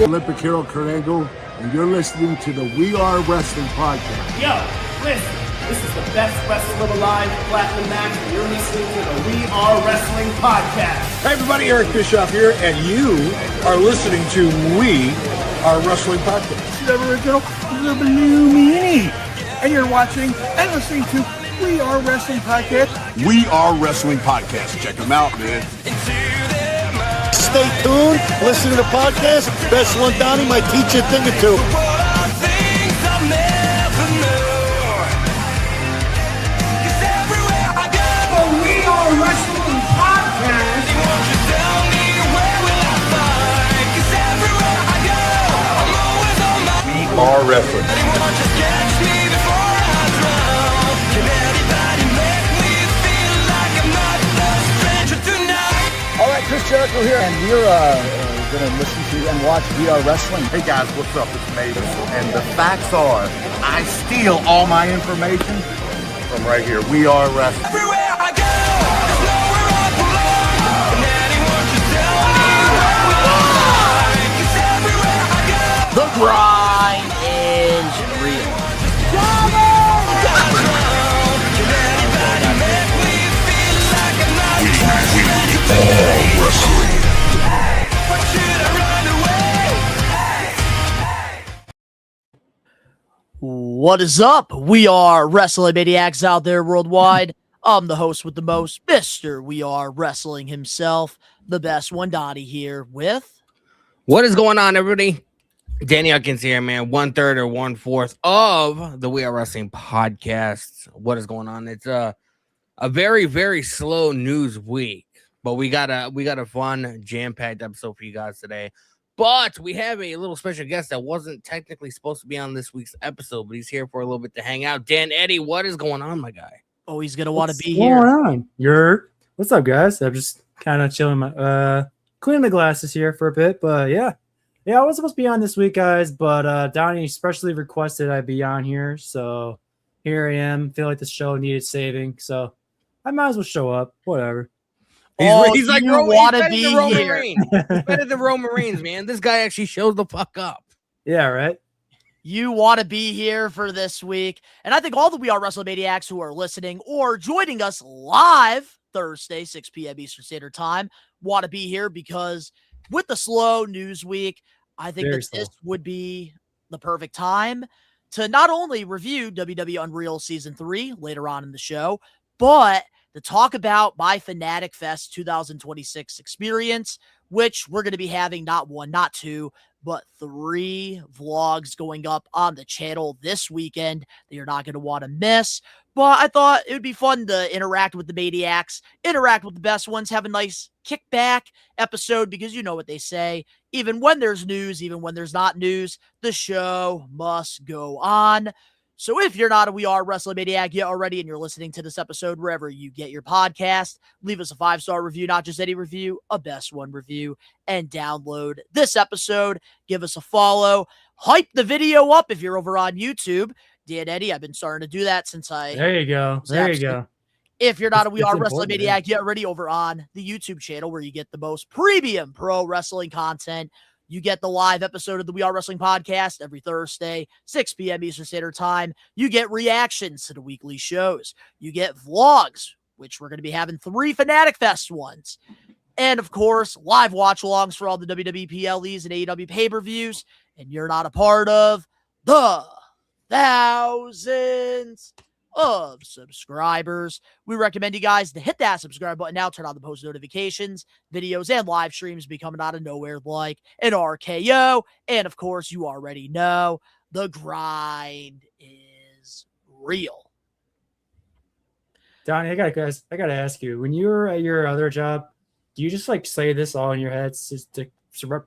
Olympic hero Kurt Angle, and you're listening to the We Are Wrestling podcast. Yo, listen, this is the best wrestler alive, Platinum Max, and you're listening to the We Are Wrestling podcast. Hey everybody, Eric Bischoff here, and you are listening to We Are Wrestling podcast. The original Illuminati, and you're watching and listening to We Are Wrestling podcast. We Are Wrestling podcast. Check them out, man. Stay tuned, listen to the podcast. Best one, Donnie might teach you a thing or two. We Are Wrestling podcast. We Are Wrestling. All right, Chris Jericho here, and we're going to listen to and watch We Are Wrestling. Hey guys, what's up? It's Mavis. And the facts are, I steal all my information from right here. We Are Wrestling. Everywhere I go, there's nowhere I belong. And anyone should tell me why. 'Cause everywhere I go, the grind is real. What is up? We are Wrestling Maniacs out there worldwide. I'm the host with the most, Mr. We Are Wrestling himself, the best one, Donnie here with... What is going on, everybody? Danny Huckins here, man. 1/3 or 1/4 of the We Are Wrestling podcast. What is going on? It's a very, very slow news week, but we got a fun, jam-packed episode for you guys today. But we have a little special guest that wasn't technically supposed to be on this week's episode, but he's here for a little bit to hang out. Dan Eddie, what is going on, my guy? Oh, he's going to want to be here. What's going on? What's up, guys? I'm just kind of chilling, cleaning the glasses here for a bit, but yeah, I was supposed to be on this week, guys, but Donnie especially requested I be on here, so here I am. Feel like the show needed saving, so I might as well show up. Whatever. He's like, you want to be here. He's better than Roman Reigns, man. This guy actually shows the fuck up. Yeah, right? You want to be here for this week. And I think all the We Are Wrestling Maniacs who are listening or joining us live Thursday, 6 p.m. Eastern Standard Time, want to be here because with the slow news week, I think this would be the perfect time to not only review WWE Unreal Season 3 later on in the show, but to talk about my Fanatic Fest 2026 experience, which we're going to be having not one, not two, but 3 vlogs going up on the channel this weekend that you're not going to want to miss. But I thought it would be fun to interact with the Maniacs, interact with the best ones, have a nice kickback episode, because you know what they say. Even when there's news, even when there's not news, the show must go on. So if you're not a We Are Wrestling Maniac yet already and you're listening to this episode wherever you get your podcast, leave us a 5-star review, not just any review, a best one review, and download this episode. Give us a follow. Hype the video up if you're over on YouTube. Dan Eddie, I've been starting to do that since There you go. If you're not a We Are Wrestling Maniac yet already over on the YouTube channel where you get the most premium pro wrestling content, you get the live episode of the We Are Wrestling podcast every Thursday, 6 p.m. Eastern Standard Time. You get reactions to the weekly shows. You get vlogs, which we're going to be having 3 Fanatic Fest ones. And, of course, live watch-alongs for all the WWE PLEs and AEW pay-per-views. And you're not a part of the thousands of subscribers. We recommend you guys to hit that subscribe button now, turn on the post notifications, videos and live streams be coming out of nowhere like an RKO. And of course, you already know the grind is real. Donnie, I gotta ask you, when you were at your other job, do you just like say this all in your head? It's just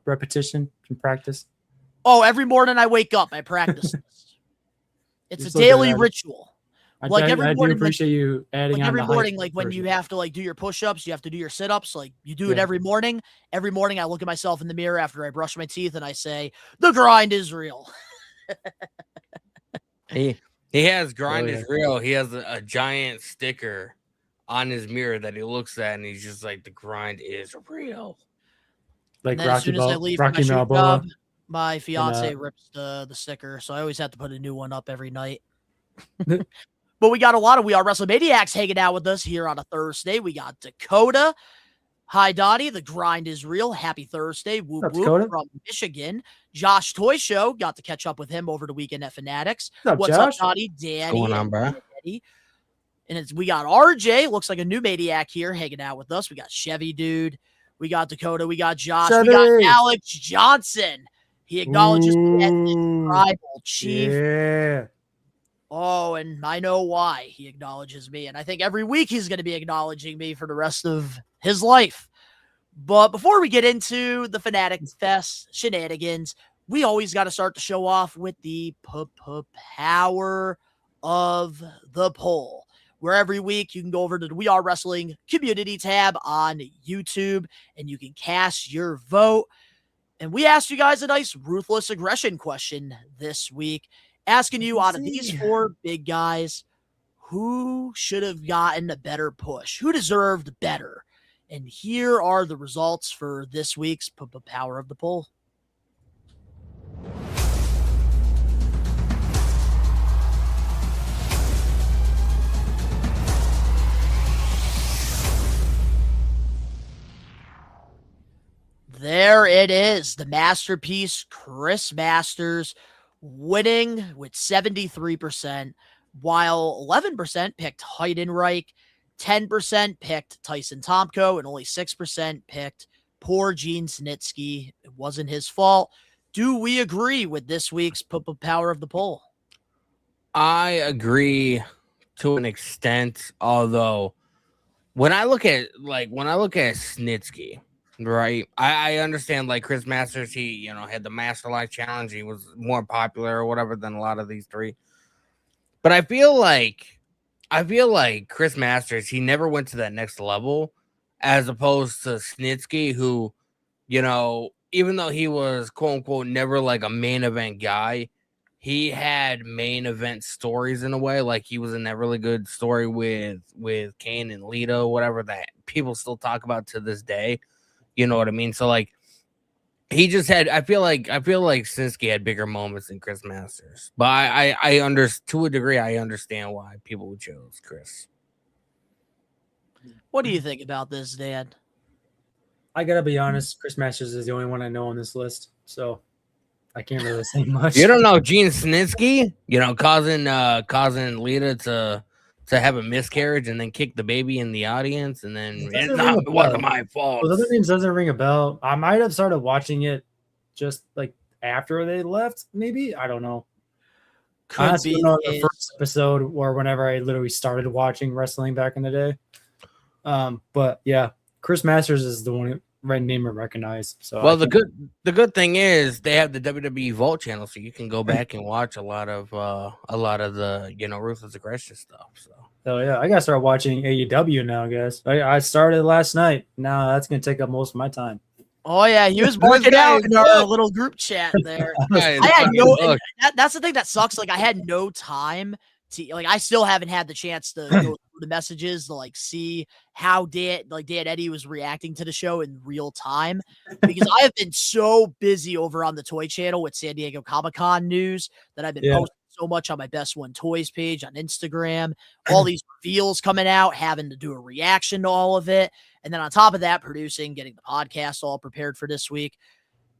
repetition and practice? Oh, every morning I wake up, I practice this. It's a daily ritual. Like every morning, I do appreciate you adding on every morning, like when you have to like do your push-ups, you have to do your sit-ups, like you do it every morning. Every morning I look at myself in the mirror after I brush my teeth and I say, the grind is real. He has grind is real. He has a giant sticker on his mirror that he looks at and he's just like, the grind is real. Like Rocky Balboa. My fiance rips the sticker, so I always have to put a new one up every night. But we got a lot of We Are WrestleManiacs hanging out with us here on a Thursday. We got Dakota. Hi, Donnie. The grind is real. Happy Thursday. Whoop, What's up, whoop, Dakota? from Michigan. Josh Toy Show. Got to catch up with him over the weekend at Fanatics. What's up, Josh? Up, Donnie? Danny. What's going on, bro? Eddie. And we got RJ. Looks like a new maniac here hanging out with us. We got Chevy Dude. We got Dakota. We got Josh. Chevy. We got Alex Johnson. He acknowledges me as his tribal chief. Yeah. Oh, and I know why he acknowledges me. And I think every week he's going to be acknowledging me for the rest of his life. But before we get into the Fanatics Fest shenanigans, we always got to start the show off with the power of the poll, where every week you can go over to the We Are Wrestling community tab on YouTube and you can cast your vote. And we asked you guys a nice ruthless aggression question this week, asking you out of these 4 big guys, who should have gotten a better push? Who deserved better? And here are the results for this week's Power of the Poll. There it is. The masterpiece, Chris Masters, winning with 73%, while 11% picked Heidenreich, 10% picked Tyson Tomko, and only 6% picked poor Gene Snitsky. It wasn't his fault. Do we agree with this week's Power of the Poll? I agree to an extent, although when I look at Snitsky, right, I understand like Chris Masters, he had the Master Life Challenge, he was more popular or whatever than a lot of these 3. But I feel like Chris Masters, he never went to that next level, as opposed to Snitsky, who, even though he was quote unquote never like a main event guy, he had main event stories in a way. Like he was in that really good story with Kane and Lita, whatever, that people still talk about to this day. You know what I mean? So like he just had, I feel like Snitsky had bigger moments than Chris Masters. But I to a degree, I understand why people would choose Chris. What do you think about this, Dan? I gotta be honest, Chris Masters is the only one I know on this list, so I can't really say much. You don't know Gene Snitsky, causing Lita to have a miscarriage and then kick the baby in the audience, and then it wasn't my fault. Those other names doesn't ring a bell. I might have started watching it just like after they left, maybe. I don't know. Could be the first episode or whenever I literally started watching wrestling back in the day. But yeah, Chris Masters is the one name I recognize. So well, the good thing is they have the WWE Vault channel, so you can go back and watch a lot of the ruthless aggression stuff. So yeah, I gotta start watching AEW now, guys. I started last night. Now that's gonna take up most of my time. Oh yeah, he was working out in our little group chat there. I had that's the thing that sucks. Like I had no time to I still haven't had the chance to go through the messages to like see how Dan Eddie was reacting to the show in real time, because I have been so busy over on the Toy Channel with San Diego Comic-Con news that I've been posting so much on my Best One Toys page on Instagram, all these reveals coming out, having to do a reaction to all of it. And then on top of that, producing, getting the podcast all prepared for this week.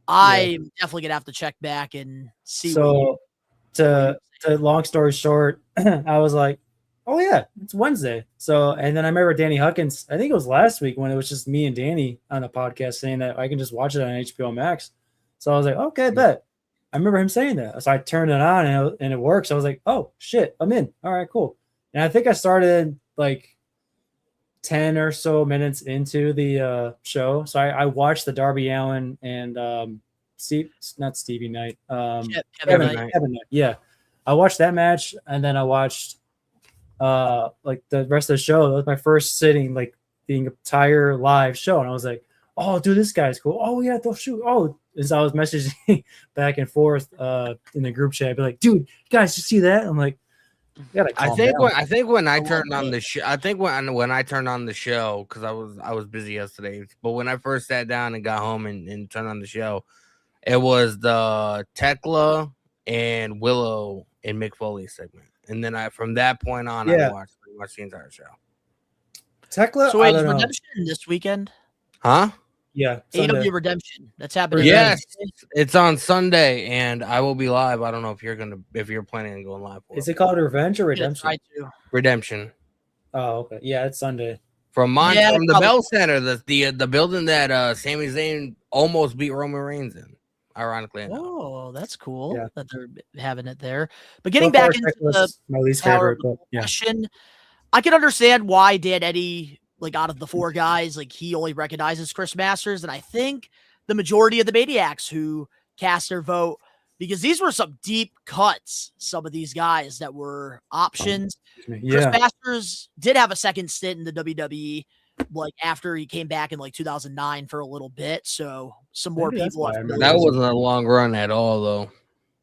I'm definitely going to have to check back and see. So to long story short, I was like, oh yeah, it's Wednesday. So, and then I remember Danny Huckins, I think it was last week when it was just me and Danny on the podcast saying that I can just watch it on HBO Max. So I was like, okay, bet. I remember him saying that. So I turned it on and it works. So I was like, oh shit, I'm in. All right, cool. And I think I started like 10 or so minutes into the show. So I watched the Darby Allin and not Stevie Knight. Kevin Knight. Yeah. I watched that match and then I watched like the rest of the show. That was my first sitting, like the entire live show. And I was like, oh, dude, this guy's cool. Oh, yeah, they'll shoot. Oh, as I was messaging back and forth in the group chat, I'd be like, dude, you guys, you see that? I'm like, I think when I turned on the show, when I turned on the show, because I was busy yesterday, but when I first sat down and got home and turned on the show, It was the Tekla and Willow and Mick Foley segment, and then from that point on, I watched pretty much the entire show. Tekla, So wait, I is don't know. Redemption this weekend? Huh? Yeah, Sunday. AW Redemption. That's happening. Yes, it's on Sunday, and I will be live. I don't know if you're planning on going live. Is it called Revenge or Redemption? Redemption. Oh, okay. Yeah, it's Sunday. From the Bell Center, the building that Sami Zayn almost beat Roman Reigns in. Ironically enough. Oh, that's cool Yeah. that they're having it there. But getting back into my least power favorite, but yeah. question, I can understand why Dan Eddie, like out of the four guys, like he only recognizes Chris Masters, and I think the majority of the Maniacs who cast their vote, because these were some deep cuts, some of these guys that were options. Yeah. Chris Masters did have a second stint in the WWE, like after he came back in like 2009 for a little bit. So some more people. That wasn't a long run at all, though.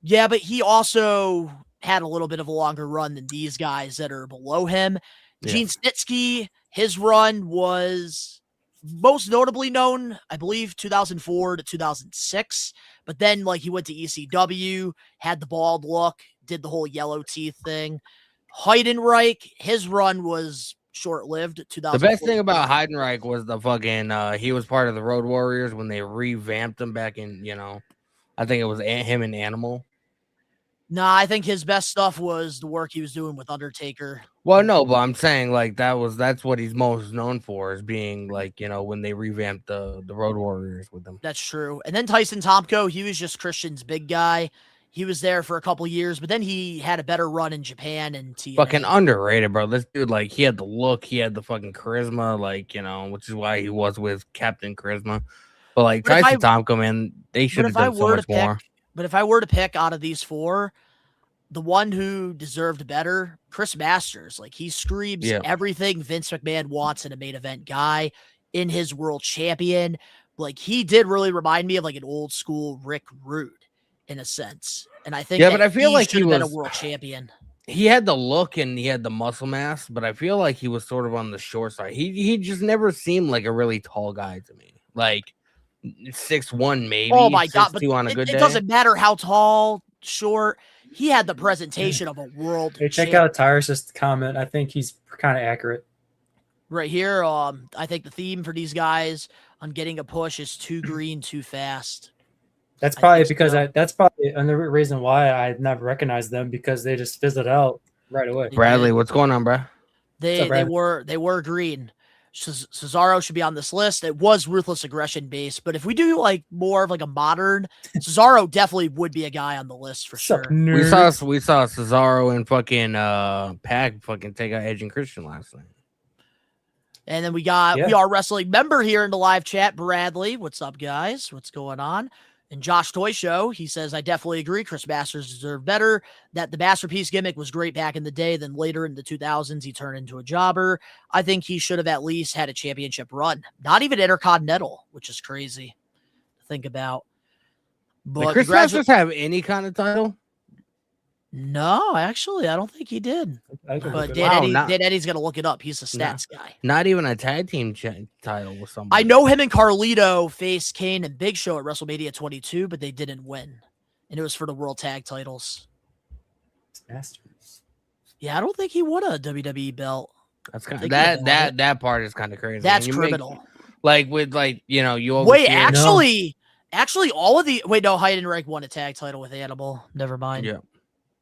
Yeah, but he also had a little bit of a longer run than these guys that are below him. Yeah. Gene Snitsky, his run was most notably known, I believe, 2004 to 2006. But then, like, he went to ECW, had the bald look, did the whole yellow teeth thing. Heidenreich, his run was short-lived. The best thing about Heidenreich was the fucking he was part of the Road Warriors when they revamped him back in, I think it was him and Animal. Nah, I think his best stuff was the work he was doing with Undertaker. Well, no, but I'm saying like that's what he's most known for, is being like, when they revamped the Road Warriors with them. That's true. And then Tyson Tomko, he was just Christian's big guy. He was there for a couple years, but then he had a better run in Japan and TNA. Fucking underrated, bro. This dude, like, he had the look, he had the fucking charisma, like, which is why he was with Captain Charisma. But like Tyson Tomko, man, they should have done so much more. But if I were to pick out of these four, the one who deserved better, Chris Masters. Like, he screams everything Vince McMahon wants in a main event guy, in his world champion. Like, he did really remind me of like an old school Rick Rude in a sense. And I think but I feel like he was been a world champion. He had the look and he had the muscle mass, but I feel like he was sort of on the short side. He just never seemed like a really tall guy to me. Like 6'1", maybe. Oh my god! But on a good day. It doesn't matter how tall, short. He had the presentation of a world. Hey, check out Tyrus' comment. I think he's kind of accurate. Right here, I think the theme for these guys on getting a push is too green, too fast. That's probably because that's probably another reason why I never recognized them, because they just fizzled out right away. Bradley, what's going on, bro? They were green. Cesaro should be on this list. It was Ruthless Aggression based, but if we do like more of like a modern, Cesaro definitely would be a guy on the list for sure. We saw Cesaro and fucking Pac fucking take out Edge and Christian last night. And then we got We Are Wrestling member here in the live chat, Bradley. What's up, guys? What's going on? And Josh Toy Show, he says, I definitely agree. Chris Masters deserved better. That the Masterpiece gimmick was great back in the day. Then later in the 2000s, he turned into a jobber. I think he should have at least had a championship run. Not even Intercontinental, which is crazy to think about. But did Chris Masters have any kind of title? No, actually, I don't think he did. But Dan Eddie's going to look it up. He's a stats guy. Not even a tag team title with somebody. I know him and Carlito faced Kane and Big Show at WrestleMania 22, but they didn't win. And it was for the world tag titles. Masters. Yeah, I don't think he won a WWE belt. That's kind of that part is kind of crazy. That's criminal. You wait, actually, all of the Heidenreich won a tag title with Animal. Never mind. Yeah.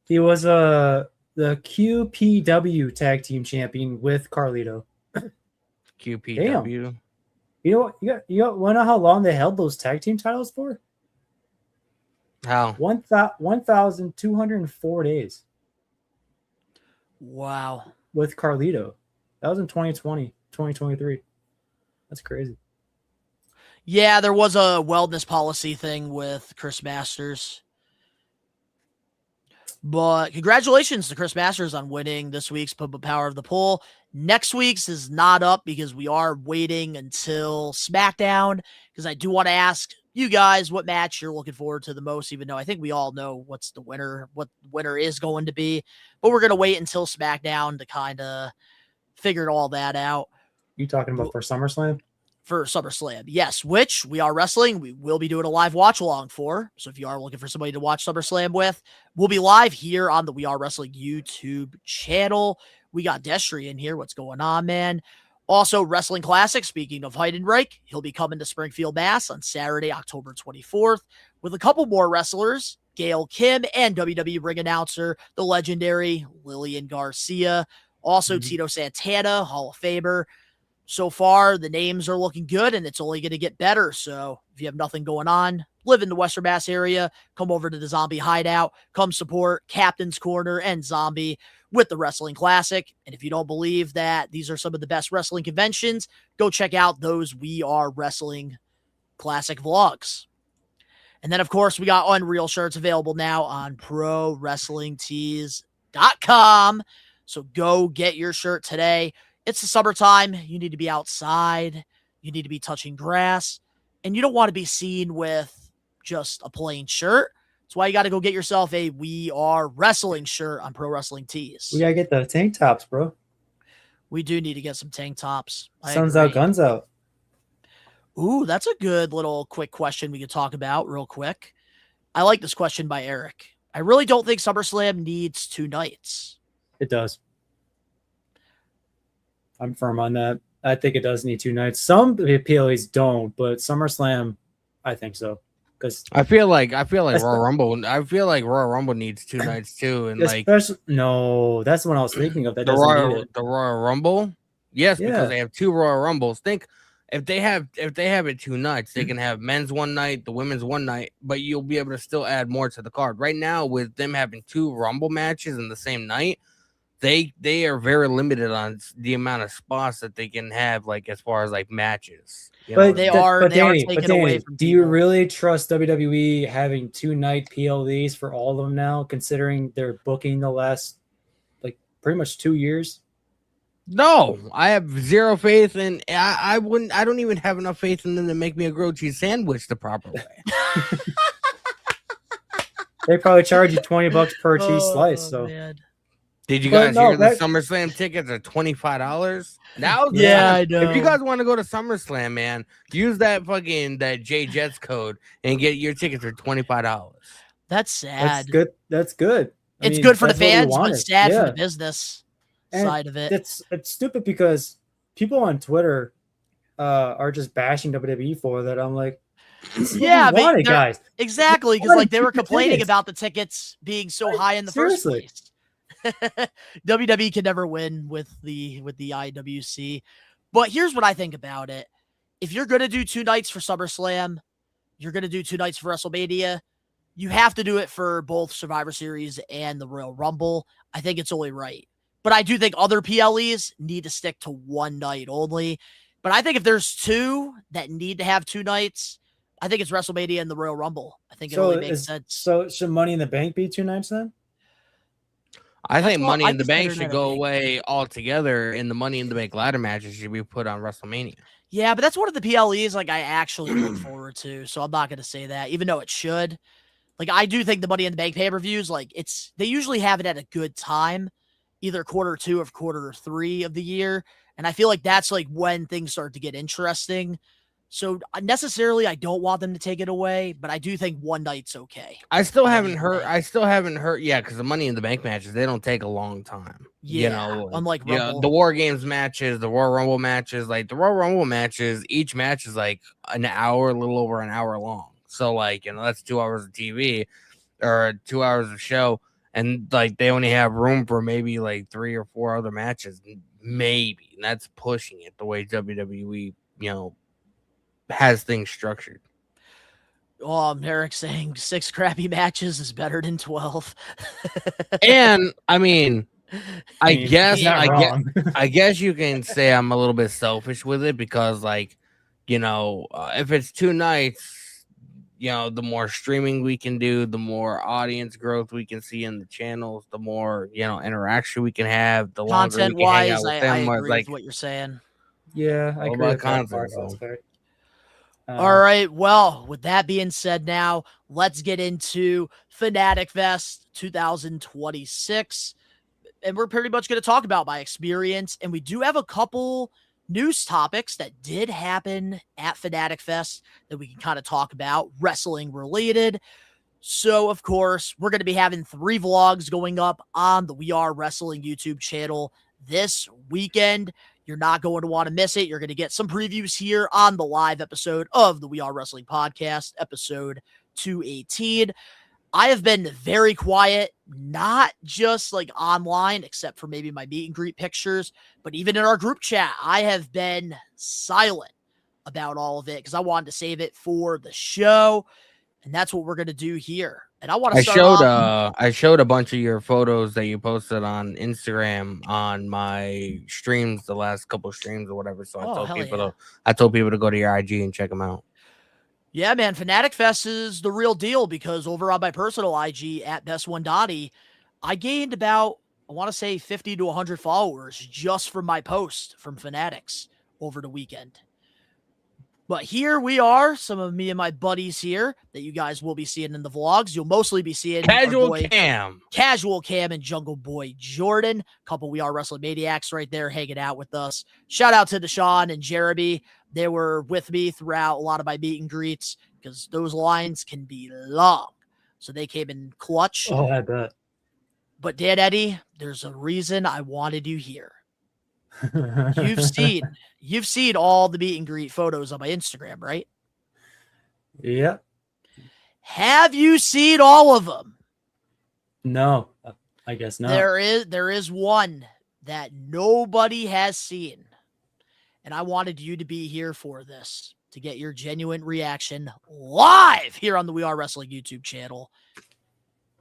He was the QPW tag team champion with Carlito. QPW. Damn. You know how long they held those tag team titles for? How? 1,204 days. Wow. With Carlito. That was in 2020, 2023. That's crazy. Yeah, there was a wellness policy thing with Chris Masters. But congratulations to Chris Masters on winning this week's Power of the Poll. Next week's is not up because we are waiting until SmackDown, because I do want to ask you guys what match you're looking forward to the most, even though I think we all know what the winner is going to be. But we're going to wait until SmackDown to kind of figure all that out. You talking about for SummerSlam? for SummerSlam. Yes, which We Are Wrestling, we will be doing a live watch along for. So if you are looking for somebody to watch SummerSlam with, we'll be live here on the We Are Wrestling YouTube channel. We got Destry in here. What's going on, man? Also, Wrestling Classic, speaking of Heidenreich, he'll be coming to Springfield, Mass on Saturday, October 24th, with a couple more wrestlers, Gail Kim and WWE ring announcer, the legendary Lillian Garcia. Also, Tito Santana, Hall of Famer. So far, the names are looking good, and it's only going to get better. So if you have nothing going on, live in the Western Mass area, come over to the Zombie Hideout, come support Captain's Corner and Zombie with the Wrestling Classic. And if you don't believe that these are some of the best wrestling conventions, go check out those We Are Wrestling Classic vlogs. And then, of course, we got Unreal shirts available now on ProWrestlingTees.com. So go get your shirt today. It's the summertime. You need to be outside. You need to be touching grass. And you don't want to be seen with just a plain shirt. That's why you got to go get yourself a We Are Wrestling shirt on Pro Wrestling Tees. We gotta get the tank tops, bro. We do need to get some tank tops. Sun's out, guns out. Ooh, that's a good little quick question we could talk about real quick. I like this question by Eric. I really don't think SummerSlam needs 2 nights. It does. I'm firm on that. I think it does need 2 nights. Some PLEs don't, but SummerSlam, I think so. Because I feel like Royal Rumble. I feel like Royal Rumble needs 2 nights too, and no, that's the one I was thinking of. That the doesn't need it. the Royal Rumble. Yes, because they have 2 Royal Rumbles. Think if they have it 2 nights, they can have men's one night, the women's one night, but you'll be able to still add more to the card. Right now, with them having 2 Rumble matches in the same night, they are very limited on the amount of spots that they can have, like as far as like matches. But they are taking away from do you really trust WWE having 2-night PLEs for all of them now, considering they're booking the last like pretty much 2 years? No, I have zero faith in. I wouldn't. I don't even have enough faith in them to make me a grilled cheese sandwich the proper way. They probably charge you $20 per cheese slice. So, man. Did you guys hear the SummerSlam tickets are $25? Now, yeah, I know. If you guys want to go to SummerSlam, man, use that J Jets code and get your tickets for $25. That's sad. That's good. It's good for the fans, but sad for the business side of it. It's stupid because people on Twitter are just bashing WWE for that. I'm like, yeah, but guys, exactly, because like they were complaining about the tickets being so high in the first place. WWE can never win with the IWC. But here's what I think about it. If you're going to do 2 nights for SummerSlam, you're going to do 2 nights for WrestleMania, you have to do it for both Survivor Series and the Royal Rumble. I think it's only right. But I do think other PLEs need to stick to 1 night only. But I think if there's 2 that need to have 2 nights, I think it's WrestleMania and the Royal Rumble. I think it only makes sense. So should Money in the Bank be 2 nights then? I think Money in the Bank should go away altogether, and the Money in the Bank ladder matches should be put on WrestleMania. Yeah, but that's one of the PLEs like I actually look forward to, so I'm not going to say that, even though it should. Like, I do think the Money in the Bank pay-per-views, like, they usually have it at a good time, either Q2 or Q3 of the year, and I feel like that's, like, when things start to get interesting. So necessarily, I don't want them to take it away, but I do think 1 night's okay. I still haven't heard. Yeah, because the Money in the Bank matches, they don't take a long time. Yeah, unlike Rumble. The War Games matches, the Royal Rumble matches, like the Royal Rumble matches, each match is like an hour, a little over an hour long. So like, that's 2 hours of TV or 2 hours of show, and like they only have room for maybe like 3 or 4 other matches, maybe. And that's pushing it the way WWE, has things structured. Eric saying 6 crappy matches is better than 12. And I mean, I guess you can say I'm a little bit selfish with it because, like, if it's 2 nights, the more streaming we can do, the more audience growth we can see in the channels, the more interaction we can have, the longer content we can hang wise. out with I them. agree with what you're saying. Yeah, I agree with that part. All right. Well, with that being said, now let's get into Fanatic Fest 2026. And we're pretty much going to talk about my experience. And we do have a couple news topics that did happen at Fanatic Fest that we can kind of talk about, wrestling related. So, of course, we're going to be having 3 vlogs going up on the We Are Wrestling YouTube channel this weekend. You're not going to want to miss it. You're going to get some previews here on the live episode of the We Are Wrestling podcast, episode 218. I have been very quiet, not just like online, except for maybe my meet and greet pictures, but even in our group chat, I have been silent about all of it because I wanted to save it for the show. And that's what we're going to do here. And I want to start I showed a bunch of your photos that you posted on Instagram on my streams, the last couple of streams or whatever. So I told people to go to your IG and check them out. Yeah, man, Fanatic Fest is the real deal because over on my personal IG at Best1Donnie, I gained about, I want to say 50 to 100 followers just from my post from Fanatics over the weekend. But here we are, some of me and my buddies here that you guys will be seeing in the vlogs. You'll mostly be seeing Casual Cam and Jungle Boy Jordan. A couple We Are Wrestling Maniacs right there hanging out with us. Shout out to Deshaun and Jeremy. They were with me throughout a lot of my meet and greets because those lines can be long. So they came in clutch. Oh, I bet. But Dan Eddie, there's a reason I wanted you here. You've seen all the meet and greet photos on my Instagram, right? Yeah. Have you seen all of them? No, I guess not. There is one that nobody has seen. And I wanted you to be here for this to get your genuine reaction live here on the We Are Wrestling YouTube channel.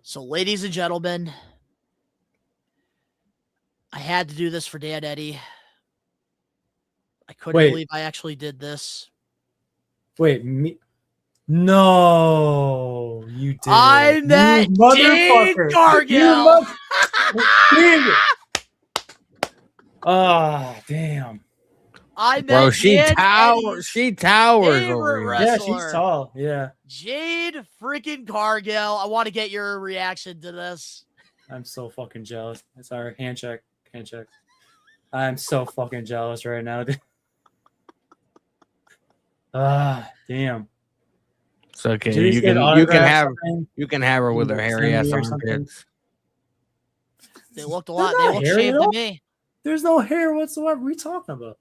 So, ladies and gentlemen, I had to do this for Dan Eddie. I couldn't believe I actually did this. Wait, me? No, you did. I met Jade Cargill. Oh, damn. I met Bro, she Dan towers. Eddie's She towers favorite over here. Yeah, wrestler. she's tall. Yeah. Jade freaking Cargill. I want to get your reaction to this. I'm so fucking jealous. Sorry, handshake. I'm so fucking jealous right now, dude. Damn. It's okay. Did You can have her with her hairy ass armpits. They looked a lot. They're They not looked hairy, shaved though. to me. There's no hair whatsoever. What are we talking about?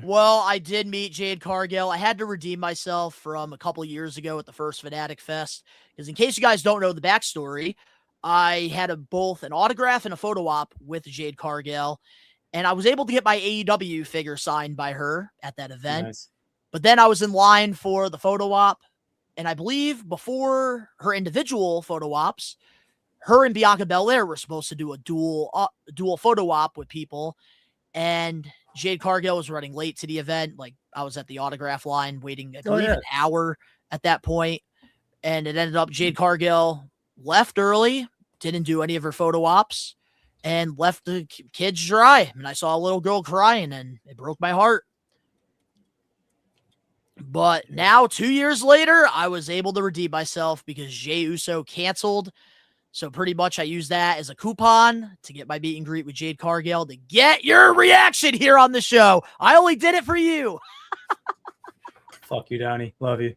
Well, I did meet Jade Cargill. I had to redeem myself from a couple years ago at the first Fanatic Fest. Because in case you guys don't know the backstory, I had both an autograph and a photo op with Jade Cargill. And I was able to get my AEW figure signed by her at that event. Nice. But then I was in line for the photo op. And I believe before her individual photo ops, her and Bianca Belair were supposed to do a dual photo op with people. And Jade Cargill was running late to the event. Like, I was at the autograph line waiting, I believe, an hour at that point. And it ended up Jade Cargill left early, didn't do any of her photo ops, and left the kids dry. And I saw a little girl crying, and it broke my heart. But now, 2 years later, I was able to redeem myself because Jey Uso canceled. So pretty much I used that as a coupon to get my meet and greet with Jade Cargill to get your reaction here on the show. I only did it for you. Fuck you, Donnie. Love you.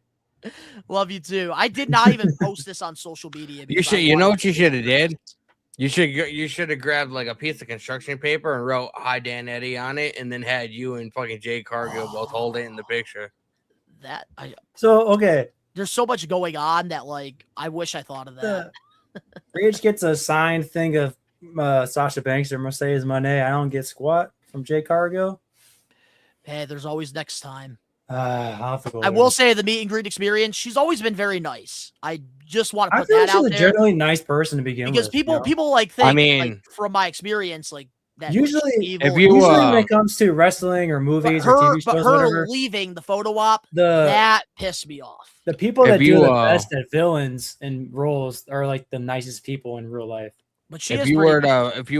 Love you too. I did not even post this on social media. You should. You know what you should have did? You should have grabbed like a piece of construction paper and wrote "Hi Dan Eddie" on it, and then had you and fucking Jade Cargill both hold it in the picture. Okay. There's so much going on that like I wish I thought of that. Rage gets a signed thing of Sasha Banks or Mercedes Moné. I don't get squat from Jade Cargill. Hey, there's always next time. I'll have to go I will say the meet and greet experience, she's always been very nice. I just want to put that out there. She's a generally nice person to begin because with. People like think, like, from my experience, like that usually when it comes to wrestling or movies or TV shows, whatever, leaving the photo op, that pissed me off. The people that do the best at villains and roles are like the nicest people in real life. But if you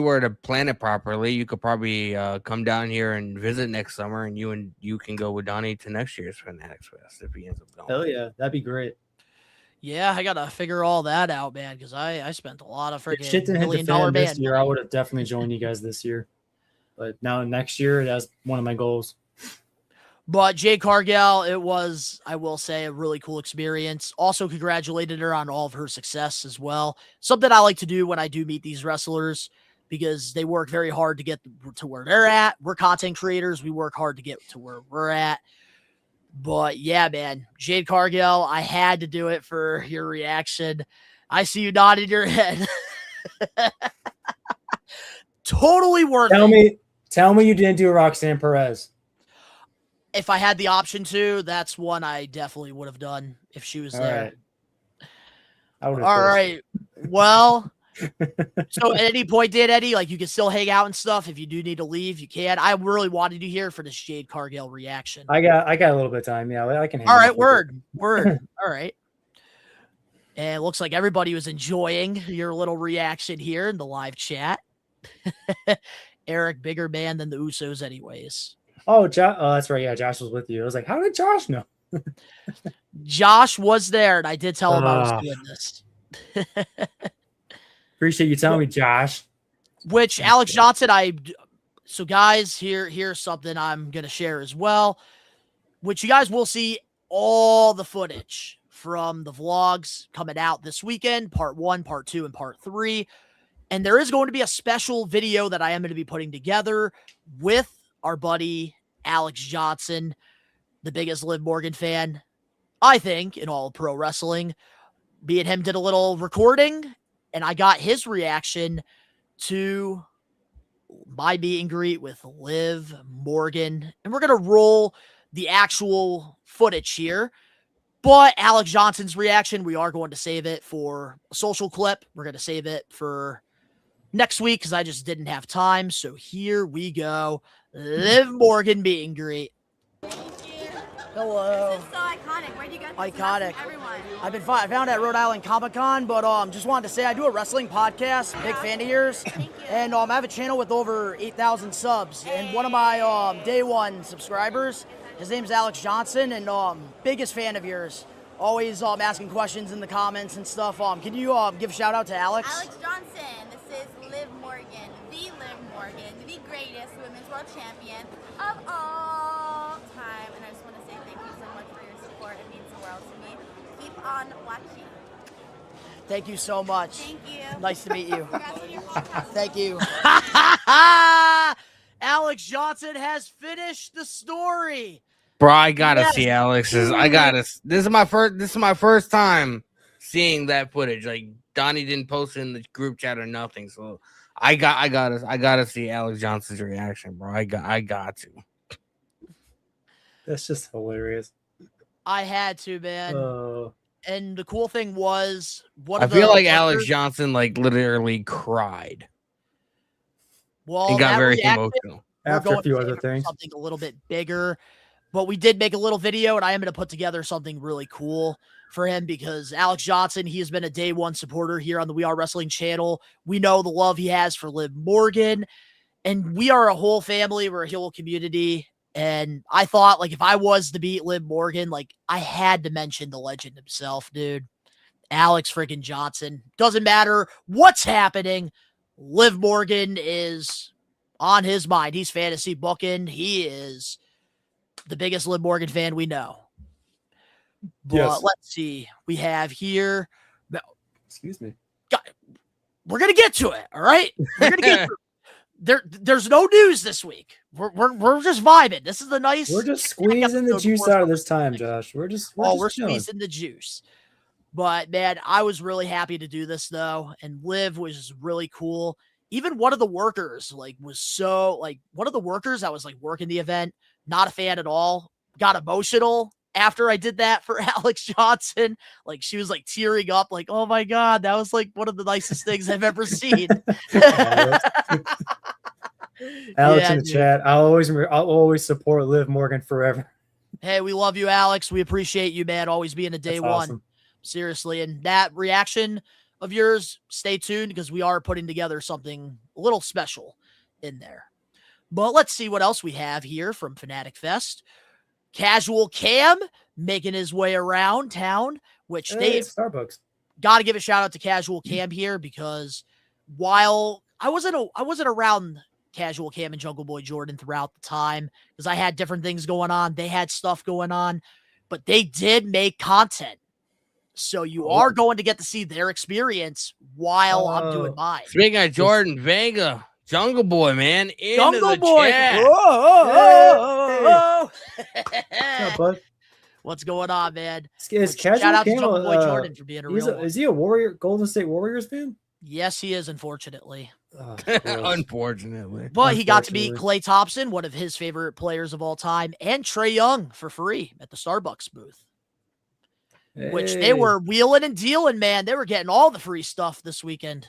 were to plan it properly, you could probably come down here and visit next summer, and you can go with Donnie to next year's Fanatics Fest if he ends up going. Hell yeah, that'd be great. Yeah, I gotta figure all that out, man, because I spent a lot of freaking $1 million band this year. I would have definitely joined you guys this year. But now next year, that's one of my goals. But Jade Cargill, it was, I will say, a really cool experience. Also congratulated her on all of her success as well. Something I like to do when I do meet these wrestlers, because they work very hard to get to where they're at. We're content creators. We work hard to get to where we're at. But yeah, man, Jade Cargill, I had to do it for your reaction. I see you nodding your head. Totally worth it. Tell me you didn't do Roxanne Perez. If I had the option to, that's one I definitely would have done if she was there. All right. Well, so at any point, Eddie, like, you can still hang out and stuff. If you do need to leave, you can. I really wanted you here for this Jade Cargill reaction. I got a little bit of time. Yeah, I can hang All out right, for word. All right. And it looks like everybody was enjoying your little reaction here in the live chat. Eric, bigger man than the Usos anyways. Oh, that's right. Yeah, Josh was with you. I was like, how did Josh know? Josh was there, and I did tell him I was doing this. Appreciate you telling me, Josh. Which Alex Johnson, so guys, here's something I'm gonna share as well, which you guys will see all the footage from the vlogs coming out this weekend, part 1, part 2, and part 3. And there is going to be a special video that I am going to be putting together with our buddy Alex Johnson, the biggest Liv Morgan fan, I think, in all of pro wrestling. Me and him did a little recording, and I got his reaction to my meet and greet with Liv Morgan. And we're going to roll the actual footage here. But Alex Johnson's reaction, we are going to save it for a social clip. We're going to save it for next week because I just didn't have time. So here we go. Liv Morgan meet and greet. Hello. This is so iconic. Where do you get this? Iconic. Everyone. I found at Rhode Island Comic Con, but just wanted to say I do a wrestling podcast. Big fan of yours. Thank you. And I have a channel with over 8,000 subs. Hey. And one of my day one subscribers, his name's Alex Johnson, and biggest fan of yours. Always asking questions in the comments and stuff. Can you give a shout out to Alex? Alex Johnson. This is Liv Morgan, the Liv Morgan, the greatest women's world champion of all time. And I just want to say thank you so much for your support. It means the world to me. Keep on watching. Thank you so much. Thank you. Nice to meet you. Congrats on your podcast. Thank you. Alex Johnson has finished the story. Bro, I gotta see Alex's. This is my first time seeing that footage. Like, Donnie didn't post it in the group chat or nothing, so I gotta see Alex Johnson's reaction, bro. I got to. That's just hilarious. I had to, man. And the cool thing was, I feel like Alex Johnson like literally cried. Well, and got very emotional after a few other things. Something a little bit bigger. But we did make a little video, and I am going to put together something really cool for him because Alex Johnson, he has been a day one supporter here on the We Are Wrestling channel. We know the love he has for Liv Morgan, and we are a whole family. We're a whole community, and I thought, like, if I was to beat Liv Morgan, like, I had to mention the legend himself, dude. Alex freaking Johnson. Doesn't matter what's happening. Liv Morgan is on his mind. He's fantasy booking. He is the biggest Liv Morgan fan we know. But yes. Let's see. We have here. Excuse me. We're gonna get to it. All right. We're gonna get to it. There's no news this week. We're just vibing. This is the nice. We're just squeezing the juice out of this time, Josh. We're squeezing the juice. But man, I was really happy to do this though, and Liv was really cool. Even one of the workers was one of the workers that was working the event. Not a fan at all. Got emotional after I did that for Alex Johnson. She was tearing up, oh my God, that was one of the nicest things I've ever seen. Alex in the chat. I'll always support Liv Morgan forever. Hey, we love you, Alex. We appreciate you, man. Always being a day one. Awesome. Seriously. And that reaction of yours, stay tuned because we are putting together something a little special in there. But let's see what else we have here from Fanatic Fest. Casual Cam making his way around town, which Starbucks. Got to give a shout out to Casual Cam here because while I wasn't around Casual Cam and Jungle Boy Jordan throughout the time because I had different things going on. They had stuff going on, but they did make content. So you are going to get to see their experience while I'm doing mine. Speaking of Jordan Vega, Jungle Boy, man. Into Jungle the Boy. chat. What's up, bud? What's going on, man? Is Shout Casual out to Cam, Jungle Boy Jordan for being a real one. Is he a Warrior Golden State Warriors fan? Yes, he is, unfortunately. Oh, Unfortunately. But he got to meet Klay Thompson, one of his favorite players of all time, and Trae Young for free at the Starbucks booth. Which they were wheeling and dealing, man. They were getting all the free stuff this weekend.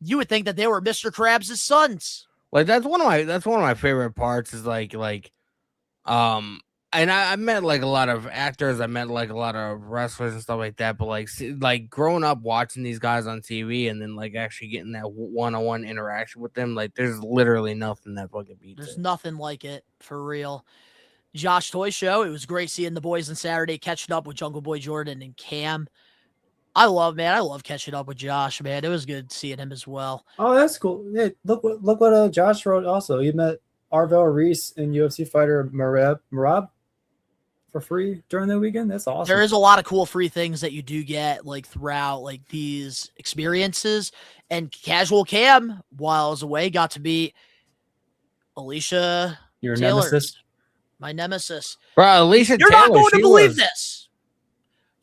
You would think that they were Mr. Krabs' sons. Like that's one of my favorite parts is like and I met like a lot of actors, I met like a lot of wrestlers and stuff like that, but like growing up watching these guys on TV and then like actually getting that one-on-one interaction with them, like there's literally nothing that fucking beats There's it. nothing like it, for real. Josh Toy Show, it was great seeing the boys on Saturday, catching up with Jungle Boy Jordan and Cam. I love catching up with Josh, man. It was good seeing him as well. Oh, that's cool. Yeah, look what Josh wrote also. He met Arvel Reese and UFC fighter Marab for free during the weekend. That's awesome. There is a lot of cool free things that you do get like throughout like these experiences. And Casual Cam, while I was away, got to meet Alicia Your Taylor, nemesis. my nemesis. Bro, Alicia You're Taylor, not going to she believe was- this.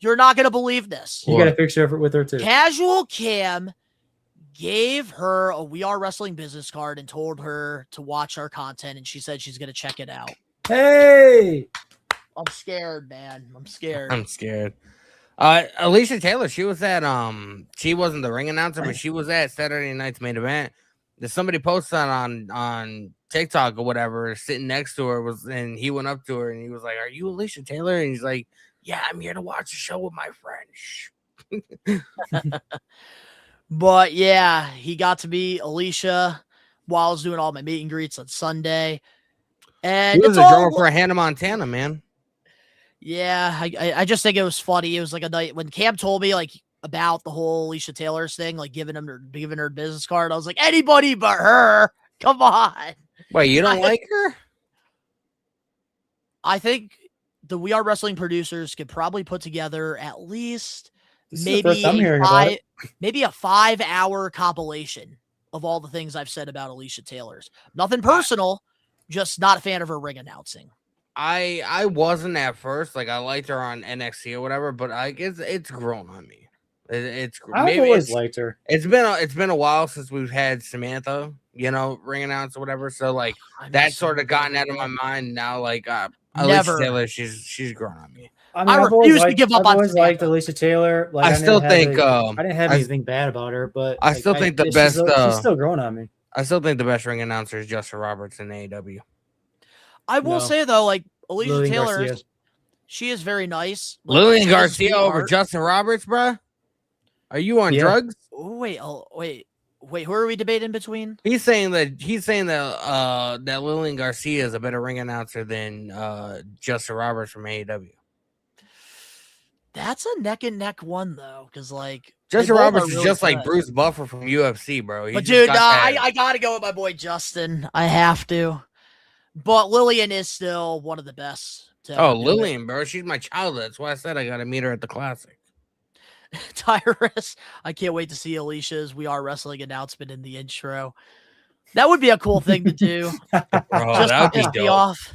You're not going to believe this. You got a picture of it with her too. Casual Cam gave her a We Are Wrestling business card and told her to watch our content, and she said she's going to check it out. Hey, I'm scared, man. I'm scared. I'm scared. Alicia Taylor, she was at she wasn't the ring announcer, but she was at Saturday night's main event. There's somebody posted on TikTok or whatever, sitting next to her and he went up to her and he was like, "Are you Alicia Taylor?" And he's like, "Yeah, I'm here to watch the show with my friends." But yeah, he got to meet Alicia while I was doing all my meet and greets on Sunday. And He was it's a drummer all, for Hannah Montana, man. yeah, I just think it was funny. It was like a night when Cam told me like about the whole Alicia Taylor's thing, like giving her a business card. I was like, anybody but her. Come on. Wait, you don't like her? I think the We Are Wrestling producers could probably put together at least this is the first I'm hearing about it. maybe a 5-hour compilation of all the things I've said about Alicia Taylor's. Nothing personal, just not a fan of her ring announcing. I wasn't at first. Like I liked her on NXT or whatever, but it's grown on me. I've always liked her. It's been a while since we've had Samantha, ring announce or whatever. So like that's sort of gotten out of my mind now. Like Alicia Taylor, she's grown on me. I mean, I refuse to give up I've on always liked Alicia Taylor. Like, I still think I didn't have anything bad about her, but I still think the best. She's still growing on me. I still think the best ring announcer is Justin Roberts in AEW. I will say though, like Alicia Lillian Taylor, Garcia. she is very nice. Like, Lillian she has Garcia over sweetheart. Justin Roberts, bruh? Are you on drugs? Wait, who are we debating between? He's saying that that Lillian Garcia is a better ring announcer than Justin Roberts from AEW. That's a neck and neck one though, because like Justin they both Roberts are is really just like good. Bruce Buffer from UFC, bro. He But just dude, got nah, that- I gotta go with my boy Justin. I have to. But Lillian is still one of the best. to ever Oh, do it. Lillian, bro. She's my child. That's why I said I gotta meet her at the Classic. Tyrus, I can't wait to see Alicia's We Are Wrestling announcement in the intro. That would be a cool thing to do. Bro, Just that would to be piss me dope. off.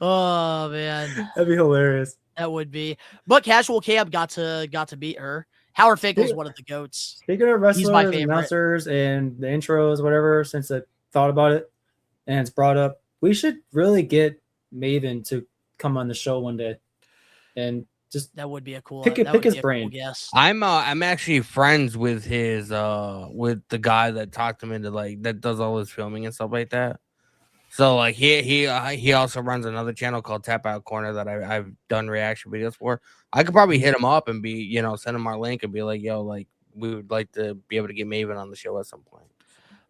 Oh man, That'd be hilarious. that would be. But Casual Cam got to beat her. Howard Finkel's one of the goats. Speaking of He's my wrestlers, favorite. announcers, and the intros, whatever, since I thought about it and it's brought up, we should really get Maven to come on the show one day and just That would be a cool. pick that would his be a brain. Cool guess. I'm actually friends with his with the guy that talked him into like that does all his filming and stuff like that. So like he also runs another channel called Tap Out Corner that I've done reaction videos for. I could probably hit him up and be send him our link and be like, yo, like we would like to be able to get Maven on the show at some point.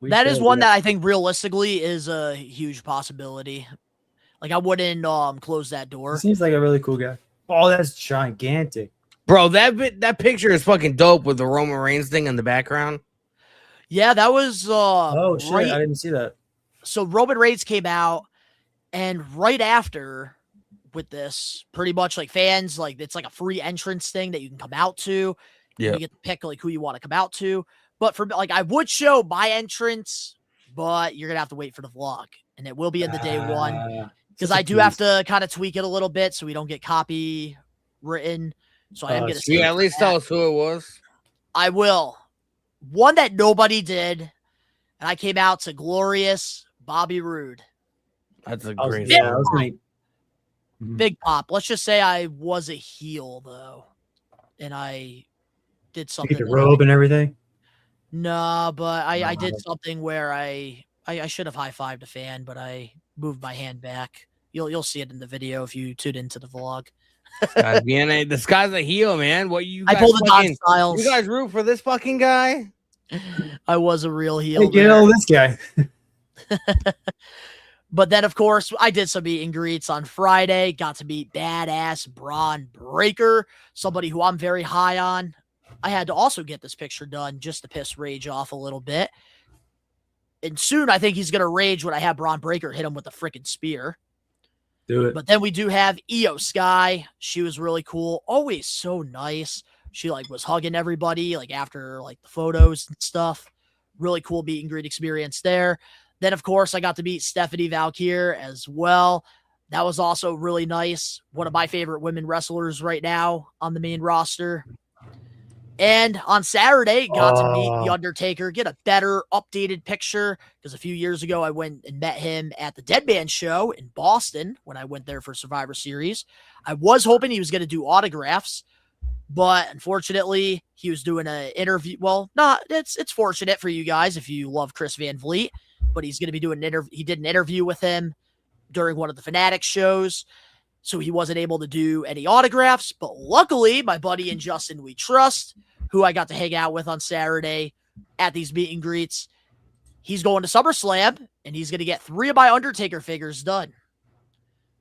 That is one that I think realistically is a huge possibility. Like I wouldn't close that door. He seems like a really cool guy. Oh, that's gigantic. Bro, that picture is fucking dope with the Roman Reigns thing in the background. Yeah, that was Oh shit, right. I didn't see that. So Roman Reigns came out, and right after with this, pretty much like fans, like it's like a free entrance thing that you can come out to. Yeah. You get to pick like who you want to come out to. But for like, I would show my entrance, but you're gonna have to wait for the vlog, and it will be in the day one because I do have to kind of tweak it a little bit so we don't get copy written. So I am gonna Yeah, at least tell us who it was. I will. One that nobody did, and I came out to glorious Bobby Roode. That's a great Yeah, song. I was gonna, Big pop. Let's just say I was a heel though, and I did you something. get the robe and everything. No, but I did something where I should have high-fived a fan, but I moved my hand back. You'll see it in the video if you tune into the vlog. This guy's a heel, man. What you I guys pulled the Don fucking, Styles. you guys root for this fucking guy? I was a real heel. Hey, get there. all this guy. But then, of course, I did some meet and greets on Friday. Got to meet badass Braun Breaker, somebody who I'm very high on. I had to also get this picture done just to piss Rage off a little bit. And soon, I think he's going to rage when I have Braun Breaker hit him with a freaking spear. Do it. But then we do have Io Sky. She was really cool. Always so nice. She like was hugging everybody like after like the photos and stuff. Really cool meet and greet experience there. Then, of course, I got to meet Stephanie Valkyr as well. That was also really nice. One of my favorite women wrestlers right now on the main roster. And on Saturday, got to meet The Undertaker, get a better updated picture, because a few years ago, I went and met him at the Dead Man show in Boston when I went there for Survivor Series. I was hoping he was going to do autographs, but unfortunately, he was doing an interview. Well, it's fortunate for you guys if you love Chris Van Vliet, but he's going to be doing an interview. He did an interview with him during one of the Fanatics shows, so he wasn't able to do any autographs. But luckily, my buddy and Justin We Trust, who I got to hang out with on Saturday at these meet and greets, he's going to SummerSlam, and he's going to get 3 of my Undertaker figures done.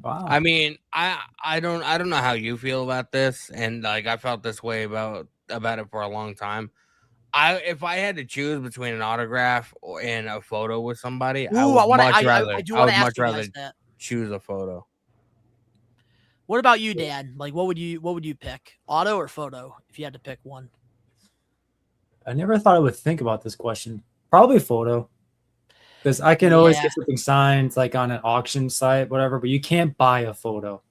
Wow. I mean, I don't know how you feel about this, and like I felt this way about it for a long time. If I had to choose between an autograph and a photo with somebody, I would much rather choose a photo. What about you, Dan? Like, what would you pick? Auto or photo if you had to pick one? I never thought I would think about this question. Probably photo. Because I can always get something signed like on an auction site, whatever, but you can't buy a photo.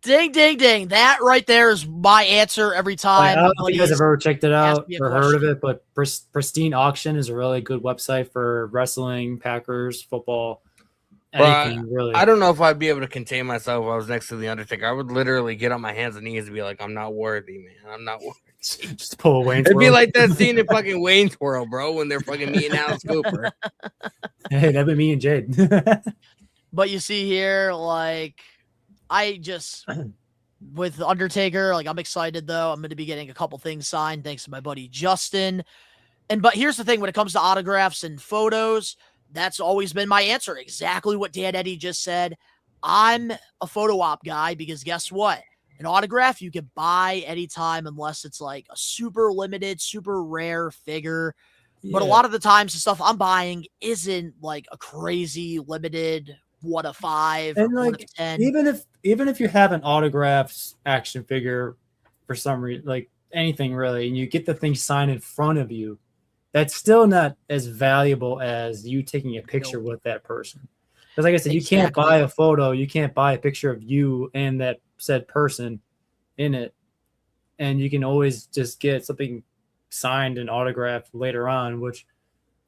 Ding, ding, ding. That right there is my answer every time. I don't know if you guys have ever checked it out me a or heard of question. it, but Pristine Auction is a really good website for wrestling, Packers, football, anything really. I don't know if I'd be able to contain myself if I was next to the Undertaker. I would literally get on my hands and knees and be like, "I'm not worthy, man. I'm not worthy." Just pull a Wayne's It'd be World. like that scene in fucking Wayne's World, bro, when they're fucking meeting Alice Cooper. Hey, that'd be me and Jade. But you see here, like, I just with Undertaker, like, I'm excited though. I'm going to be getting a couple things signed thanks to my buddy Justin. But here's the thing: when it comes to autographs and photos, that's always been my answer. Exactly what Dan Eddie just said. I'm a photo op guy because guess what? An autograph you can buy anytime unless it's like a super limited, super rare figure. But a lot of the times the stuff I'm buying isn't like a crazy limited 1 of 5 and or 1 like of 10. even if you have an autographed action figure for some reason, like anything really, and you get the thing signed in front of you, that's still not as valuable as you taking a picture with that person. Because like I said, you can't buy a photo, you can't buy a picture of you and that said person in it, and you can always just get something signed and autographed later on, which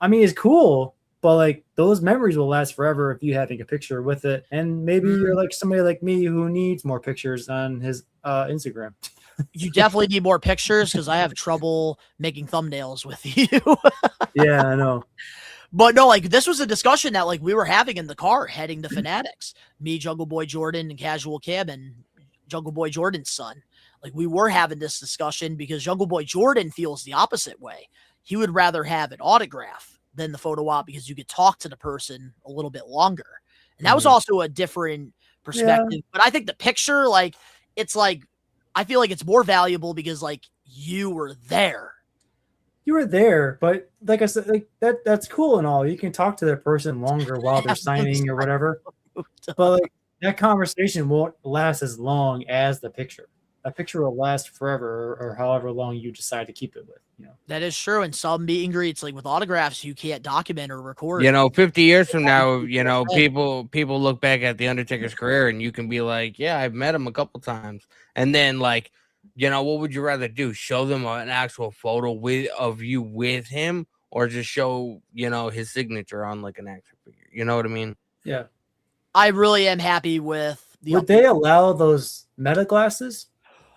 I mean is cool, but like those memories will last forever if you having a picture with it. And maybe you're like somebody like me who needs more pictures on his Instagram. You definitely need more pictures because I have trouble making thumbnails with you. Yeah, I know. But no, like this was a discussion that like we were having in the car heading to Fanatics. Me, Jungle Boy Jordan, and Casual Cam, and Jungle Boy Jordan's son. Like we were having this discussion because Jungle Boy Jordan feels the opposite way. He would rather have an autograph than the photo op because you could talk to the person a little bit longer. And that was also a different perspective. Yeah. But I think the picture, like, it's like, I feel like it's more valuable because like you were there. You you were there, but like I said, like that's cool and all. You can talk to that person longer while they're signing or whatever. But like that conversation won't last as long as the picture. A picture will last forever or however long you decide to keep it with. You know, That is true. And some meet and greets, like with autographs, you can't document or record. 50 years from now, people look back at the Undertaker's career and you can be like, yeah, I've met him a couple times. And then like, what would you rather do? Show them an actual photo of you with him, or just show, his signature on like an action figure? You know what I mean? yeah. I really am happy with the. Would they allow those meta glasses?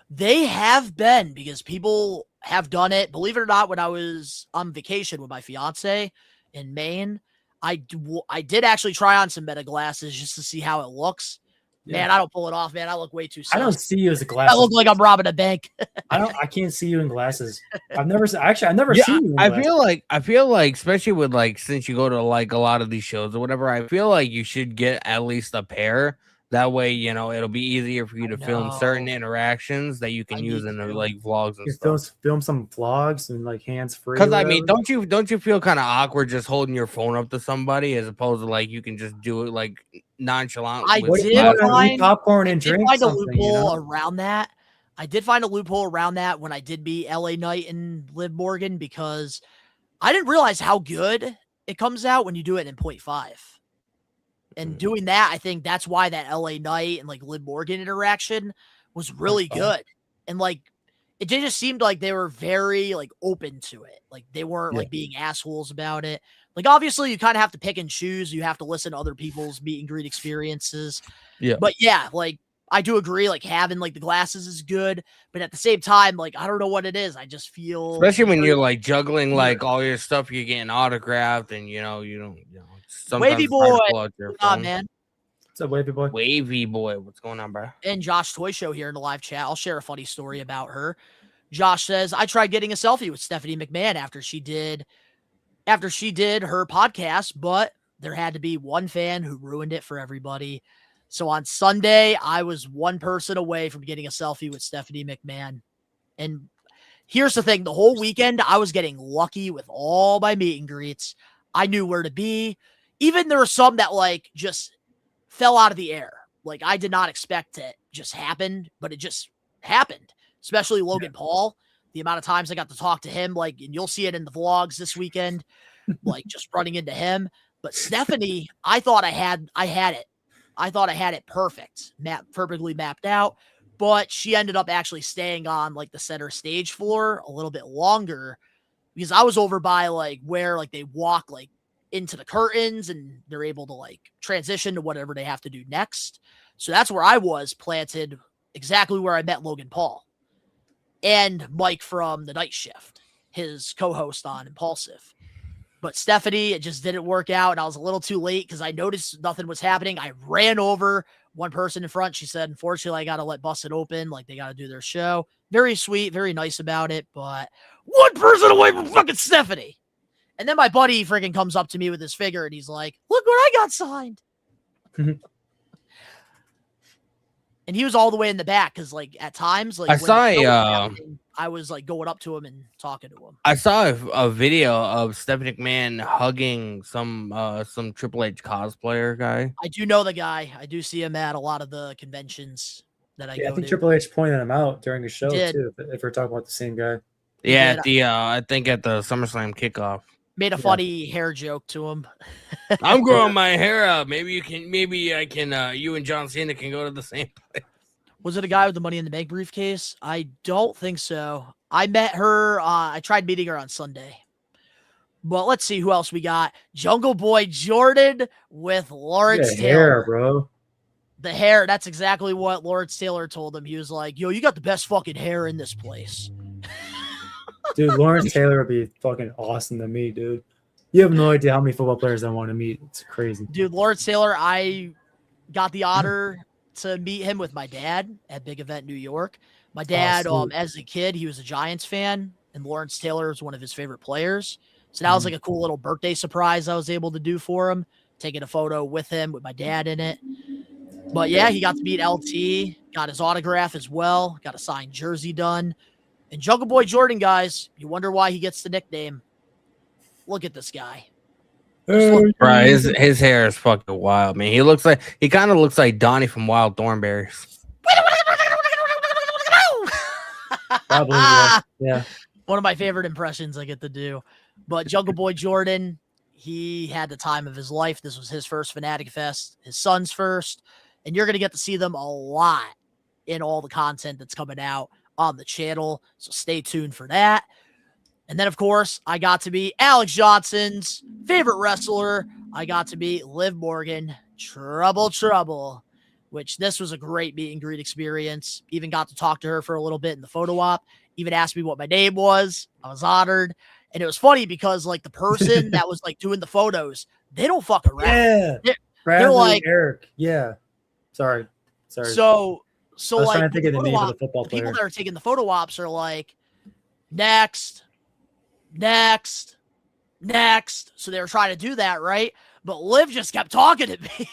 They have been, because people have done it. Believe it or not, when I was on vacation with my fiance in Maine, I did actually try on some meta glasses just to see how it looks. Yeah. Man, I don't pull it off, man. I look way too sus. I don't see you as a glasses. I look like I'm robbing a bank. I can't see you in glasses. I've never seen you. In glasses. I feel like, especially with like, since you go to like a lot of these shows or whatever, I feel like you should get at least a pair. That way, it'll be easier for you to film certain interactions that you can use in the like vlogs and stuff. Film some vlogs and like hands free. Because I mean, don't you feel kind of awkward just holding your phone up to somebody as opposed to like you can just do it like nonchalant? I did find popcorn and drink. Find a loophole around that. I did find a loophole around that when I did beat LA Knight and Liv Morgan, because I didn't realize how good it comes out when you do it in 0.5. And doing that, I think that's why that LA Knight and like Liv Morgan interaction was really good. And like, it just seemed like they were very like open to it. Like they weren't like being assholes about it. Like, obviously you kind of have to pick and choose. You have to listen to other people's meet and greet experiences. Yeah. But yeah, like I do agree, like having like the glasses is good, but at the same time, like, I don't know what it is. I just feel, especially when you're like juggling like all your stuff, you're getting autographed and you don't, Wavy boy, man. What's up, Wavy boy? Wavy boy, what's going on, bro? And Josh Toy Show here in the live chat. I'll share a funny story about her. Josh says, I tried getting a selfie with Stephanie McMahon after she did her podcast, but there had to be one fan who ruined it for everybody. So on Sunday, I was one person away from getting a selfie with Stephanie McMahon. And here's the thing, the whole weekend, I was getting lucky with all my meet and greets. I knew where to be. Even there were some that like just fell out of the air. Like I did not expect it just happened, but it just happened. Especially Logan Paul. The amount of times I got to talk to him, like, and you'll see it in the vlogs this weekend, like just running into him. But Stephanie, I thought I had it. I thought I had it perfectly mapped out. But she ended up actually staying on like the center stage floor a little bit longer, because I was over by like where like they walk like into the curtains and they're able to like transition to whatever they have to do next. So that's where I was planted, exactly where I met Logan Paul and Mike from the Night Shift, his co-host on Impulsive. But Stephanie, it just didn't work out, and I was a little too late because I noticed nothing was happening. I ran over one person in front. She said, unfortunately, I got to let Busted open. Like, they got to do their show. Very sweet, very nice about it, but one person away from fucking Stephanie. And then my buddy freaking comes up to me with his figure, and he's like, look what I got signed. And he was all the way in the back because, like, at times, like, I was like going up to him and talking to him. I saw a video of Stephanie McMahon hugging some Triple H cosplayer guy. I do know the guy. I do see him at a lot of the conventions that I go to. I think Triple H pointed him out during a show too. If we're talking about the same guy. Yeah, I think at the SummerSlam kickoff. Made a funny hair joke to him. I'm growing my hair out. Maybe I can. You and John Cena can go to the same place. Was it a guy with the Money in the Bank briefcase? I don't think so. I met her. I tried meeting her on Sunday. But let's see who else we got. Jungle Boy Jordan with Lawrence Taylor. Hair, bro. The hair. That's exactly what Lawrence Taylor told him. He was like, yo, you got the best fucking hair in this place. Dude, Lawrence Taylor would be fucking awesome to meet, dude. You have no idea how many football players I want to meet. It's crazy. Dude, Lawrence Taylor, I got the honor to meet him with my dad at Big Event New York. My dad, as a kid, he was a Giants fan, and Lawrence Taylor was one of his favorite players. So that was like a cool little birthday surprise I was able to do for him, taking a photo with him with my dad in it. But yeah, he got to meet LT, got his autograph as well, got a signed jersey done. And Jungle Boy Jordan, guys, you wonder why he gets the nickname. Look at this guy. Bro, his hair is fucking wild, man. He kind of looks like Donnie from Wild Thornberries. Probably, yeah. One of my favorite impressions I get to do. But Jungle Boy Jordan, he had the time of his life. This was his first Fanatic Fest, his son's first, and you're going to get to see them a lot in all the content that's coming out on the channel. So stay tuned for that. And then, of course, I got to be Alex Johnson's favorite wrestler. I got to be Liv Morgan, Trouble, which this was a great meet and greet experience. Even got to talk to her for a little bit in the photo op. Even asked me what my name was. I was honored. And it was funny because, like, the person that was, like, doing the photos, they don't fuck around. Yeah. They're like, Eric. Yeah. Sorry. So I was like, trying to think of the name of the football people player. that are taking the photo ops are like, next. So they were trying to do that, right? But Liv just kept talking to me.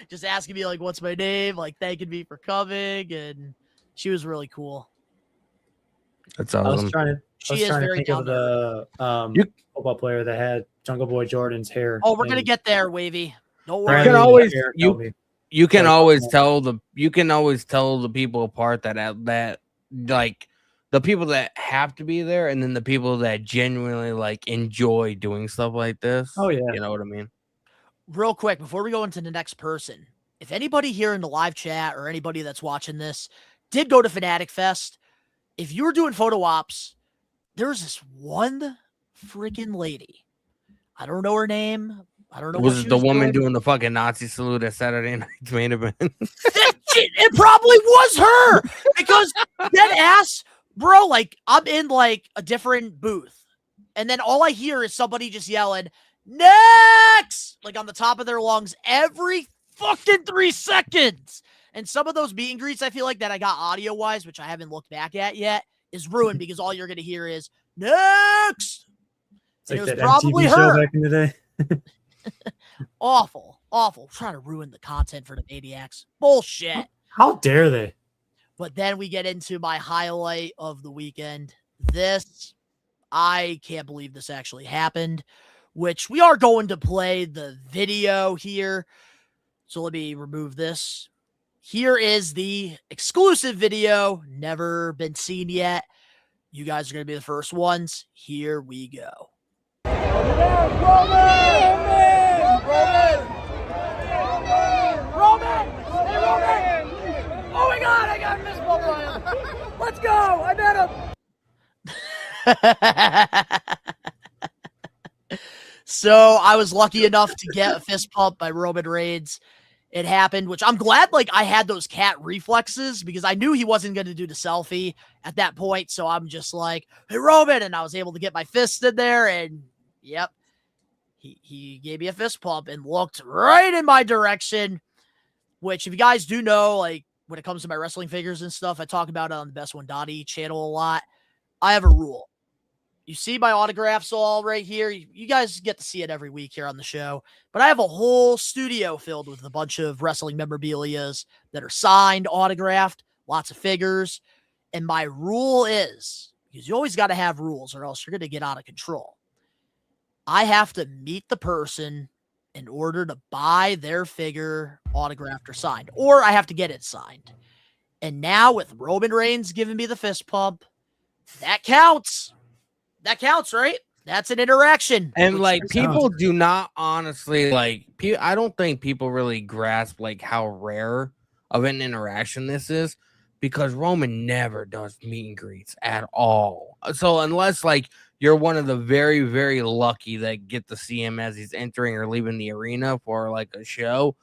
Just asking me, like, what's my name? Like, thanking me for coming. And she was really cool. That's awesome. I was trying to think of the football player that had Jungle Boy Jordan's hair. Oh, we're gonna get there, Wavy. Don't worry. You can always tell the people apart that like the people that have to be there, and then the people that genuinely like enjoy doing stuff like this. Oh yeah, you know what I mean. Real quick before we go into the next person, if anybody here in the live chat or anybody that's watching this did go to Fanatic Fest, if you were doing photo ops, there's this one freaking lady. I don't know her name. I don't know. Was the woman doing the fucking Nazi salute at Saturday Night's Main Event? It probably was her because that ass, bro. Like, I'm in like a different booth, and then all I hear is somebody just yelling "next" like on the top of their lungs every fucking 3 seconds. And some of those meet and greets, I feel like that I got audio wise, which I haven't looked back at yet, is ruined because all you're gonna hear is "next." It's like it was that probably MTV her. show back in the day. Awful. Trying to ruin the content for the Maniacs. Bullshit. How dare they? But then we get into my highlight of the weekend. This, I can't believe this actually happened, which we are going to play the video here. So let me remove this. Here is the exclusive video, never been seen yet. You guys are going to be the first ones. Here we go. Oh my God, I got a fist bump on him. Let's go. I met him. So I was lucky enough to get a fist pump by Roman Reigns. It happened, which I'm glad like I had those cat reflexes because I knew he wasn't going to do the selfie at that point. So I'm just like, hey, Roman. And I was able to get my fist in there. And yep, he gave me a fist pump and looked right in my direction, which if you guys do know, like when it comes to my wrestling figures and stuff, I talk about it on the Best One Donnie channel a lot. I have a rule. You see my autographs all right here. You guys get to see it every week here on the show. But I have a whole studio filled with a bunch of wrestling memorabilias that are signed, autographed, lots of figures. And my rule is, because you always got to have rules or else you're going to get out of control. I have to meet the person in order to buy their figure autographed or signed. Or I have to get it signed. And now with Roman Reigns giving me the fist pump, that counts. That counts, right? That's an interaction. And like people do not honestly like. I don't think people really grasp like how rare of an interaction this is because Roman never does meet and greets at all. So unless like you're one of the very, very lucky that get to see him as he's entering or leaving the arena for like a show,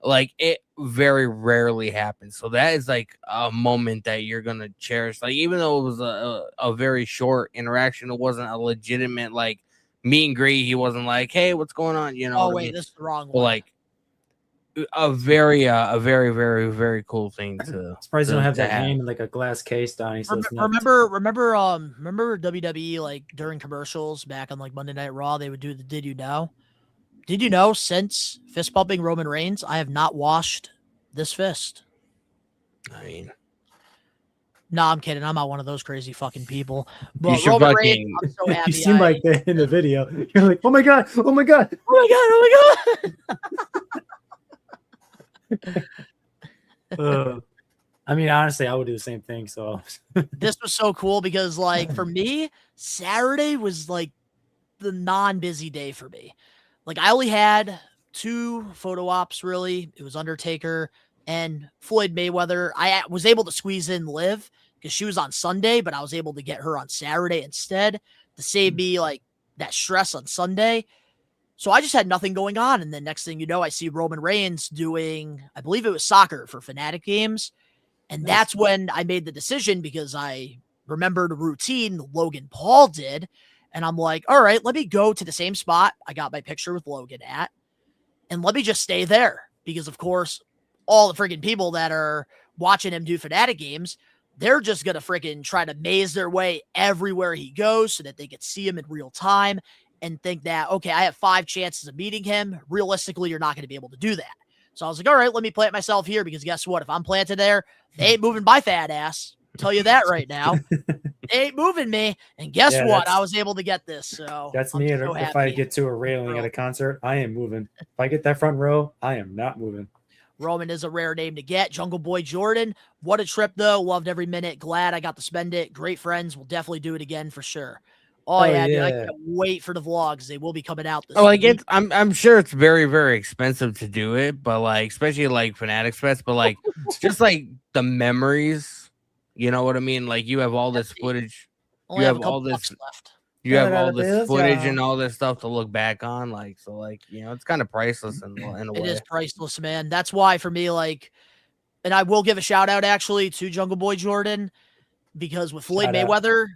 like it very rarely happens. So that is like a moment that you're gonna cherish. Like even though it was a very short interaction, it wasn't a legitimate like meet and greet. He wasn't like, "Hey, what's going on?" You know. Oh wait, this is the wrong one. Like a very, very, very cool thing to. Surprised you don't have that name in like a glass case, Donnie. So remember WWE like during commercials back on like Monday Night Raw, they would do the "Did you know?" Did you know since fist bumping Roman Reigns, I have not washed this fist? I mean, No, I'm kidding. I'm not one of those crazy fucking people. You But should Roman fucking. Reigns, I'm so happy. You seem like that in the video. You're like, oh my god, oh my god. oh my god. I mean, honestly, I would do the same thing. So This was so cool because, like, for me, Saturday was like the non-busy day for me. Like, I only had 2 photo ops, really. It was Undertaker and Floyd Mayweather. I was able to squeeze in Liv because she was on Sunday, but I was able to get her on Saturday instead to save me, like, that stress on Sunday. So I just had nothing going on. And then next thing you know, I see Roman Reigns doing, I believe it was soccer for Fanatic games. And that's when I made the decision because I remembered a routine Logan Paul did. And I'm like, all right, let me go to the same spot I got my picture with Logan at. And let me just stay there. Because, of course, all the freaking people that are watching him do Fanatic games, they're just going to freaking try to maze their way everywhere he goes so that they can see him in real time and think that, okay, I have 5 chances of meeting him. Realistically, you're not going to be able to do that. So I was like, all right, let me plant myself here because guess what? If I'm planted there, they ain't moving my fat ass. I'll tell you that right now. They ain't moving me. And guess what? I was able to get this. So that's I'm me. so If I happy. get to a railing at a concert, I am moving. If I get that front row, I am not moving. Roman is a rare name to get. Jungle Boy Jordan. What a trip, though. Loved every minute. Glad I got to spend it. Great friends. We'll definitely do it again for sure. Oh, yeah, dude. I can't wait for the vlogs. They will be coming out this week. I'm sure it's very, very expensive to do it, but like, especially like Fanatics Fest, but like, just like the memories, you know what I mean? Like, you have all this footage. Only You have have a couple all this. bucks left. You have all this footage and all this stuff to look back on, like, so, like, you know, it's kind of priceless in a way. It is priceless, man. That's why for me, like, and I will give a shout out actually to Jungle Boy Jordan because with Floyd Mayweather,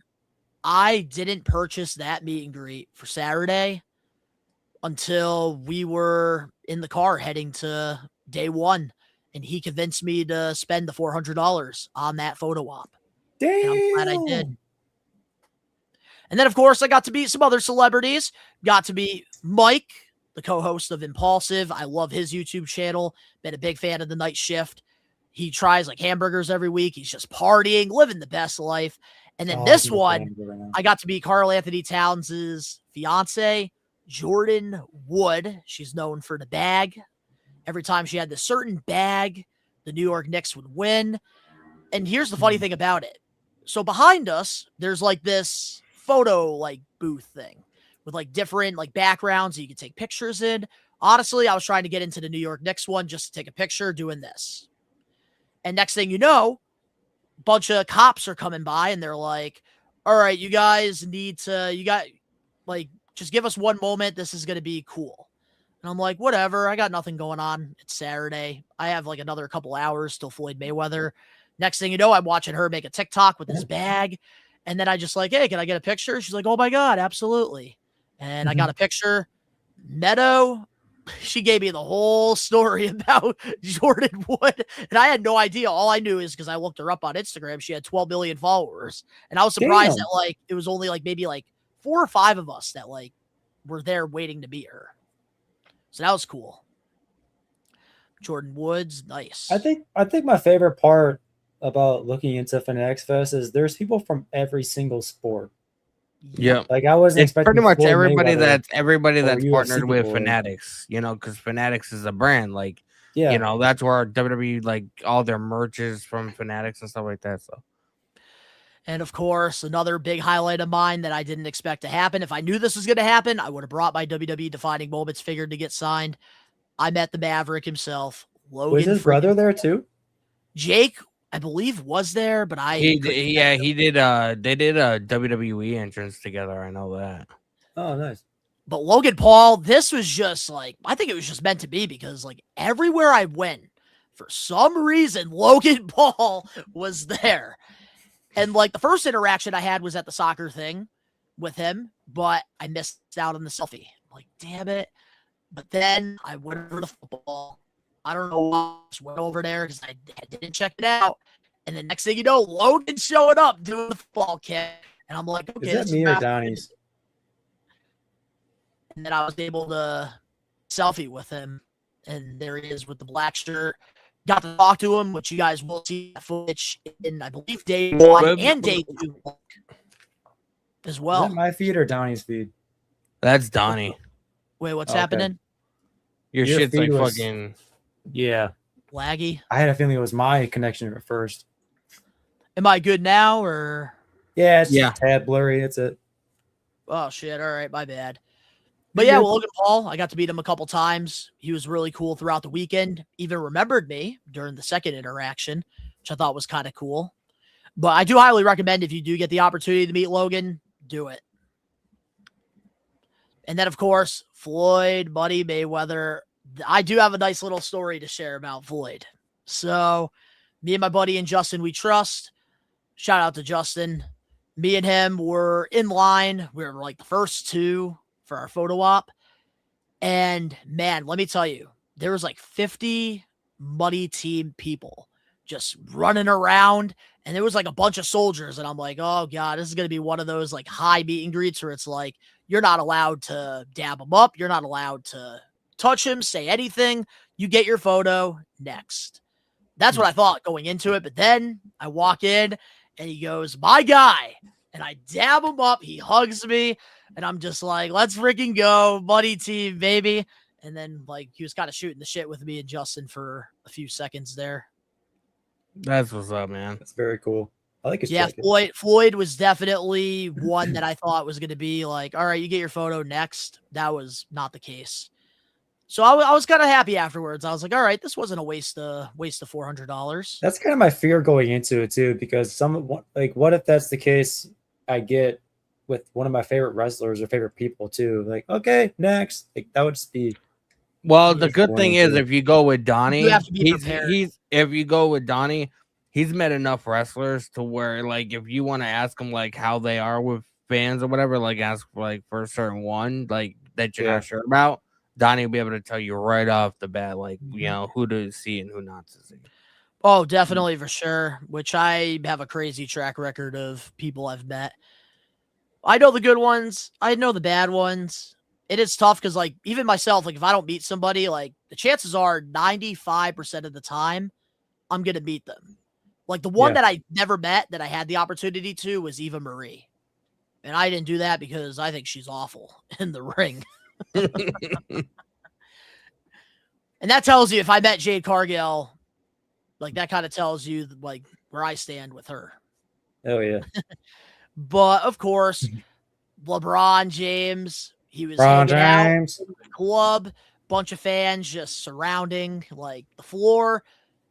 I didn't purchase that meet and greet for Saturday until we were in the car heading to day 1, and he convinced me to spend the $400 on that photo op. Damn. And I'm glad I did. And then, of course, I got to meet some other celebrities. Got to meet Mike, the co-host of Impulsive. I love his YouTube channel. Been a big fan of the Night Shift. He tries like hamburgers every week. He's just partying, living the best life. And then this one, I got to meet Carl Anthony Towns' fiance, Jordan Wood. She's known for the bag. Every time she had this certain bag, the New York Knicks would win. And here's the funny thing about it. So behind us, there's like this photo like booth thing with like different like backgrounds that you can take pictures in. Honestly, I was trying to get into the New York Knicks one just to take a picture doing this. And next thing you know, a bunch of cops are coming by and they're like, all right, you guys need to, just give us one moment. This is going to be cool. And I'm like, whatever. I got nothing going on. It's Saturday. I have like another couple hours till Floyd Mayweather. Next thing you know, I'm watching her make a TikTok with this bag. And then I just like, hey, can I get a picture? She's like, oh my God, absolutely. And I got a picture. Meadow, she gave me the whole story about Jordan Wood. And I had no idea. All I knew is because I looked her up on Instagram, she had 12 million followers. And I was surprised that like it was only like maybe like 4 or 5 of us that like were there waiting to meet her. So that was cool. Jordan Woods, nice. I think my favorite part about looking into Fanatics Fest is there's people from every single sport. Yeah, like I wasn't expecting pretty much Floyd everybody Mayweather that's UFC partnered with people. Fanatics, you know, because Fanatics is a brand, like, Yeah. you know, that's where WWE, like, all their merch is from Fanatics and stuff like that. So, and of course, another big highlight of mine that I didn't expect to happen. If I knew this was going to happen, I would have brought my WWE Defining Moments figure to get signed. I met the Maverick himself, Logan. Was his brother there too? Jake, I believe, was there, but he did. They did a WWE entrance together. I know that. Oh, nice. But Logan Paul, this was just like, I think it was just meant to be because like everywhere I went, for some reason, Logan Paul was there. And like the first interaction I had was at the soccer thing with him, but I missed out on the selfie. I'm like, damn it. But then I went over to football. I don't know why I just went over there because I didn't check it out. And the next thing you know, Logan showing up doing the football kick. And I'm like, okay. Is that me or Donnie's? And then I was able to selfie with him. And there he is with the black shirt. got to talk to him, which you guys will see that footage in, I believe, day 1 and day 2 as Is well. that my feed or Donnie's feed? That's Donnie. Wait, what's Okay. happening? Your shit's feed like was- fucking. Yeah. Laggy. I had a feeling it was my connection at first. Am I good now or? Yeah, it's Yeah. just a tad blurry. That's it. Oh shit! All right, my bad. But yeah, well, Logan Paul, I got to meet him a couple times. He was really cool throughout the weekend. Even remembered me during the second interaction, which I thought was kind of cool. But I do highly recommend if you do get the opportunity to meet Logan, do it. And then, of course, Floyd, Buddy Mayweather. I do have a nice little story to share about Floyd. So, me and my buddy and Justin, we trust. Shout out to Justin. Me and him were in line. We were like the first two for our photo op. And man, let me tell you, there was like 50 Muddy Team people just running around. And there was like a bunch of soldiers. And I'm like, oh God, this is going to be one of those like high meet and greets where it's like, you're not allowed to dab him up. You're not allowed to touch him, say anything. You get your photo next. That's what I thought going into it. But then I walk in and he goes, my guy. And I dab him up. He hugs me. And I'm just like, let's freaking go. Buddy Team, baby. And then like he was kind of shooting the shit with me and Justin for a few seconds there. That's what's up, man. That's very cool. I like his Yeah, jacket. Floyd was definitely one that I thought was going to be like, all right, you get your photo next. That was not the case. So I was kind of happy afterwards. I was like, all right, this wasn't a waste of $400. That's kind of my fear going into it too, because what if that's the case? I get with one of my favorite wrestlers or favorite people too. Like, okay, next. Like that would just be. Well, the good thing is if you go with Donnie, have to be prepared. if you go with Donnie, he's met enough wrestlers to where like if you want to ask him like how they are with fans or whatever, like ask like for a certain one like that you're not sure about, Donnie will be able to tell you right off the bat, like you know who to see and who not to see. Oh, definitely for sure. Which I have a crazy track record of people I've met. I know the good ones. I know the bad ones. It is tough because, like, even myself, like, if I don't meet somebody, like, the chances are 95% of the time I'm going to meet them. Like, the one that I never met that I had the opportunity to was Eva Marie. And I didn't do that because I think she's awful in the ring. And that tells you if I met Jade Cargill, like, that kind of tells you, like, where I stand with her. Oh, yeah. But, of course, LeBron James... He was hanging out in the club, bunch of fans just surrounding like the floor,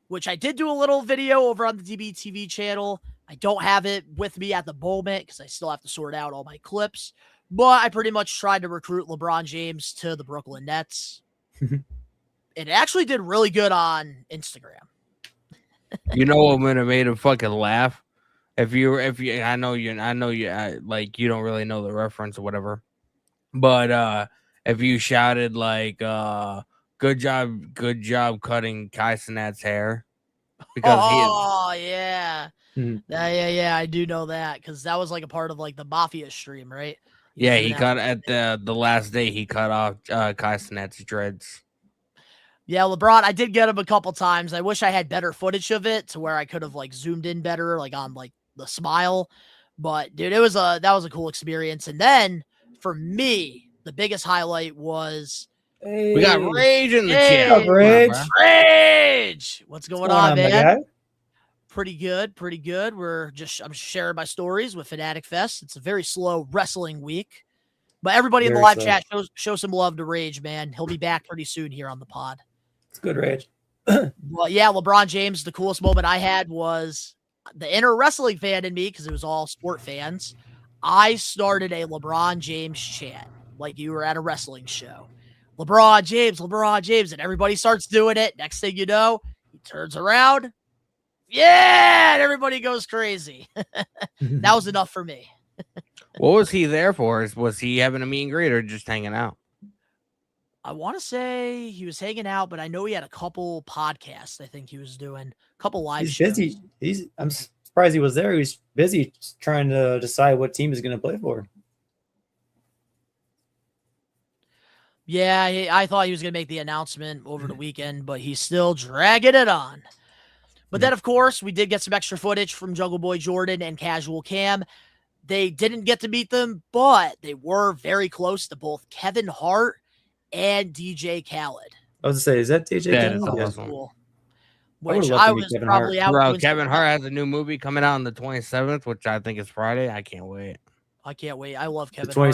which I did do a little video over on the DBTV channel. I don't have it with me at the moment because I still have to sort out all my clips, but I pretty much tried to recruit LeBron James to the Brooklyn Nets. It actually did really good on Instagram. You know what would have made him fucking laugh? If you, I know you, like you don't really know the reference or whatever. But if you shouted like good job cutting Kai Cenat's hair because yeah, I do know that because that was like a part of like the Mafia stream, right? He cut at the last day he cut off Kai Cenat's dreads. Yeah, LeBron, I did get him a couple times. I wish I had better footage of it to where I could have like zoomed in better, like on like the smile. But dude, that was a cool experience. And then for me, the biggest highlight was we got Rage in the chat. Rage. What's going on, man? Guy? Pretty good. I'm sharing my stories with Fanatic Fest. It's a very slow wrestling week. But everybody in the live chat show some love to Rage, man. He'll be back pretty soon here on the pod. It's good, Rage. Well, yeah, LeBron James, the coolest moment I had was the inner wrestling fan in me because it was all sport fans. I started a LeBron James chant like you were at a wrestling show. LeBron James, and everybody starts doing it. Next thing you know, he turns around. Yeah, and everybody goes crazy. That was enough for me. What was he there for? Was he having a meet and greet or just hanging out? I want to say he was hanging out, but I know he had a couple podcasts. I think he was doing a couple live shows. Busy. I'm surprised he was there. He's busy trying to decide what team he's going to play for. Yeah, I thought he was going to make the announcement over the weekend, but he's still dragging it on. But then, of course, we did get some extra footage from Jungle Boy Jordan and Casual Cam. They didn't get to meet them, but they were very close to both Kevin Hart and DJ Khaled. I was to say, is that DJ? That is Khaled? Yeah. awesome. Cool. I would've Which loved I to meet was Kevin probably Hart. out Bro, doing Kevin something Hart else. has a new movie coming out on the 27th, which I think is Friday. I can't wait. I can't wait. I love The Kevin Hart.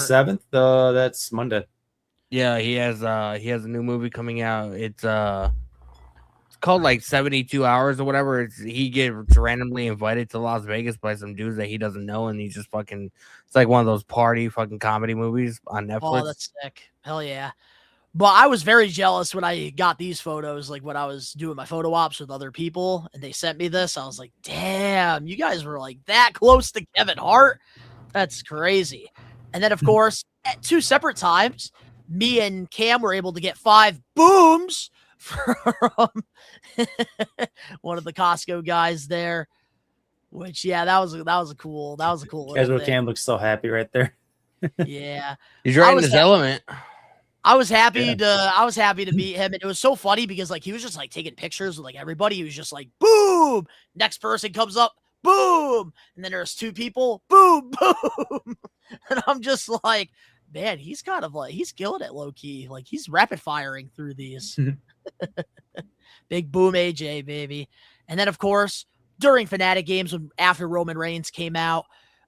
27th? That's Monday. Yeah, he has a new movie coming out. It's called like 72 Hours or whatever. He gets randomly invited to Las Vegas by some dudes that he doesn't know, and he just fucking, it's like one of those party fucking comedy movies on Netflix. Oh, that's sick. Hell yeah. But I was very jealous when I got these photos, like when I was doing my photo ops with other people and they sent me this. I was like, damn, you guys were like that close to Kevin Hart. That's crazy. And then, of course, at 2 separate times, me and Cam were able to get 5 booms from one of the Costco guys there. Which, yeah, that was a cool little Casual thing. Cam looks so happy right there. Yeah. He's right in his element. I was happy to meet him, and it was so funny because like he was just like taking pictures with like everybody. He was just like, boom. Next person comes up, boom, and then there's 2 people, boom, boom, and I'm just like, man, he's kind of like he's killing it low key. Like he's rapid firing through these. Big boom, AJ baby, and then of course during Fanatic games when after Roman Reigns came out,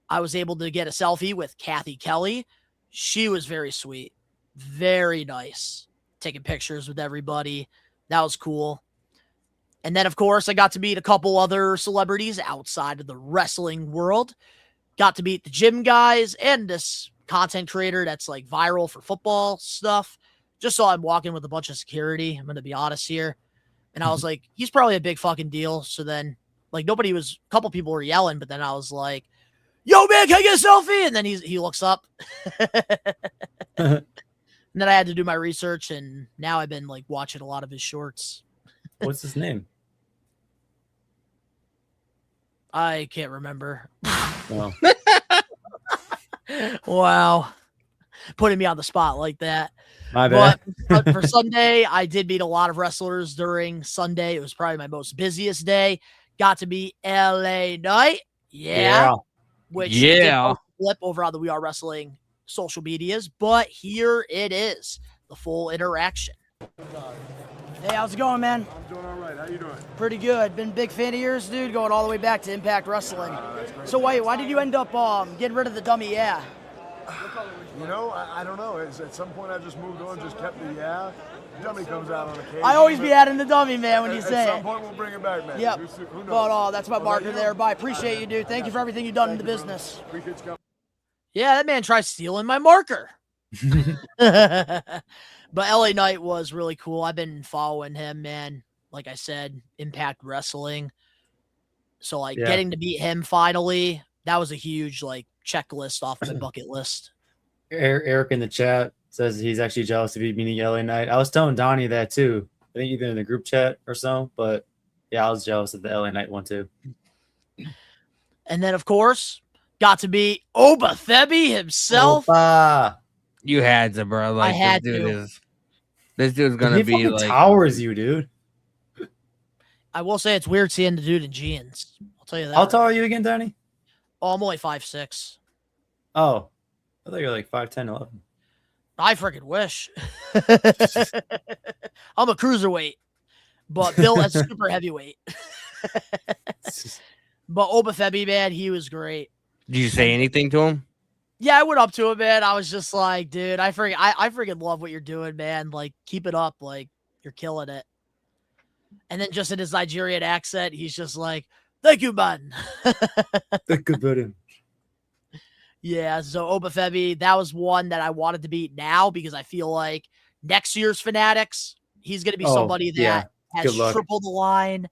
I was able to get a selfie with Kathy Kelly. She was very sweet. Very nice. Taking pictures with everybody. That was cool. And then, of course, I got to meet a couple other celebrities outside of the wrestling world. Got to meet the gym guys and this content creator that's like viral for football stuff. Just saw him walking with a bunch of security. I'm going to be honest here. And I was like, he's probably a big fucking deal. So then, like, a couple people were yelling, but then I was like, yo, man, can I get a selfie? And then he looks up. And then I had to do my research, and now I've been like watching a lot of his shorts. What's his name? I can't remember. Well, Wow. Putting me on the spot like that. my bad. But for Sunday, I did meet a lot of wrestlers during Sunday. It was probably my most busiest day. Got to meet LA Knight. Yeah. Which did post a clip over on the We Are Wrestling social medias, but here it is, the full interaction. Hey, how's it going, man? I'm doing all right. How you doing? Pretty good. Been a big fan of yours, dude, going all the way back to Impact Wrestling. So why did you end up getting rid of the dummy? Yeah. You know, I don't know. At some point, I just moved on, just kept the dummy comes out on occasion. I always be adding the dummy, man, when you say At some it. point, we'll bring it back, man. Yep. Who knows? But that's my What about marker you? there. But I appreciate you, dude. Thank you for everything you've done in the business. Appreciate you coming. Yeah, that man tried stealing my marker. But LA Knight was really cool. I've been following him, man. Like I said, Impact Wrestling. So like getting to meet him finally, that was a huge like checklist off my bucket list. Eric in the chat says he's actually jealous of you meeting LA Knight. I was telling Donnie that too. I think either in the group chat or so, but yeah, I was jealous of the LA Knight one too. And then of course, got to meet Oba Thebe himself. Opa. You had to, bro. Like, I had this dude's gonna He be fucking like towers you, dude. I will say it's weird seeing the dude in jeans. I'll tell you that. How tall are you again, Donnie? Oh, I'm only 5'6". Oh, I thought you were like 5'10", 11. I freaking wish. I'm a cruiserweight, but built as a super heavyweight. But Oba Thebe, man, he was great. Did you say anything to him? Yeah, I went up to him, man. I was just like, dude, I freaking love what you're doing, man. Like, keep it up. Like, you're killing it. And then just in his Nigerian accent, he's just like, thank you, man. Thank you very much. Yeah, so Oba Thebe, that was one that I wanted to beat now because I feel like next year's Fanatics, he's going to be somebody that has triple the line.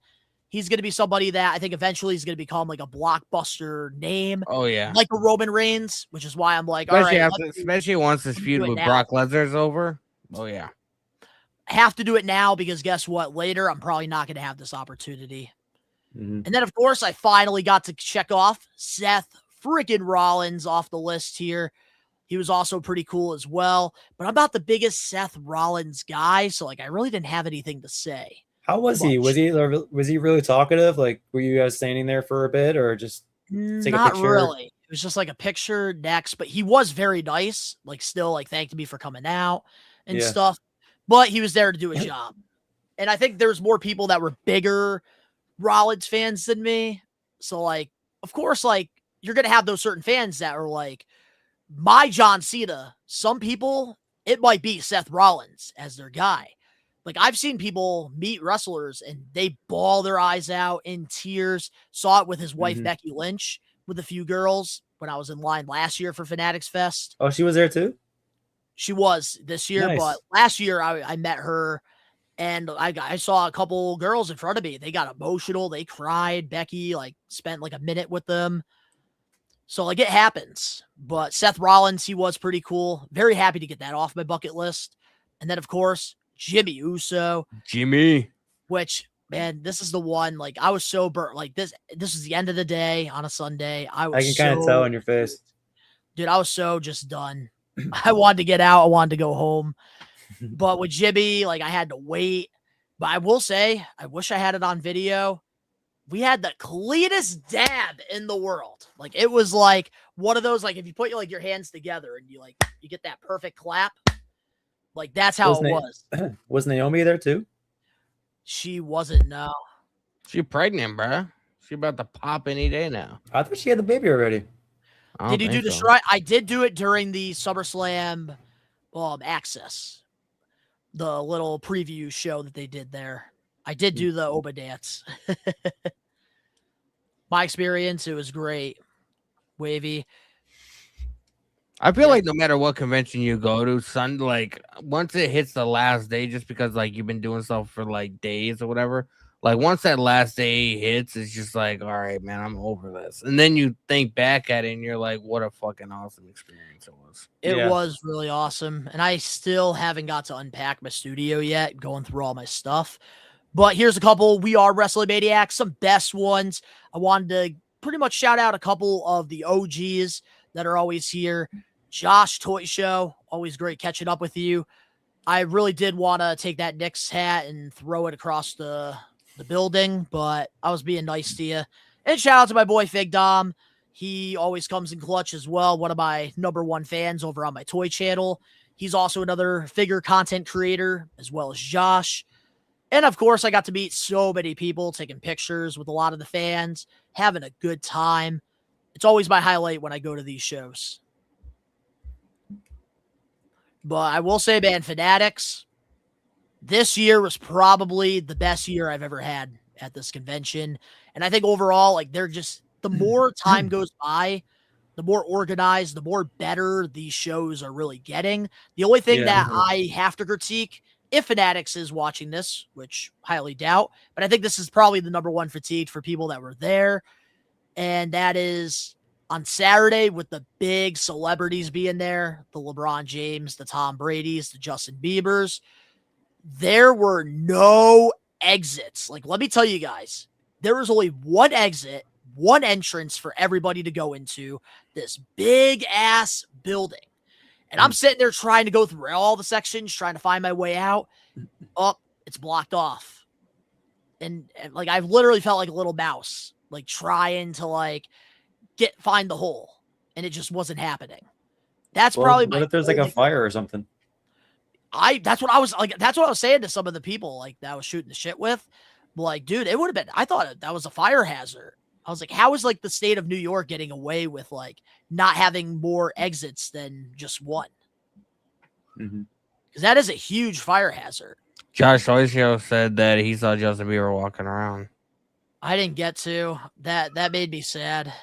He's going to be somebody that I think eventually is going to become like a blockbuster name. Oh, yeah. Like a Roman Reigns, which is why I'm like, Especially, all right. especially once this feud with Brock Lesnar's over. Oh, yeah. I have to do it now because guess what? Later, I'm probably not going to have this opportunity. Mm-hmm. And then, of course, I finally got to check off Seth freaking Rollins off the list here. He was also pretty cool as well. But I'm not the biggest Seth Rollins guy, so like I really didn't have anything to say. How was he? Was he really talkative? Like, were you guys standing there for a bit, or just take a Not picture? really. It was just like a picture next, but he was very nice. Like, still like thanked me for coming out and Yeah. stuff. But he was there to do a job. And I think there's more people that were bigger Rollins fans than me. So like, of course, like you're gonna have those certain fans that are like, my John Cena. Some people, it might be Seth Rollins as their guy. Like I've seen people meet wrestlers and they bawl their eyes out in tears. Saw it with his wife, Becky Lynch, with a few girls when I was in line last year for Fanatics Fest. Oh, she was there too? She was this year, Nice. but last year I met her and I saw a couple girls in front of me. They got emotional. They cried. Becky like spent like a minute with them. So like it happens. But Seth Rollins, he was pretty cool. Very happy to get that off my bucket list. And then of course, Jimmy Uso. Jimmy. Which, man, this is the one. Like I was so burnt. Like this was the end of the day on a Sunday. I I can kind of tell in your face. Dude, I was so just done. I wanted to get out. I wanted to go home. But with Jimmy, like I had to wait. But I will say, I wish I had it on video. We had the cleanest dab in the world. Like it was like one of those, like if you put like your hands together and you get that perfect clap. Like that's how it was. Was Naomi there too? She wasn't, no. She pregnant, bruh. She about to pop any day now. I thought she had the baby already. Did you do the strike? I did do it during the SummerSlam Access, the little preview show that they did there. I did do the Oba dance. My experience, it was great. Wavy. I feel like no matter what convention you go to, like once it hits the last day, just because like you've been doing stuff for like days or whatever, like once that last day hits, it's just like, all right, man, I'm over this. And then you think back at it and you're like, what a fucking awesome experience it was. It was really awesome. And I still haven't got to unpack my studio yet, going through all my stuff. But here's a couple We Are Wrestling Maniacs, some best ones. I wanted to pretty much shout out a couple of the OGs that are always here. Josh Toy Show, always great catching up with you. I really did want to take that Knicks hat and throw it across the building, but I was being nice to you. And shout out to my boy Fig Dom. He always comes in clutch as well. One of my #1 fans over on my toy channel. He's also another figure content creator, as well as Josh. And of course, I got to meet so many people, taking pictures with a lot of the fans, having a good time. It's always my highlight when I go to these shows. But I will say, man, Fanatics, this year was probably the best year I've ever had at this convention. And I think overall, like they're just, the more time goes by, the more organized, the more better these shows are really getting. The only thing that I have to critique, if Fanatics is watching this, which highly doubt, but I think this is probably the #1 fatigue for people that were there. And that is on Saturday with the big celebrities being there, the LeBron James, the Tom Brady's, the Justin Bieber's, there were no exits. Like, let me tell you guys, there was only one exit, one entrance for everybody to go into this big ass building. And I'm sitting there trying to go through all the sections, trying to find my way out. Oh, it's blocked off. And like, I've literally felt like a little mouse, like trying to like find the hole, and it just wasn't happening. That's probably what if there's like a fire or something? That's what I was saying to some of the people like that I was shooting the shit with. Like, dude, it would have been, I thought that was a fire hazard. I was like, how is like the state of New York getting away with like not having more exits than just one? Because that is a huge fire hazard. Josh Toysio said that he saw Justin Bieber walking around. I didn't get to. That made me sad.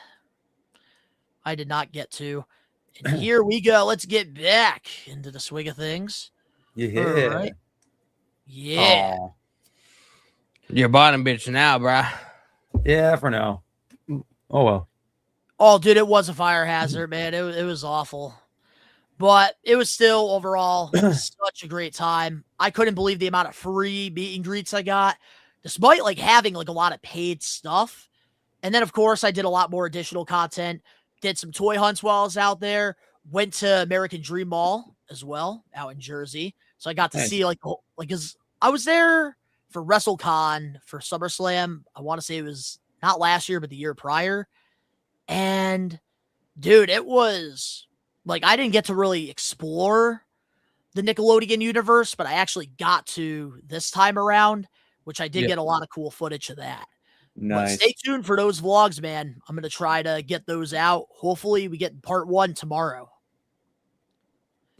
I did not get to. And here we go. Let's get back into the swing of things. Yeah. All right. Yeah. Aw. You're bottom bitch now, bruh. Yeah, for now. Oh, well. Oh, dude, it was a fire hazard, man. It was awful. But it was still overall such a great time. I couldn't believe the amount of free meet and greets I got, despite like having like a lot of paid stuff. And then, of course, I did a lot more additional content. Did some toy hunts while I was out there. went to American Dream Mall as well out in Jersey. So I got to see cause I was there for WrestleCon for SummerSlam. I want to say it was not last year, but the year prior. And dude, it was like, I didn't get to really explore the Nickelodeon universe, but I actually got to this time around, which I did get a lot of cool footage of that. Nice. But stay tuned for those vlogs, man. I'm going to try to get those out. Hopefully we get part 1 tomorrow.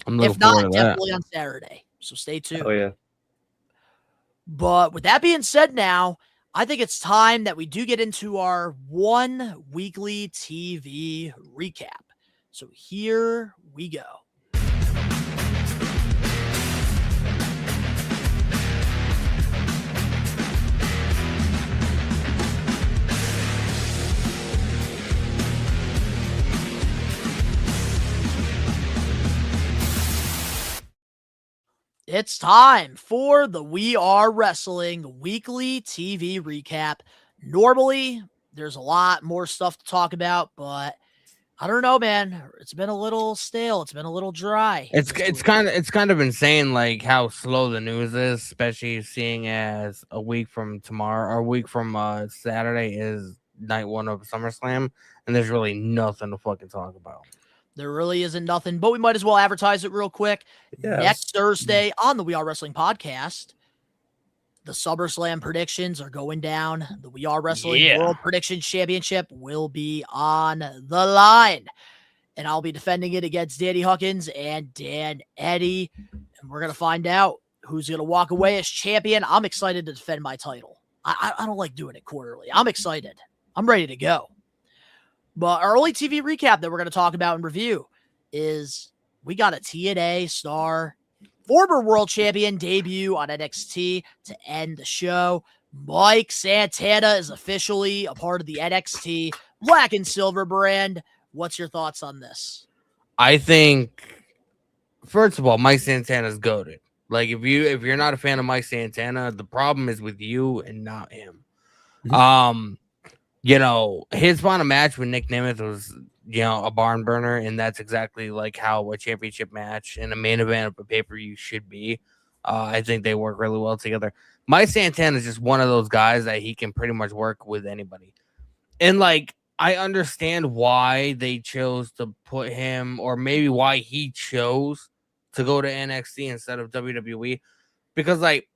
If not, definitely on Saturday. So stay tuned. Oh, yeah. But with that being said now, I think it's time that we do get into our 1 weekly TV recap. So here we go. It's time for the We Are Wrestling weekly TV recap. Normally, there's a lot more stuff to talk about, but I don't know, man. It's been a little stale. It's been a little dry. It's kind of insane, like how slow the news is, especially seeing as a week from tomorrow or a week from Saturday is night 1 of SummerSlam, and there's really nothing to fucking talk about. There really isn't nothing, but we might as well advertise it real quick. Yeah. Next Thursday on the We Are Wrestling podcast, the SummerSlam predictions are going down. The We Are Wrestling World Predictions Championship will be on the line. And I'll be defending it against Danny Huckins and Dan Eddy. And we're going to find out who's going to walk away as champion. I'm excited to defend my title. I don't like doing it quarterly. I'm excited. I'm ready to go. But our only TV recap that we're going to talk about and review is we got a TNA star, former world champion debut on NXT to end the show. Mike Santana is officially a part of the NXT Black and Silver brand. What's your thoughts on this? I think, first of all, Mike Santana's goated. Like if you're not a fan of Mike Santana, the problem is with you and not him. You know, his final match with Nick Nemeth was, you know, a barn burner, and that's exactly like how a championship match and a main event of a pay-per-view should be. I think they work really well together. Mike Santana is just one of those guys that he can pretty much work with anybody. And, like, I understand why they chose to put him, or maybe why he chose to go to NXT instead of WWE, because, like,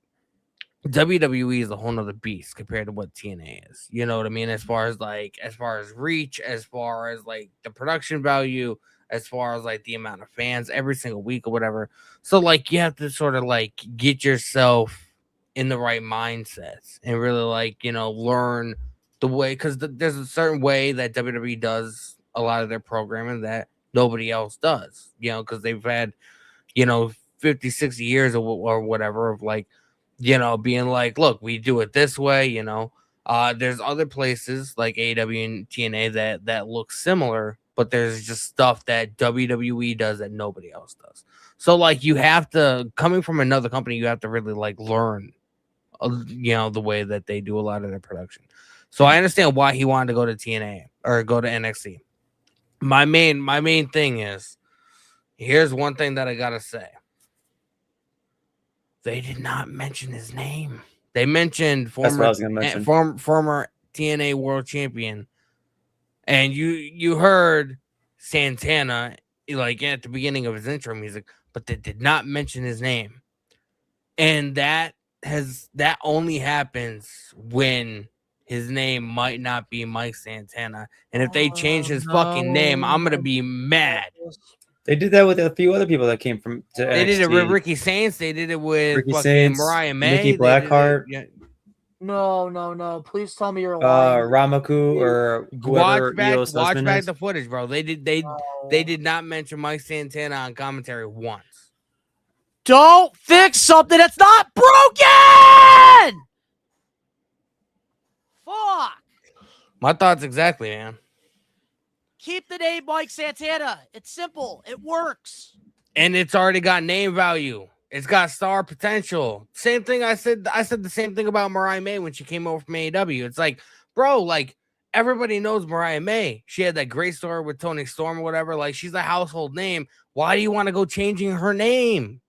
WWE is a whole nother beast compared to what TNA is. You know what I mean? As far as reach, as far as like the production value, as far as like the amount of fans every single week or whatever. So like you have to sort of like get yourself in the right mindsets and really like, you know, learn the way, because there's a certain way that WWE does a lot of their programming that nobody else does, you know, because they've had, you know, 50, 60 years or whatever of like, you know, being like, look, we do it this way, you know. There's other places like AEW and TNA that look similar, but there's just stuff that WWE does that nobody else does. So, like, you have to, coming from another company, you have to really, like, learn, you know, the way that they do a lot of their production. So I understand why he wanted to go to TNA or go to NXT. My main thing is, here's one thing that I gotta say. They did not mention his name. They mentioned former TNA world champion. And you heard Santana like at the beginning of his intro music, but they did not mention his name. And that only happens when his name might not be Mike Santana. And if they change his fucking name, I'm gonna be mad. They did that with a few other people that came from. They did it with Ricky Saints. They did it with Ricky fucking Saints, Mariah May. Nikki Blackheart. No. Please tell me you're lying. Ramaku or whoever. Watch back the footage, bro. They did not mention Mike Santana on commentary once. Don't fix something that's not broken. Fuck. My thoughts exactly, man. Keep the name Mike Santana. It's simple. It works. And it's already got name value. It's got star potential. Same thing I said the same thing about Mariah May when she came over from AEW. It's like, bro, like everybody knows Mariah May. She had that great story with Tony Storm or whatever. Like, she's a household name. Why do you want to go changing her name?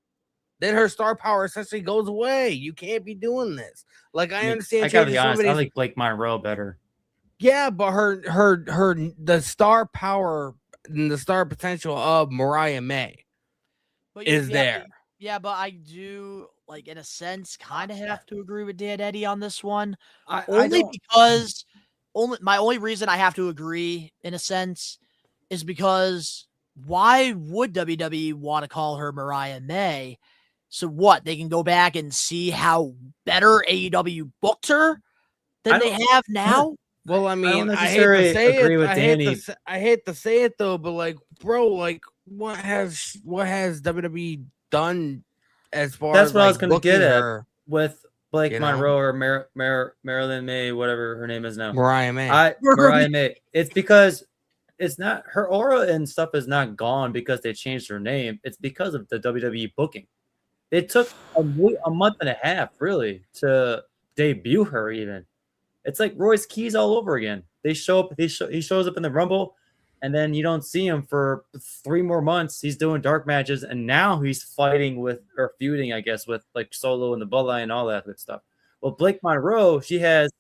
Then her star power essentially goes away. You can't be doing this. Like, I understand. I gotta be changing honest. I somebody's- like Blake Monroe better. Yeah, but the star power and the star potential of Mariah May But is yeah, there. Yeah, but I do, like, in a sense, kind of have to agree with Dan Eddie on this one. Only because my only reason I have to agree, in a sense, is because why would WWE want to call her Mariah May? So what? They can go back and see how better AEW booked her than they have now? Well, I mean, don't I hate to necessarily say agree it. with Danny. I hate to say it though, but like, bro, like, what has WWE done as far That's as what I was like, going to get booking at her? with Blake you know? Monroe or Marilyn May, whatever her name is now. Mariah May. Mariah May. It's because it's not her aura and stuff is not gone because they changed her name. It's because of the WWE booking. It took a month and a half really to debut her. Even it's like Royce Keys all over again. They show up. He shows up in the Rumble, and then you don't see him for 3 more months. He's doing dark matches, and now he's fighting with or feuding, I guess, with like Solo and the Bloodline and all that good stuff. Well, Blake Monroe, she has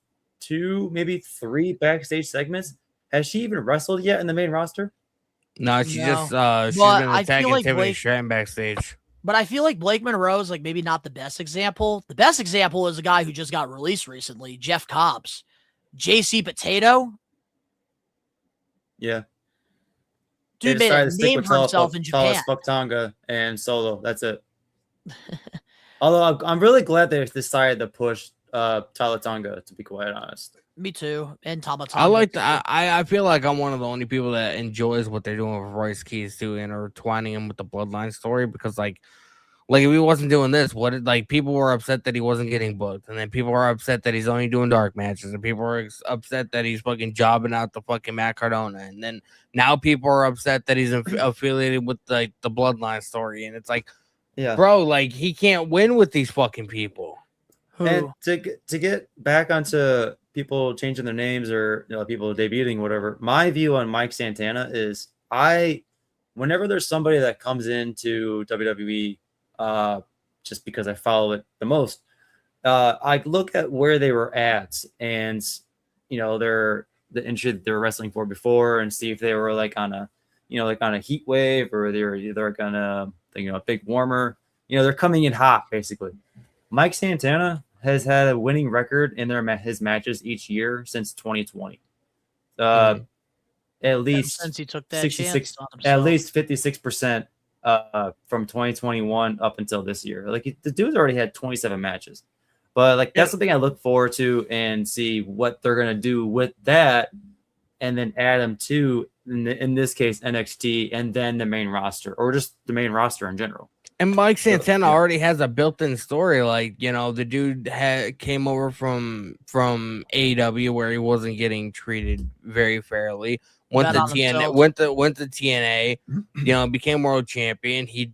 2, maybe 3 backstage segments. Has she even wrestled yet in the main roster? No, she's No. she's But been I attacking feel like Tiffany Blake- Stratton backstage. But I feel like Blake Monroe is like maybe not the best example. The best example is a guy who just got released recently, Jeff Cobbs. JC Potato. Yeah. Dude They made a decided to stick name with for himself in Tala Japan. Tonga and Solo. That's it. Although I'm really glad they decided to push Tala Tonga, to be quite honest. Me too. And Tama I like that. I feel like I'm one of the only people that enjoys what they're doing with Royce Keys too, and intertwining him with the Bloodline story because like if he wasn't doing this, like people were upset that he wasn't getting booked, and then people were upset that he's only doing dark matches, and people were upset that he's fucking jobbing out the fucking Matt Cardona, and then now people are upset that he's affiliated with like the Bloodline story, and it's like, yeah, bro, like he can't win with these fucking people. And to get back onto people changing their names or people debuting, whatever, my view on Mike Santana is whenever there's somebody that comes into WWE, just because I follow it the most, I look at where they were at and the injury that they were wrestling for before and see if they were like on a heat wave or they're gonna a big warmer. They're coming in hot basically. Mike Santana has had a winning record in his matches each year since 2020. At least since he took that 66, chance on at himself. least 56% from 2021 up until this year. Like the dude's already had 27 matches, but like that's something I look forward to and see what they're gonna do with that, and then add them to in this case NXT and then the main roster or just the main roster in general. And Mike Santana already has a built-in story. Like, the dude came over from AEW where he wasn't getting treated very fairly. Went to TNA, went to TNA, became world champion. He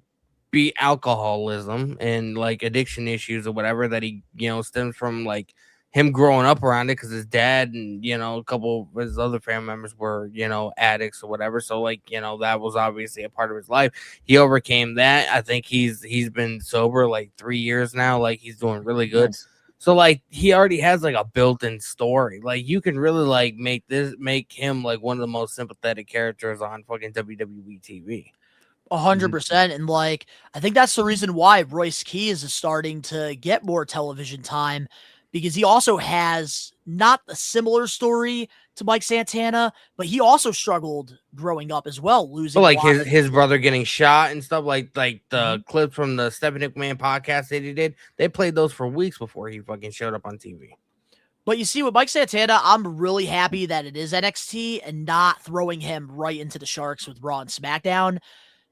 beat alcoholism and like addiction issues or whatever that he, stems from like him growing up around it because his dad and a couple of his other family members were addicts or whatever, so like that was obviously a part of his life. He overcame that. I think he's been sober like 3 years now. Like he's doing really good. Nice. So like he already has like a built-in story. Like you can really like make him like one of the most sympathetic characters on fucking WWE TV. 100%. And like I think that's the reason why Royce Keys is starting to get more television time, because he also has not a similar story to Mike Santana, but he also struggled growing up as well, losing. But like his brother getting shot and stuff, like the clips from the Stephanie McMahon podcast that he did, they played those for weeks before he fucking showed up on TV. But you see, with Mike Santana, I'm really happy that it is NXT and not throwing him right into the Sharks with Raw and SmackDown,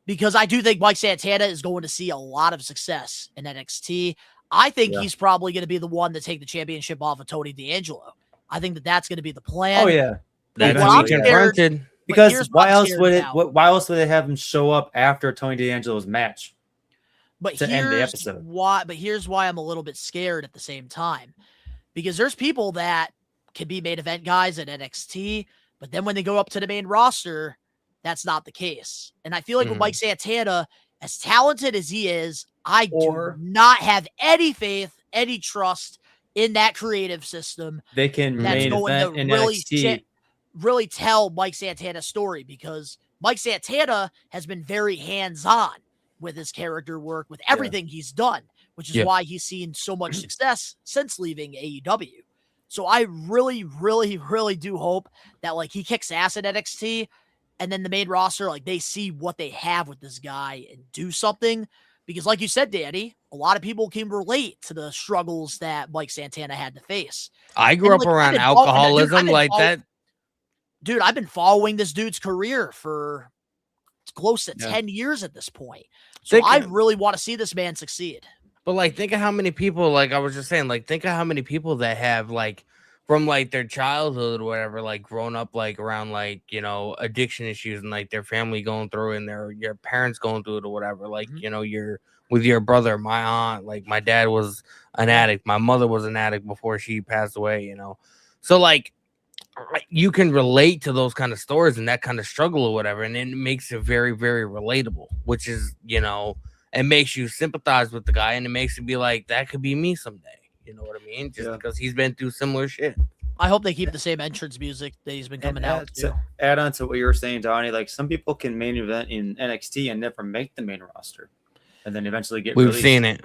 because I do think Mike Santana is going to see a lot of success in NXT. I think he's probably going to be the one to take the championship off of Tony D'Angelo. I think that's going to be the plan. Oh yeah, that's what he confronted. Because why else would they have him show up after Tony D'Angelo's match? But to end the episode. Here's why I'm a little bit scared at the same time, because there's people that can be main event guys at NXT, but then when they go up to the main roster, that's not the case. And I feel like with Mike Santana, as talented as he is, I do not have any faith, any trust in that creative system. They can that's main going event to in really NXT. really tell Mike Santana's story, because Mike Santana has been very hands-on with his character work, with everything he's done, which is why he's seen so much success since leaving AEW. So I really, really, really do hope that like he kicks ass at NXT, and then the main roster, like they see what they have with this guy and do something. Because like you said, Danny, a lot of people can relate to the struggles that Mike Santana had to face. I grew up around alcoholism like that. Dude, I've been following this dude's career for close to 10 years at this point. So I really want to see this man succeed. But like, think of how many people, like I was just saying, like, think of how many people that have like from like their childhood or whatever, like grown up like around like, you know, addiction issues and like their family going through and your parents going through it or whatever. Like, you know, you're with your brother, my aunt, like my dad was an addict. My mother was an addict before she passed away, you know? So like, you can relate to those kind of stories and that kind of struggle or whatever. And it makes it very, very relatable, which is, you know, it makes you sympathize with the guy and it makes it be like, that could be me someday. You know what I mean? Just because he's been through similar shit. I hope they keep the same entrance music that he's been coming out to. Add on to what you were saying, Donnie, like some people can main event in NXT and never make the main roster and then eventually get We've released. seen it.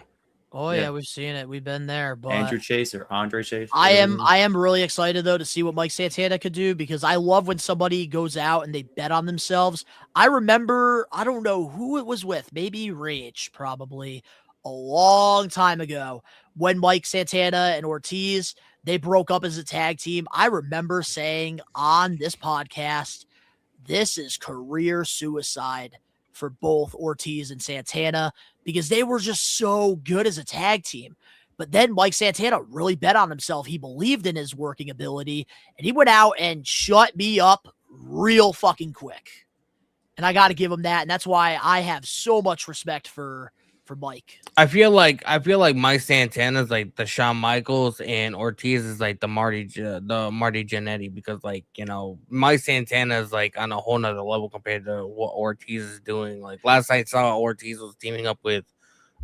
Oh yeah, we've seen it. We've been there. But Andrew Chase or Andre Chase. I am really excited though to see what Mike Santana could do, because I love when somebody goes out and they bet on themselves. I remember, I don't know who it was with, maybe Rage, probably a long time ago, when Mike Santana and Ortiz, they broke up as a tag team. I remember saying on this podcast, this is career suicide for both Ortiz and Santana, because they were just so good as a tag team. But then Mike Santana really bet on himself. He believed in his working ability, and he went out and shut me up real fucking quick. And I got to give him that. And that's why I have so much respect for Mike. I feel like Mike Santana's like the Shawn Michaels and Ortiz is like the Marty Jannetty, because like, you know, Mike Santana is like on a whole nother level compared to what Ortiz is doing. Like last I saw, Ortiz was teaming up with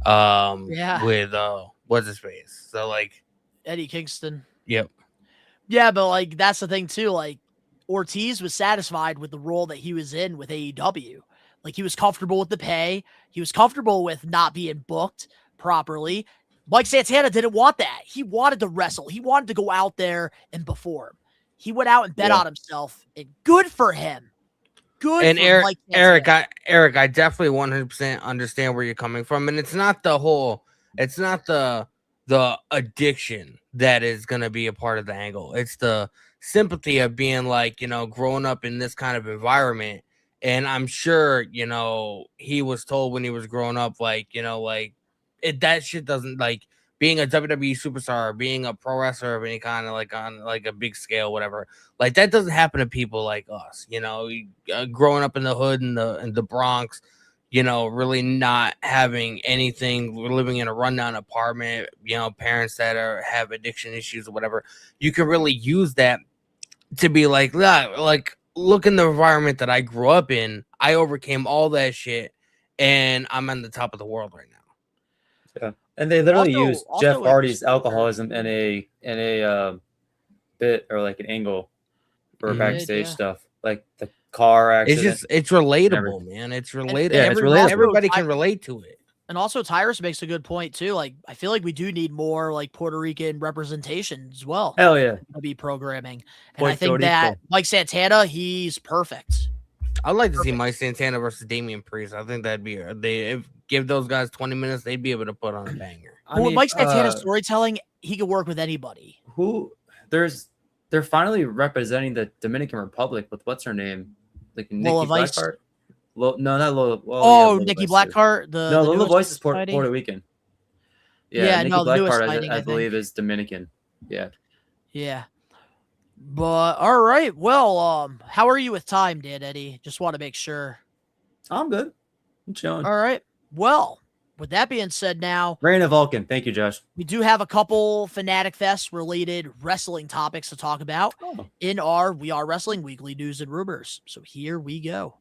what's his face? So like Eddie Kingston. Yep. Yeah, but like that's the thing too. Like Ortiz was satisfied with the role that he was in with AEW. Like he was comfortable with the pay. He was comfortable with not being booked properly. Mike Santana didn't want that. He wanted to wrestle. He wanted to go out there and perform. He went out and bet on himself, and good for him. Good. And for Mike Santana. Eric, I definitely 100% understand where you're coming from, and it's not the addiction that is going to be a part of the angle. It's the sympathy of being like, you know, growing up in this kind of environment. And I'm sure, you know, he was told when he was growing up, like, you know, like that shit doesn't, like being a WWE superstar, being a pro wrestler of any kind of like on like a big scale, whatever, like that doesn't happen to people like us, you know, growing up in the hood in the Bronx, you know, really not having anything, living in a rundown apartment, you know, parents that have addiction issues or whatever. You can really use that to be like, look in the environment that I grew up in. I overcame all that shit, and I'm on the top of the world right now. Yeah, and they literally used Jeff Hardy's alcoholism in a bit or like an angle for backstage stuff, like the car accident. It's relatable, man. It's relatable. Yeah, it's relatable. Everybody can relate to it. And also Tyrus makes a good point too. Like I feel like we do need more like Puerto Rican representation as well. Hell yeah. Be programming. And I think that Mike Santana, he's perfect. I'd like to see Mike Santana versus Damian Priest. I think that'd be give those guys 20 minutes, they'd be able to put on a banger. With Mike Santana's storytelling, he could work with anybody. They're finally representing the Dominican Republic with what's her name? Like Nikki Blackheart. No, not Lola. Nikki Blackheart. Lola Voice is Puerto Rican. Yeah, Nikki Blackheart, I believe, is Dominican. Yeah. Yeah. But all right. Well, how are you with time, Dan Eddie? Just want to make sure. I'm good. I'm chilling. All right. Well, with that being said, now Reign of Vulcan. Thank you, Josh. we do have a couple Fanatic Fest related wrestling topics to talk about in our We Are Wrestling weekly news and rumors. So here we go.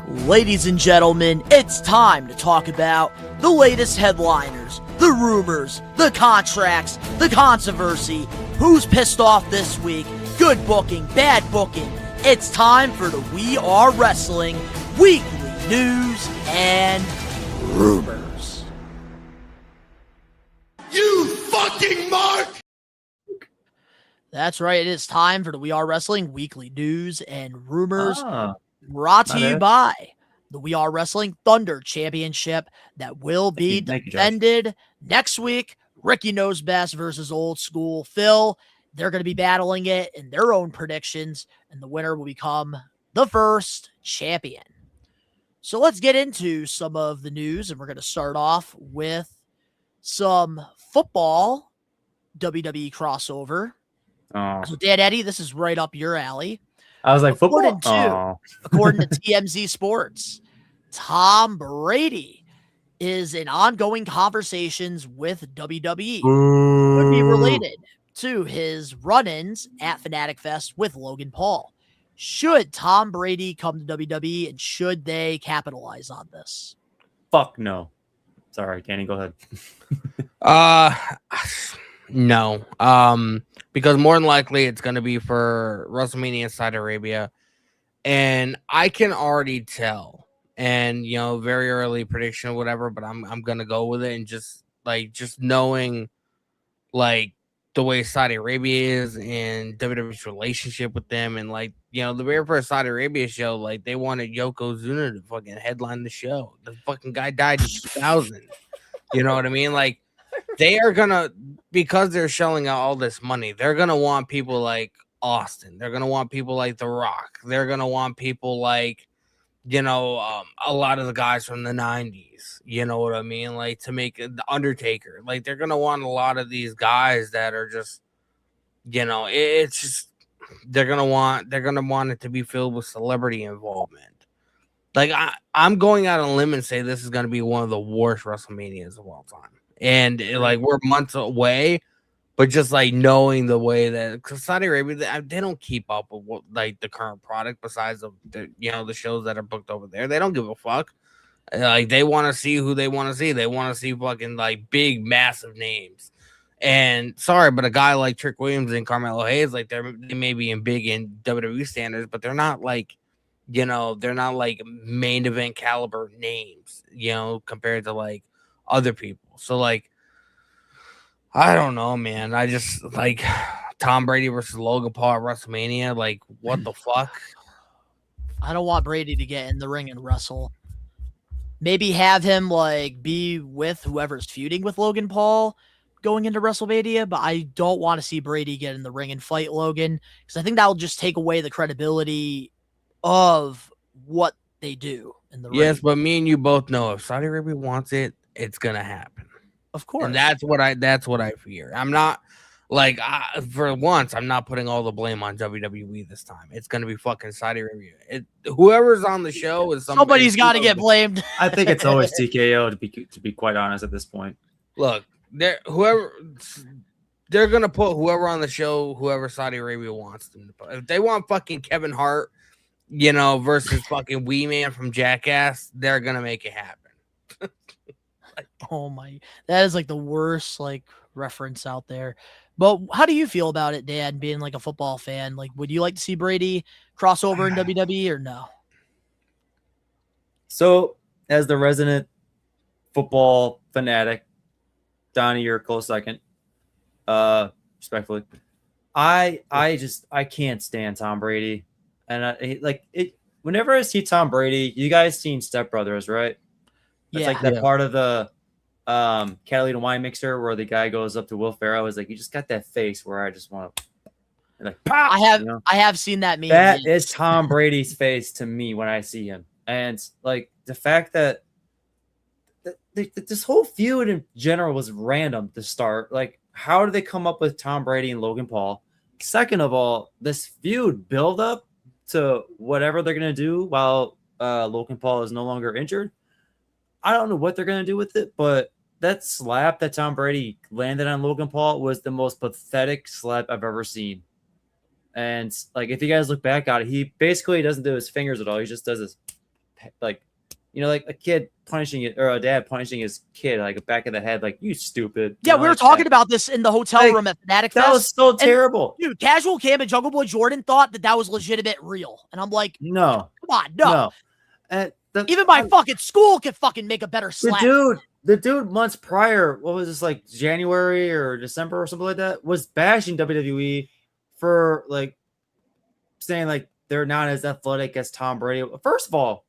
Ladies and gentlemen, it's time to talk about the latest headliners, the rumors, the contracts, the controversy, who's pissed off this week, good booking, bad booking. It's time for the We Are Wrestling weekly news and rumors. You fucking mark! That's right, it is time for the We Are Wrestling weekly news and rumors. Brought to my you bad. by the We Are Wrestling Thunder Championship that will be Thank you, Josh. defended next week. Ricky Knows Best versus Old School Phil. They're going to be battling it in their own predictions, and the winner will become the first champion. So let's get into some of the news, and we're going to start off with some football WWE crossover. Oh. So Dan Eddie, this is right up your alley. I was like, football? According to TMZ Sports, Tom Brady is in ongoing conversations with WWE. Could be related to his run-ins at Fanatic Fest with Logan Paul. Should Tom Brady come to WWE, and should they capitalize on this? Fuck no. Sorry, Danny, go ahead. No. Because more than likely it's going to be for WrestleMania in Saudi Arabia. And I can already tell, and very early prediction or whatever, but I'm going to go with it. And just knowing like the way Saudi Arabia is and WWE's relationship with them. And the very first Saudi Arabia show, like they wanted Yokozuna to fucking headline the show. The fucking guy died in 2000. You know what I mean? Like, they are gonna, because they're shelling out all this money, they're gonna want people like Austin. They're gonna want people like The Rock. They're gonna want people like, a lot of the guys from the 90s. You know what I mean? Like, to make the Undertaker. Like, they're gonna want a lot of these guys that are just, it's just they're gonna want it to be filled with celebrity involvement. Like, I'm going out on a limb and say this is gonna be one of the worst WrestleManias of all time. And we're months away, but just knowing the way that, because Saudi Arabia, they don't keep up with what, the current product besides the shows that are booked over there. They don't give a fuck. They want to see who they want to see. They want to see fucking big, massive names. And sorry, but a guy like Trick Williams and Carmelo Hayes, they may be big in WWE standards, but they're not they're not main event caliber names, compared to other people. So I don't know, man. I just Tom Brady versus Logan Paul at WrestleMania. What the fuck? I don't want Brady to get in the ring and wrestle. Maybe have him be with whoever's feuding with Logan Paul going into WrestleMania, but I don't want to see Brady get in the ring and fight Logan, because I think that'll just take away the credibility of what they do in the ring. Yes, but me and you both know if Saudi Arabia wants it, it's gonna happen. Of course. And that's what I fear. I'm not for once, I'm not putting all the blame on WWE this time. It's gonna be fucking Saudi Arabia. Whoever's on the show is somebody's got to get blamed. I think it's always TKO to be quite honest at this point. Look, they're gonna put whoever on the show, whoever Saudi Arabia wants them to put. If they want fucking Kevin Hart, versus fucking Wee Man from Jackass, they're gonna make it happen. Oh my, that is the worst reference out there. But how do you feel about it, Dan, being a football fan? Would you like to see Brady cross over in WWE or no? So, as the resident football fanatic, Donnie, you're a close second. Respectfully, I can't stand Tom Brady, and whenever I see Tom Brady, you guys seen Step Brothers, right? It's that part of the Catalina wine mixer where the guy goes up to Will Ferrell. Is you just got that face where I just want to pop. I have seen that meme. That is Tom Brady's face to me when I see him, and the fact that this whole feud in general was random to start. How did they come up with Tom Brady and Logan Paul? Second of all, this feud build up to whatever they're gonna do while Logan Paul is no longer injured. I don't know what they're going to do with it, but that slap that Tom Brady landed on Logan Paul was the most pathetic slap I've ever seen. And like, if you guys look back at it, he basically doesn't do his fingers at all. He just does this, like, you know, like a kid punishing it, or a dad punishing his kid, like back of the head, like, you stupid. Yeah, You know, we were like talking that. about this in the hotel Like, room at Fanatics. That was so terrible. Dude, Casual Cam and Jungle Boy Jordan thought that was legitimate real. And I'm like, No. come on, no. And Even my fucking school could fucking make a better slap. The dude months prior, what was this, like January or December or something like that, was bashing WWE for like saying like they're not as athletic as Tom Brady. First of all,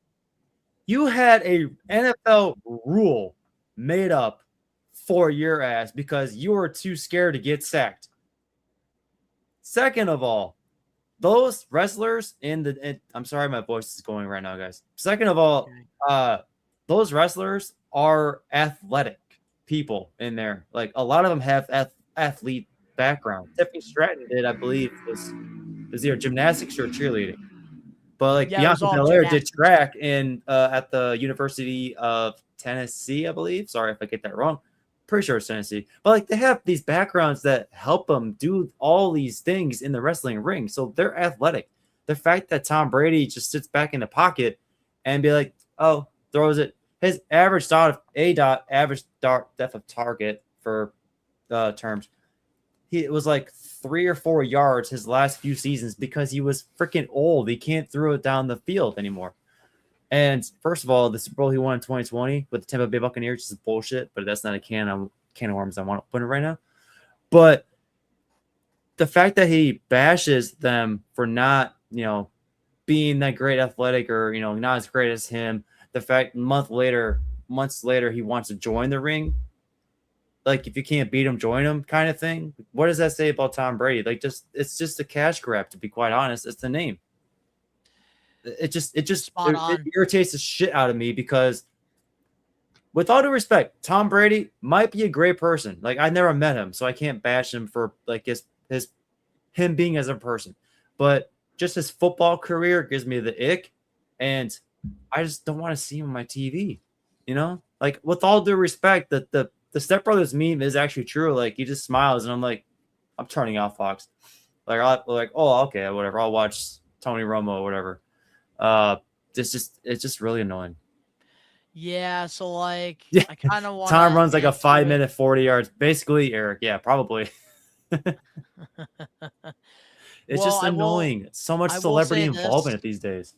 you had a NFL rule made up for your ass because you were too scared to get sacked. Second of all, those wrestlers I'm sorry, my voice is going right now, guys. Second of all, those wrestlers are athletic people in there. Like, a lot of them have athlete background. Tiffany Stratton did, I believe, was either gymnastics or cheerleading. But like, Bianca Belair did track in at the University of Tennessee, I believe. Sorry if I get that wrong. Pretty sure it's Tennessee. But like, they have these backgrounds that help them do all these things in the wrestling ring. So they're athletic. The fact that Tom Brady just sits back in the pocket and be like, oh, throws it. His average depth of target for terms, it was like 3 or 4 yards his last few seasons because he was freaking old. He can't throw it down the field anymore. And first of all, the Super Bowl he won in 2020 with the Tampa Bay Buccaneers is bullshit, but that's not a can of worms I want to put in right now. But the fact that he bashes them for not, being that great athletic or, not as great as him, the fact months later he wants to join the ring, like, if you can't beat him, join him kind of thing. What does that say about Tom Brady? Like, it's just a cash grab, to be quite honest. It's the name. It irritates the shit out of me because, with all due respect, Tom Brady might be a great person. Like, I never met him, so I can't bash him for like him being as a person. But just his football career gives me the ick, and I just don't want to see him on my TV. Like, with all due respect, the Step Brothers meme is actually true. Like, he just smiles, and I'm like, I'm turning off Fox. Like, oh, okay, whatever. I'll watch Tony Romo or whatever. It's just really annoying. Yeah, so like, Yeah. I kind of want. Tom runs like a 5 minute 40 yards, basically. Eric, yeah, probably. It's just annoying. So much celebrity involvement these days.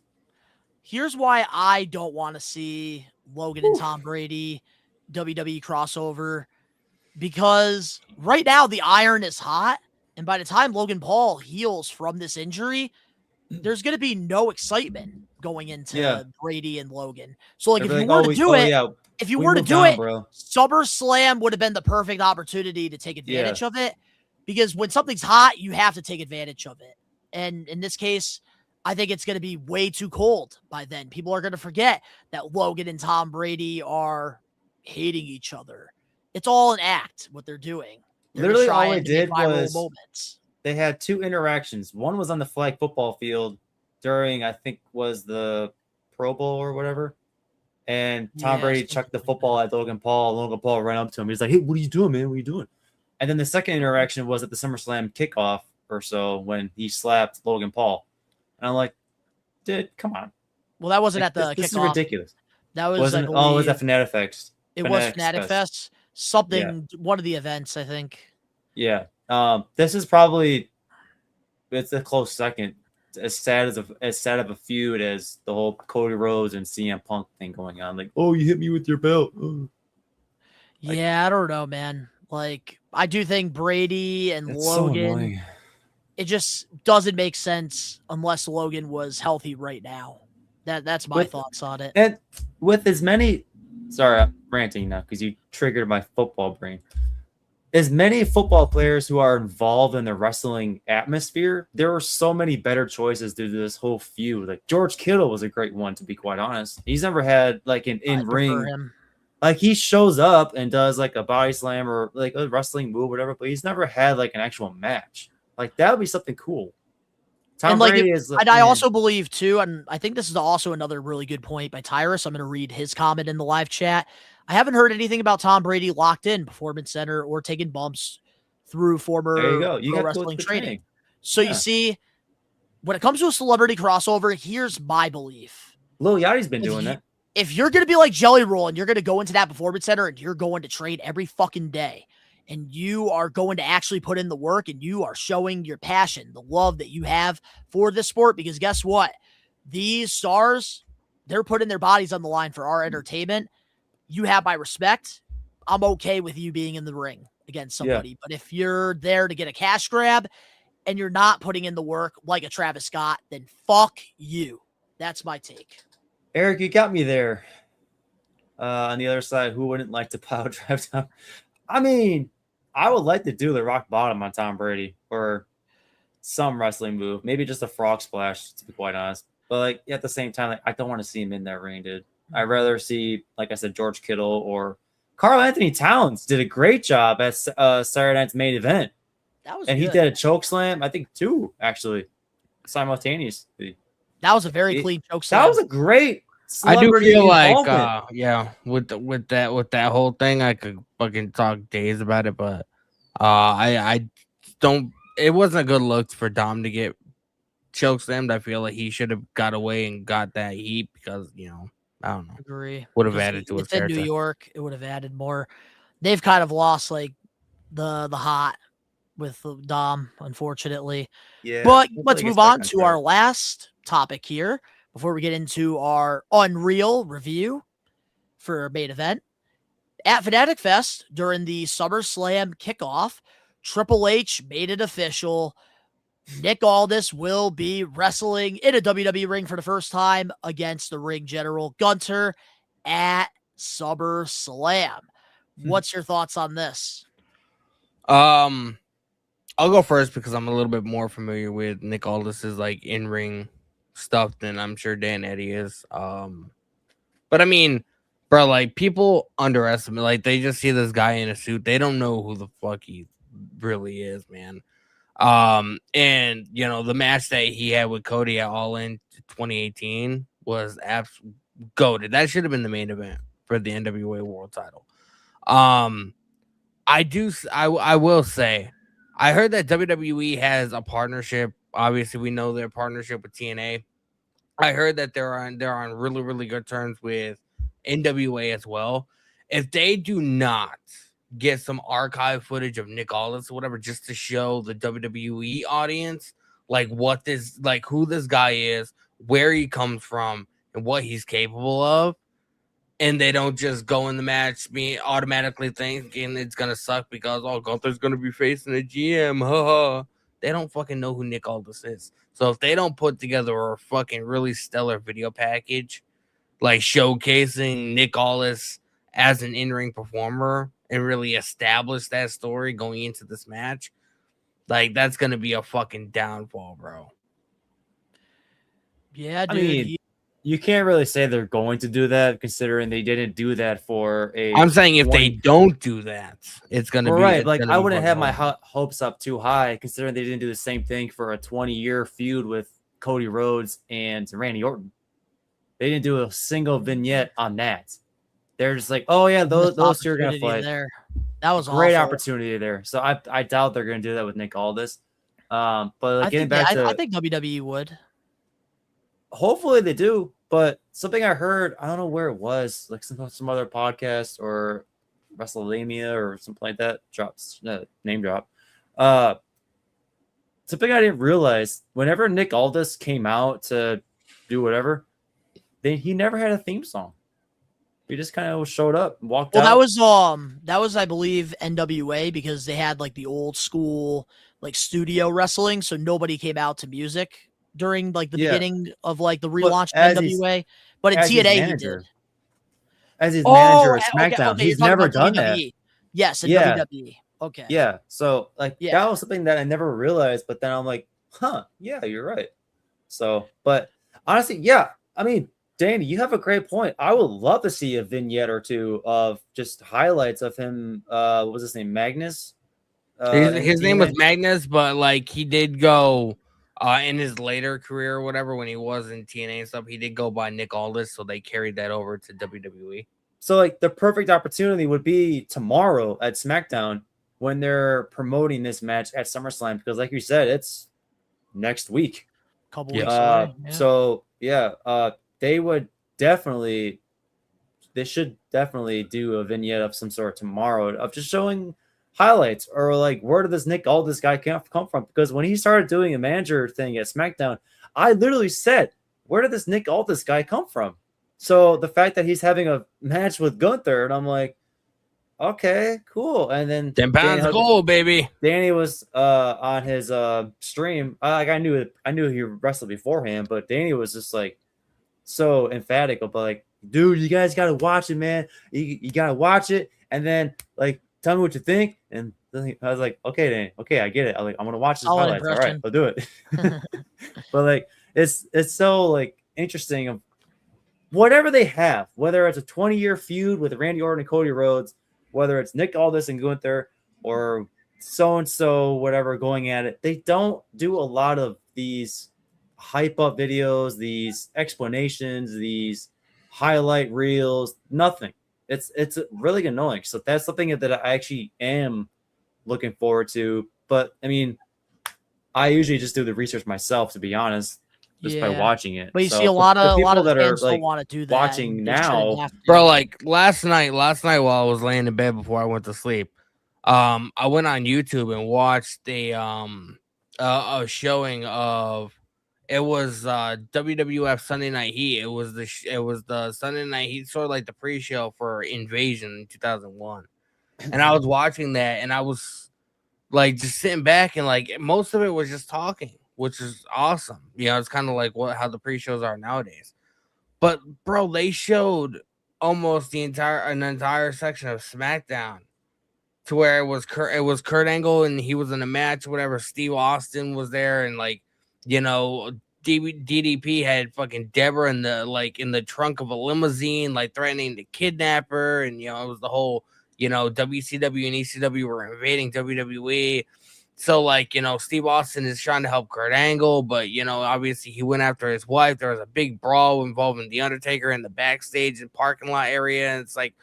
Here's why I don't want to see Logan and Tom Brady WWE crossover, because right now the iron is hot, and by the time Logan Paul heals from this injury, there's going to be no excitement going into Brady and Logan. So like, if you were to do it, SummerSlam would have been the perfect opportunity to take advantage of it, because when something's hot, you have to take advantage of it. And in this case, I think it's going to be way too cold by then. People are going to forget that Logan and Tom Brady are hating each other. It's all an act, what they're doing. Literally all they did was they had 2 interactions. One was on the flag football field during, I think, was the Pro Bowl or whatever. And Tom Brady chucked the football at Logan Paul. Logan Paul ran up to him. He's like, hey, what are you doing, man? What are you doing? And then the second interaction was at the SummerSlam kickoff or so when he slapped Logan Paul. And I'm like, dude, come on. Well, that wasn't at the kickoff. This is ridiculous. That was, it was at Fanatics. It was Fanatic Fest. Something, one of the events, I think. Yeah. This is probably, it's a close second. As sad of a feud as the whole Cody Rhodes and CM Punk thing going on. Like, oh, you hit me with your belt. Oh. Yeah, I don't know, man. Like, I do think Brady and Logan, it just doesn't make sense unless Logan was healthy right now. That's my thoughts on it. And with as many, sorry, I'm ranting now because you triggered my football brain. As many football players who are involved in the wrestling atmosphere, there are so many better choices due to this whole feud. Like, George Kittle was a great one, to be quite honest. He's never had like an in-ring. Like, he shows up and does like a body slam or like a wrestling move, whatever, but he's never had like an actual match. Like, that would be something cool. Tom And like, Brady is. and I also believe too, and I think this is also another really good point by Tyrus. I'm going to read his comment in the live chat. I haven't heard anything about Tom Brady locked in Performance Center or taking bumps through former There you go. You pro got to go wrestling with training. training. So you see, when it comes to a celebrity crossover, here's my belief. Lil Yachty's been doing that. If you're going to be like Jelly Roll and you're going to go into that Performance Center and you're going to train every fucking day and you are going to actually put in the work and you are showing your passion, the love that you have for this sport, because guess what? These stars, they're putting their bodies on the line for our entertainment. You have my respect. I'm okay with you being in the ring against somebody. But if you're there to get a cash grab and you're not putting in the work like a Travis Scott, then fuck you. That's my take. Eric, you got me there. On the other side, who wouldn't like to pile drive down? I mean, I would like to do the rock bottom on Tom Brady or some wrestling move, maybe just a frog splash, to be quite honest. But like at the same time, like I don't want to see him in that ring, dude. I'd rather see, like I said, George Kittle or Karl Anthony Towns did a great job at Saturday Night's Main Event. That was and good. He did a choke slam, I think 2 actually, simultaneously. That was a very clean choke slam. That was a great. I do feel like, involvement. with that whole thing, I could fucking talk days about it, but I don't. It wasn't a good look for Dom to get choke slammed. I feel like he should have got away and got that heat because I don't know. Agree. Would have added to his It's in character. New York. It would have added more. They've kind of lost like the hot with Dom, unfortunately. Yeah. But let's move on to our last topic here before we get into our Unreal review for our main event. At Fanatic Fest during the SummerSlam kickoff, Triple H made it official. Nick Aldis will be wrestling in a WWE ring for the first time against the ring general Gunter at SummerSlam. What's your thoughts on this? I'll go first because I'm a little bit more familiar with Nick Aldis's like in-ring stuff than I'm sure Dan Eddie is. But I mean, bro, like people underestimate, like they just see this guy in a suit. They don't know who the fuck he really is, man. And the match that he had with Cody at All In 2018 was goated. That should have been the main event for the NWA World Title. I will say, I heard that WWE has a partnership. Obviously, we know their partnership with TNA. I heard that they're on really, really good terms with NWA as well. If they do not get some archive footage of Nick Aldis or whatever, just to show the WWE audience like who this guy is, where he comes from, and what he's capable of, and they don't just go in the match me automatically thinking it's gonna suck because Gunther's gonna be facing a GM. They don't fucking know who Nick Aldis is. So if they don't put together a fucking really stellar video package, like showcasing Nick Aldis as an in-ring performer and really establish that story going into this match, like that's gonna be a fucking downfall, bro. Yeah, dude. I mean, you can't really say they're going to do that, considering they didn't do that for a. I'm saying if they don't do that, it's gonna be right. Like I wouldn't have my hopes up too high, considering they didn't do the same thing for a 20-year feud with Cody Rhodes and Randy Orton. They didn't do a single vignette on that. They're just like, oh yeah, those two are gonna fight. There. That was great awful. opportunity there. So I doubt they're gonna do that with Nick Aldis. But like, getting back to, I think WWE would. Hopefully they do. But something I heard, I don't know where it was, like some other podcast or WrestleMania or something like that. Name drop. Something I didn't realize. Whenever Nick Aldis came out to do whatever, he never had a theme song. He just kind of showed up and walked out. That was I believe NWA, because they had like the old school like studio wrestling, so nobody came out to music during like the beginning of like the relaunch of NWA. But in TNA he did. As his manager at SmackDown, okay, he's never done that. Yes, in WWE. Okay. Yeah. So like that was something that I never realized, but then I'm like, yeah, you're right. So, but honestly, yeah, I mean, Danny, you have a great point. I would love to see a vignette or two of just highlights of him. What was his name? Magnus? His name was Magnus, but like he did go In his later career or whatever, when he was in TNA and stuff, he did go by Nick Aldis, so they carried that over to WWE. So like the perfect opportunity would be tomorrow at SmackDown when they're promoting this match at SummerSlam, because like you said, it's next week. Couple weeks away. Yeah. So they should definitely do a vignette of some sort tomorrow of just showing highlights, or like, where did this Nick Aldis guy come from? Because when he started doing a manager thing at SmackDown, I literally said, where did this Nick Aldis guy come from? So the fact that he's having a match with Gunther, and I'm like, okay, cool. And then 10 pounds of gold, baby. Danny was on his stream. I knew he wrestled beforehand, but Danny was just like so emphatic about like, dude, you guys gotta watch it, man. You gotta watch it, and then like, tell me what you think. And then I was like, okay, Danny, okay, I get it. I'm gonna watch this highlights. All right, I'll do it. But like, it's so like interesting of whatever they have, whether it's a 20-year feud with Randy Orton and Cody Rhodes, whether it's Nick Aldis and Gunther, or so-and-so, whatever, going at it. They don't do a lot of these hype up videos, these explanations, these highlight reels, nothing. It's really annoying. So that's something that I actually am looking forward to. But I mean, I usually just do the research myself, to be honest, just by watching it. But you see a lot of that fans are don't like want to do that. watching now, bro. Like last night while I was laying in bed before I went to sleep, I went on YouTube and watched a showing of. It was WWF Sunday Night Heat. It was the Sunday Night Heat, sort of like the pre-show for Invasion in 2001. And I was watching that, and I was like just sitting back, and like most of it was just talking, which is awesome. You know, it's kind of like how the pre-shows are nowadays. But bro, they showed almost an entire section of SmackDown to where it was Kurt Angle, and he was in a match, whatever. Steve Austin was there, and like, you know, DDP had fucking Deborah in the trunk of a limousine, like threatening to kidnap her, and you know, it was the whole, you know, WCW and ECW were invading WWE. So like, you know, Steve Austin is trying to help Kurt Angle, but you know, obviously he went after his wife. There was a big brawl involving The Undertaker in the backstage and parking lot area, and it's like,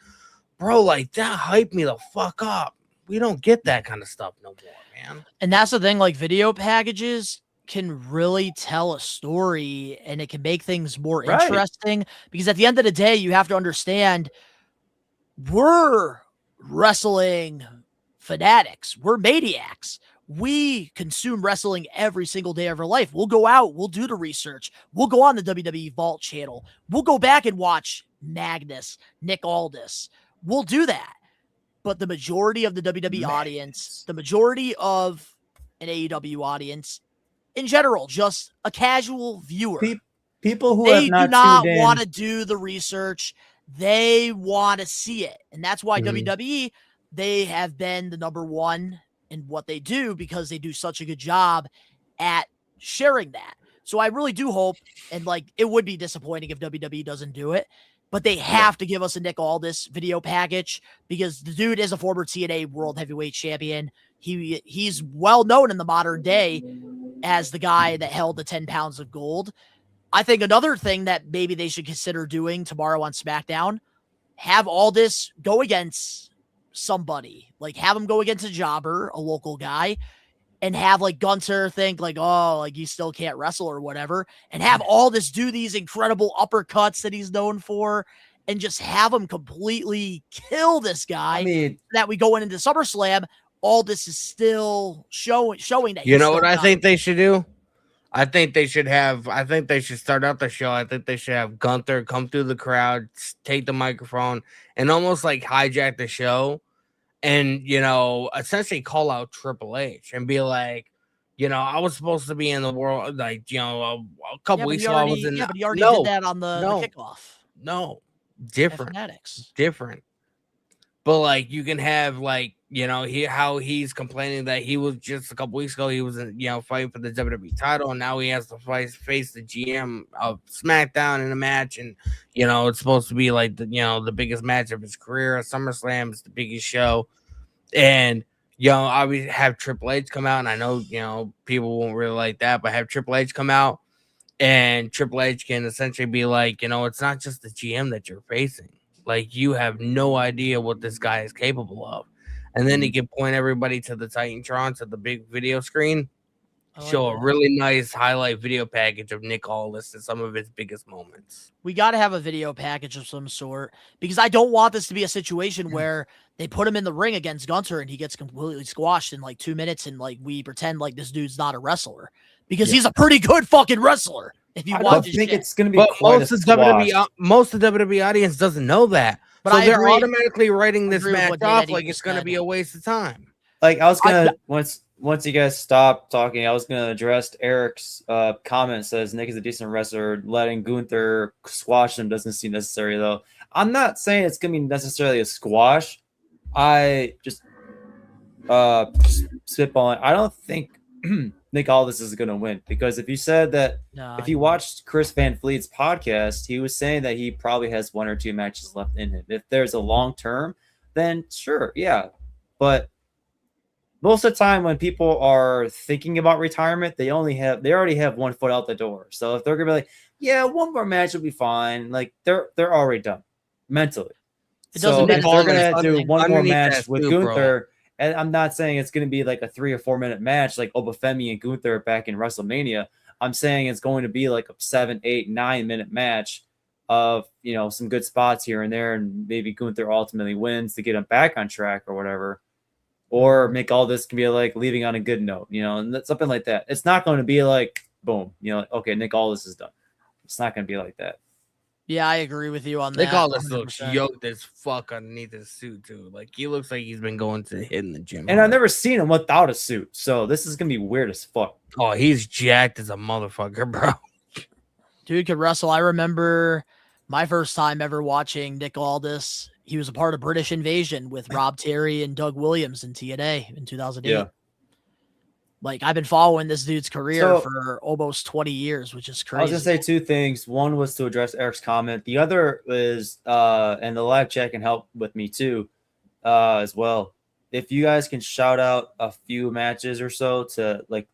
bro, like that hyped me the fuck up. We don't get that kind of stuff no more, man. And that's the thing, like video packages can really tell a story, and it can make things more interesting, because at the end of the day, you have to understand, we're wrestling fanatics. We're maniacs. We consume wrestling every single day of our life. We'll go out. We'll do the research. We'll go on the WWE Vault channel. We'll go back and watch Magnus, Nick Aldis. We'll do that. But the majority of the WWE audience, the majority of an AEW audience, in general, just a casual viewer, people who they have do not tuned in. want to do the research. They want to see it. And that's why WWE, they have been the number one in what they do, because they do such a good job at sharing that. So I really do hope, and like, it would be disappointing if WWE doesn't do it, but they have to give us a Nick Aldis video package, because the dude is a former TNA World Heavyweight Champion. He's well known in the modern day as the guy that held the 10 pounds of gold. I think another thing that maybe they should consider doing tomorrow on SmackDown, have Aldis go against somebody. Like, have him go against a jobber, a local guy, and have like Gunther think like, oh, like you still can't wrestle or whatever, and have Aldis do these incredible uppercuts that he's known for, and just have him completely kill this guy. I mean, that we go into SummerSlam, Aldis is still showing that. You know what I think they should do? I think they should start out the show. I think they should have Gunther come through the crowd, take the microphone, and almost like hijack the show, and, you know, essentially call out Triple H and be like, you know, I was supposed to be in the world, like, you know, a couple weeks ago I was in. Yeah, but he already did that on the kickoff. No, different. Fanatics. Different. But like, you can have like, you know, how he's complaining that he was just a couple weeks ago, he was, you know, fighting for the WWE title, and now he has to face the GM of SmackDown in a match, and you know, it's supposed to be like the, you know, the biggest match of his career at SummerSlam. It's the biggest show, and obviously have Triple H come out, and I know, people won't really like that, but have Triple H come out, and Triple H can essentially be like, it's not just the GM that you're facing. Like, you have no idea what this guy is capable of. And then he can point everybody to the Titantron, to the big video screen, show a really nice highlight video package of Nick Aldis and some of his biggest moments. We got to have a video package of some sort, because I don't want this to be a situation where they put him in the ring against Gunter and he gets completely squashed in like 2 minutes, and like we pretend like this dude's not a wrestler, because he's a pretty good fucking wrestler. If you watch, I think it's going to be but quite most a of squash. most of the WWE audience doesn't know that, But so I they're agree. automatically writing this agree with match what off Eddie like it's going to said. be a waste of time. Like I was gonna once you guys stop talking, I was gonna address Eric's comment. Says Nick is a decent wrestler. Letting Gunther squash him doesn't seem necessary though. I'm not saying it's gonna be necessarily a squash. I just spitballing. I don't think Nick Aldis is gonna win, because if you said that, if you watched Chris Van Fleet's podcast, he was saying that he probably has 1 or 2 matches left in him. If there's a long term, then sure, yeah, but most of the time when people are thinking about retirement, they already have 1 foot out the door. So if they're gonna be like, yeah, 1 more match will be fine, like they're already done mentally. So if they're gonna do 1 more match with Gunther, and I'm not saying it's gonna be like a 3 or 4 minute match like Obafemi and Gunther back in WrestleMania. I'm saying it's going to be like a 7, 8, 9 minute match of some good spots here and there, and maybe Gunther ultimately wins to get him back on track or whatever. Or make all this can be like leaving on a good note, and something like that. It's not going to be like, boom, okay, Nick Aldis is done. It's not going to be like that. Yeah, I agree with you on that. Nick Aldis 100%. looks yoked as fuck underneath his suit too. Like, he looks like he's been going to hit in the gym. And I've never seen him without a suit, so this is going to be weird as fuck. Oh, he's jacked as a motherfucker, bro. Dude could wrestle. I remember my first time ever watching Nick Aldis. He was a part of British Invasion with Rob Terry and Doug Williams in TNA in 2008. Yeah. Like, I've been following this dude's career So- for almost 20 years, which is crazy. I was going to say 2 things. One was to address Eric's comment. The other is, and the live chat can help with me too, as well. If you guys can shout out a few matches or so to like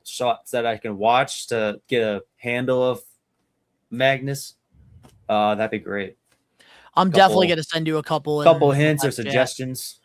shots that I can watch to get a handle of Magnus, that'd be great. I'm definitely going to send you a couple. Couple hints or live chat. suggestions.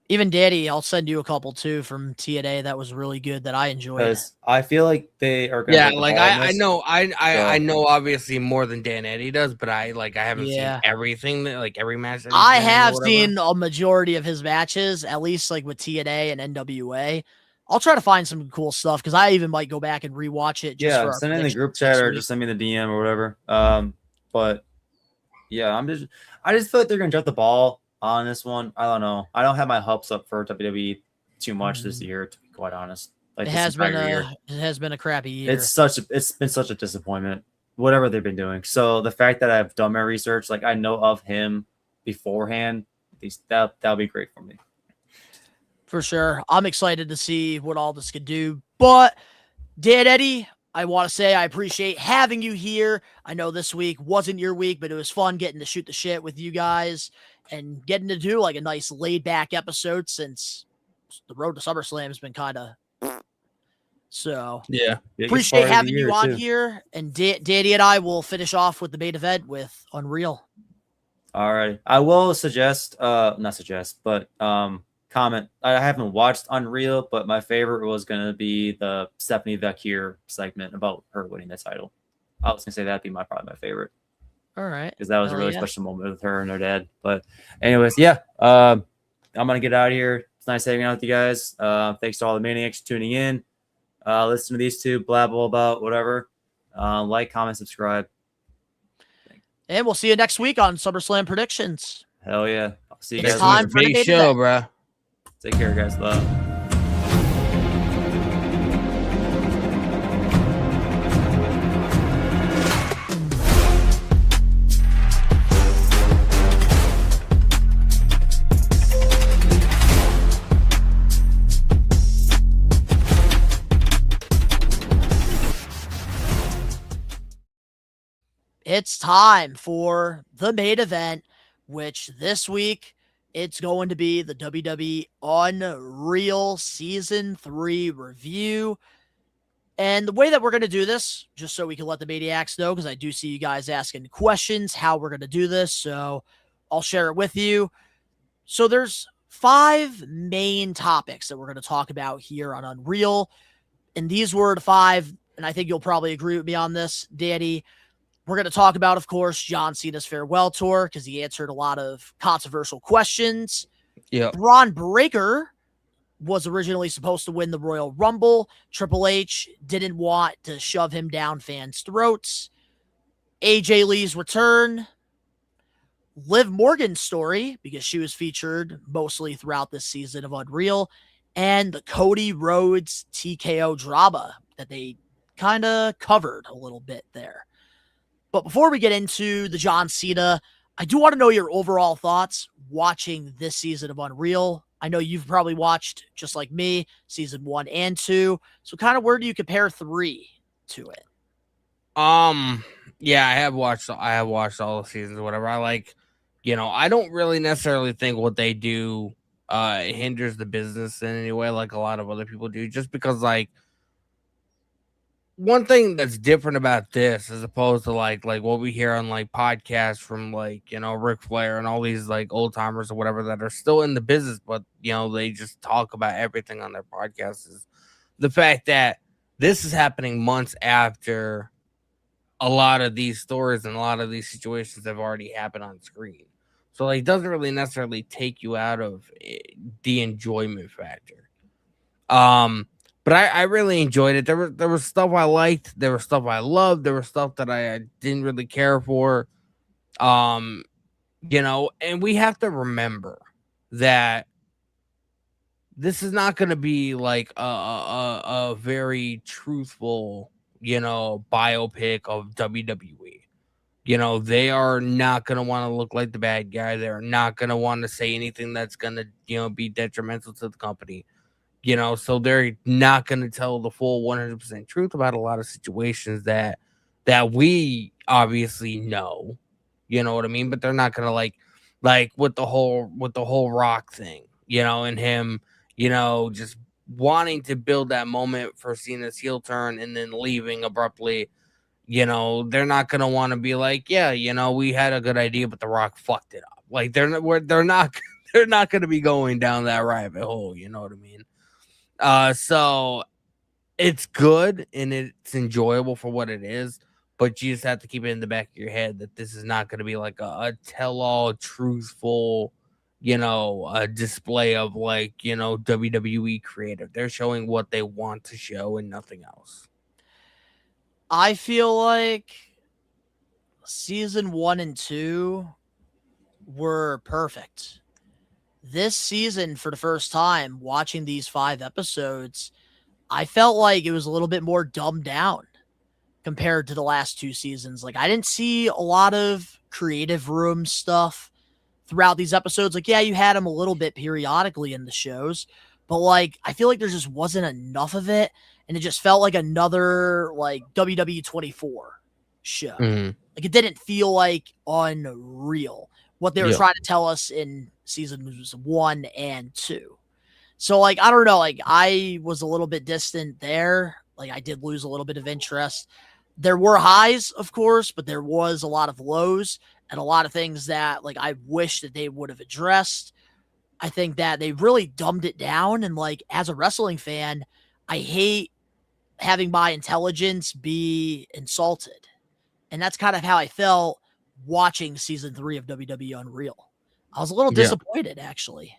Even Daddy, I'll send you a couple too from TNA that was really good that I enjoyed. Because I feel like they are going Yeah, like I know obviously more than Dan Eddie does, but I haven't seen everything, like every match. that he's I been in or have whatever. seen a majority of his matches, at least like with TNA and NWA. I'll try to find some cool stuff, because I even might go back and rewatch it. Just for our send in the group predictions chat next or week. just send me the DM or whatever. But yeah, I just feel like they're gonna drop the ball on this one. I don't know. I don't have my hopes up for WWE too much this year, to be quite honest. Like It this has been entire year. a crappy year. It's been such a disappointment. Whatever they've been doing. So the fact that I've done my research, like I know of him beforehand, that'll be great for me. For sure. I'm excited to see what all this could do. But, Dan Eddie, I want to say I appreciate having you here. I know this week wasn't your week, but it was fun getting to shoot the shit with you guys and getting to do like a nice laid back episode, since the road to SummerSlam has been kind of. So, yeah, appreciate having you on here. And Danny and I will finish off with the main event with Unreal. All right. I will suggest, not suggest, but comment. I haven't watched Unreal, but my favorite was going to be the Stephanie Vecchier segment about her winning the title. I was going to say that'd be probably my favorite. All right. Because that was a really special moment with her and her dad. But anyways, yeah. I'm going to get out of here. It's nice hanging out with you guys. Thanks to all the maniacs tuning in. Listen to these two blabble about whatever. Like, comment, subscribe. And we'll see you next week on SummerSlam predictions. Hell yeah. I'll see you It's guys time later. for the main event. bro. Take care, guys. Love. It's time for the main event, which this week It's going to be the WWE Unreal Season 3 review. And the way that we're going to do this, just so we can let the Maniacs know, because I do see you guys asking questions, how we're going to do this. So I'll share it with you. So there's 5 main topics that we're going to talk about here on Unreal. And these were the 5, and I think you'll probably agree with me on this, Danny. We're going to talk about, of course, John Cena's farewell tour, because he answered a lot of controversial questions. Yeah. Braun Breaker was originally supposed to win the Royal Rumble. Triple H didn't want to shove him down fans' throats. AJ Lee's return. Liv Morgan's story, because she was featured mostly throughout this season of Unreal. And the Cody Rhodes TKO drama that they kind of covered a little bit there. But before we get into the John Cena, I do want to know your overall thoughts watching this season of Unreal. I know you've probably watched, just like me, season 1 and 2. So kind of where do you compare 3 to it? Yeah, I have watched all the seasons or whatever. I like, I don't really necessarily think what they do hinders the business in any way like a lot of other people do, just because like one thing that's different about this as opposed to like what we hear on like podcasts from like, Ric Flair and all these like old timers or whatever that are still in the business, but they just talk about everything on their podcasts, is the fact that this is happening months after a lot of these stories and a lot of these situations have already happened on screen. So like, it doesn't really necessarily take you out of the enjoyment factor. But I really enjoyed it. There was stuff I liked. There was stuff I loved. There was stuff that I didn't really care for. And we have to remember that this is not going to be like a very truthful, biopic of WWE. They are not going to want to look like the bad guy. They're not going to want to say anything that's going to, be detrimental to the company. So they're not going to tell the full 100% truth about a lot of situations that we obviously know, you know what I mean? But they're not going to like with the whole Rock thing, and him, just wanting to build that moment for Cena's heel turn and then leaving abruptly. They're not going to want to be like, yeah, we had a good idea, but the Rock fucked it up. Like they're not going to be going down that rabbit hole. You know what I mean? So it's good and it's enjoyable for what it is, but you just have to keep it in the back of your head that this is not going to be like a tell-all truthful, a display of like, WWE creative. They're showing what they want to show and nothing else. I feel like season 1 and 2 were perfect. This season, for the first time, watching these 5 episodes, I felt like it was a little bit more dumbed down compared to the last 2 seasons. Like, I didn't see a lot of creative room stuff throughout these episodes. Like, yeah, you had them a little bit periodically in the shows, but like, I feel like there just wasn't enough of it, and it just felt like another like WWE 24 show. Mm-hmm. Like, it didn't feel like Unreal what they were trying to tell us in seasons 1 and 2. So like, I don't know, like I was a little bit distant there. Like, I did lose a little bit of interest. There were highs, of course, but there was a lot of lows and a lot of things that like I wish that they would have addressed. I think that they really dumbed it down, and like as a wrestling fan, I hate having my intelligence be insulted. And that's kind of how I felt watching season 3 of WWE Unreal. I was a little disappointed, actually.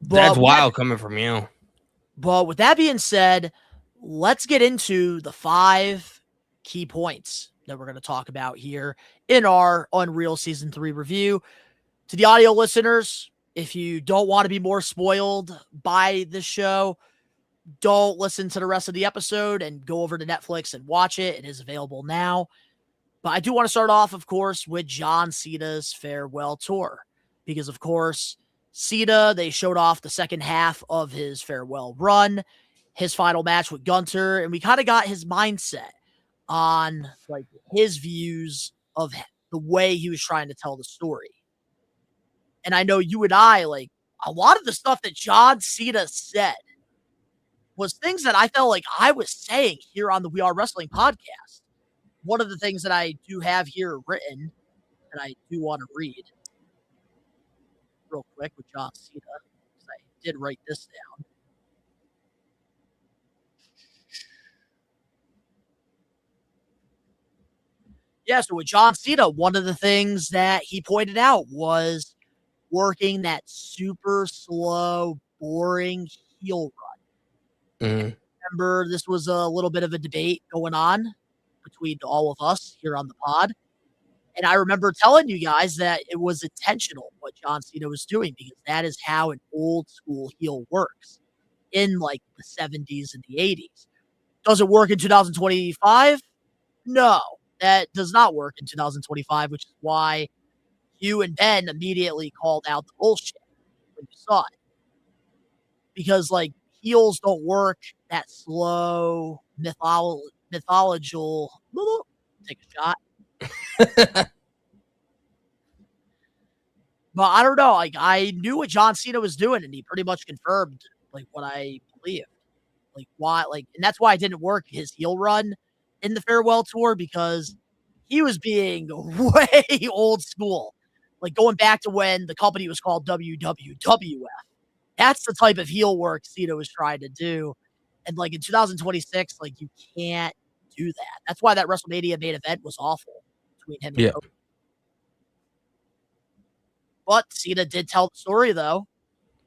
But that's wild coming from you. But with that being said, let's get into the 5 key points that we're going to talk about here in our Unreal Season 3 review. To the audio listeners, if you don't want to be more spoiled by this show, don't listen to the rest of the episode and go over to Netflix and watch it. It is available now. But I do want to start off, of course, with John Cena's farewell tour. Because, of course, Cena, they showed off the second half of his farewell run, his final match with Gunter, and we kind of got his mindset on like his views of the way he was trying to tell the story. And I know you and I, like, a lot of the stuff that John Cena said was things that I felt like I was saying here on the We Are Wrestling podcast. One of the things that I do have here written that I do want to read real quick with John Cena, because I did write this down. Yeah, so with John Cena, one of the things that he pointed out was working that super slow, boring heel run. Mhm. Remember, this was a little bit of a debate going on between all of us here on the pod. And I remember telling you guys that it was intentional what John Cena was doing, because that is how an old school heel works in like the 70s and the 80s. Does it work in 2025? No, that does not work in 2025, which is why you and Ben immediately called out the bullshit when you saw it. Because like heels don't work that slow, mythological. Take a shot. But I don't know. Like, I knew what John Cena was doing, and he pretty much confirmed like what I believed. Like why, like, and that's why I didn't work his heel run in the farewell tour, because he was being way old school. Like going back to when the company was called WWF. That's the type of heel work Cena was trying to do. And like in 2026, like you can't do that. That's why that WrestleMania main event was awful between him and Cody. But Cena did tell the story though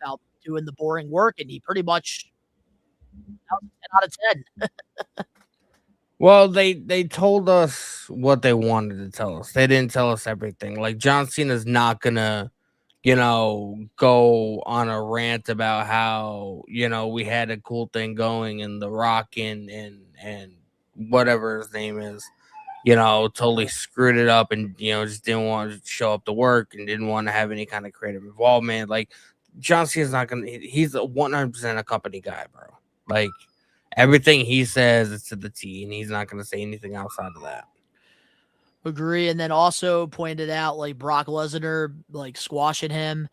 about doing the boring work, and he pretty much 10 out of 10. Well, they told us what they wanted to tell us. They didn't tell us everything. Like John Cena's not gonna, go on a rant about how, we had a cool thing going and The Rock and whatever his name is, totally screwed it up and, just didn't want to show up to work and didn't want to have any kind of creative involvement. Like John Cena's not going to, he's a 100% a company guy, bro. Like everything he says is to the T, and he's not going to say anything outside of that. Agree. And then also pointed out like Brock Lesnar, like squashing him.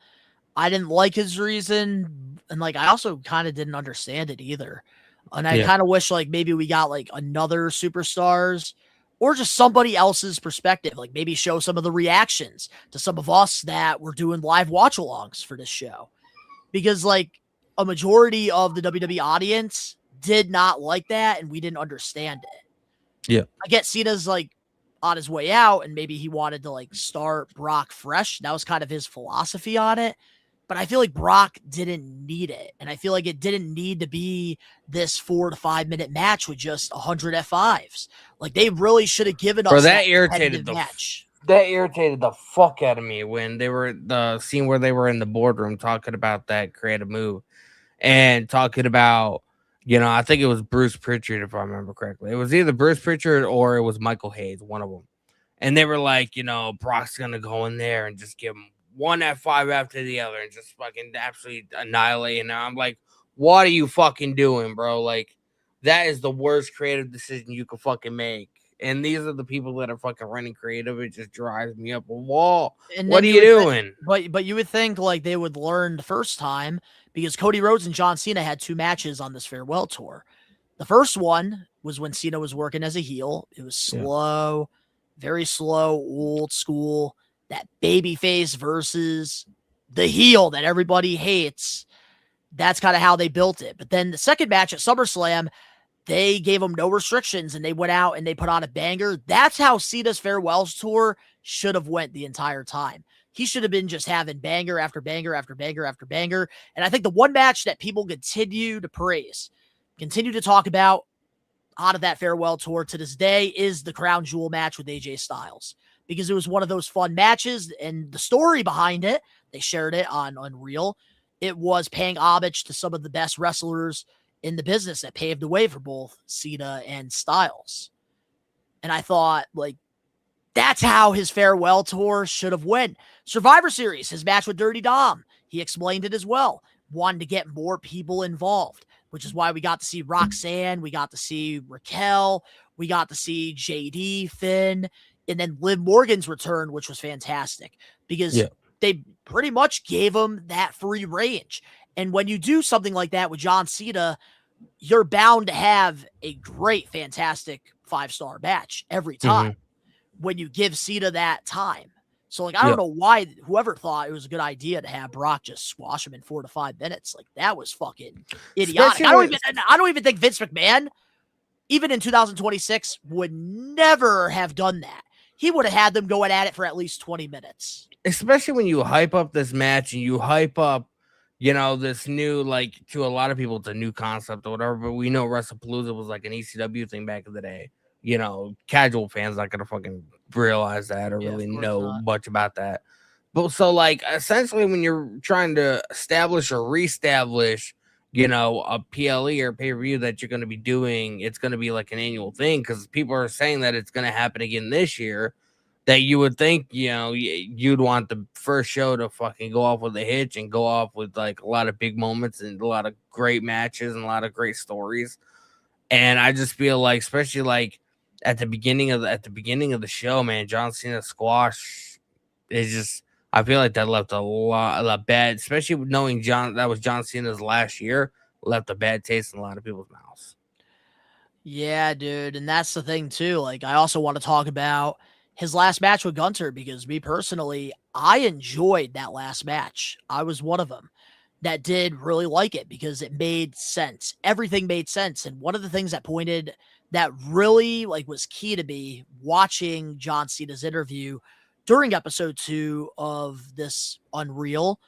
I didn't like his reason. And like, I also kind of didn't understand it either. And I kind of wish like maybe we got like another superstars or just somebody else's perspective. Like maybe show some of the reactions to some of us that were doing live watch alongs for this show, because like a majority of the WWE audience did not like that. And we didn't understand it. Yeah. I get Cena's like on his way out, and maybe he wanted to like start Brock fresh. That was kind of his philosophy on it. But I feel like Brock didn't need it. And I feel like it didn't need to be this 4 to 5 minute match with just 100 F5s. Like they really should have given us that irritated the match. That irritated the fuck out of me when they were the scene where they were in the boardroom talking about that creative move and talking about, I think it was Bruce Pritchard, if I remember correctly. It was either Bruce Pritchard or it was Michael Hayes, one of them. And they were like, Brock's going to go in there and just give him one F5 after the other and just fucking absolutely annihilate. And I'm like, what are you fucking doing, bro? Like, that is the worst creative decision you could fucking make. And these are the people that are fucking running creative. It just drives me up a wall. And what are you doing? But you would think like they would learn the first time, because Cody Rhodes and John Cena had 2 matches on this farewell tour. The first one was when Cena was working as a heel. It was slow, very slow, old school. That babyface versus the heel that everybody hates. That's kind of how they built it. But then the second match at SummerSlam, they gave him no restrictions and they went out and they put on a banger. That's how Cena's farewells tour should have went the entire time. He should have been just having banger after banger after banger after banger. And I think the one match that people continue to praise, continue to talk about out of that farewell tour to this day is the crown jewel match with AJ Styles, because it was one of those fun matches. And the story behind it, they shared it on Unreal. It was paying homage to some of the best wrestlers in the business that paved the way for both Cena and Styles. And I thought, like, that's how his farewell tour should have went. Survivor Series, his match with Dirty Dom, he explained it as well. Wanted to get more people involved, which is why we got to see Roxanne, we got to see Raquel, we got to see JD, Finn, and then Liv Morgan's return, which was fantastic. Because they pretty much gave him that free range. And when you do something like that with John Cena, you're bound to have a great, fantastic 5-star match every time when you give Cena that time. So, like, I don't know why whoever thought it was a good idea to have Brock just squash him in 4 to 5 minutes. Like, that was fucking idiotic. I don't even think Vince McMahon, even in 2026, would never have done that. He would have had them going at it for at least 20 minutes. Especially when you hype up this match and you hype up, you know, this new, like, to a lot of people, it's a new concept or whatever, but we know WrestlePalooza was like an ECW thing back in the day. You know, casual fans not gonna fucking realize that or really know much about that. But so, like, essentially, when you're trying to establish or reestablish, you know, a PLE or pay-per-view that you're going to be doing, it's going to be like an annual thing because people are saying that it's going to happen again this year. That you would think, you know, you'd want the first show to fucking go off with a hitch and go off with like a lot of big moments and a lot of great matches and a lot of great stories. And I just feel like, especially like at the beginning of the show, man, John Cena squash is just, I feel like that left a bad, especially knowing that was John Cena's last year, left a bad taste in a lot of people's mouths. Yeah, dude. And that's the thing too. Like, I also want to talk about his last match with Gunter because me personally, I enjoyed that last match. I was one of them that did really like it because it made sense. Everything made sense. And one of the things that really like was key to me watching John Cena's interview during episode 2 of this Unreal,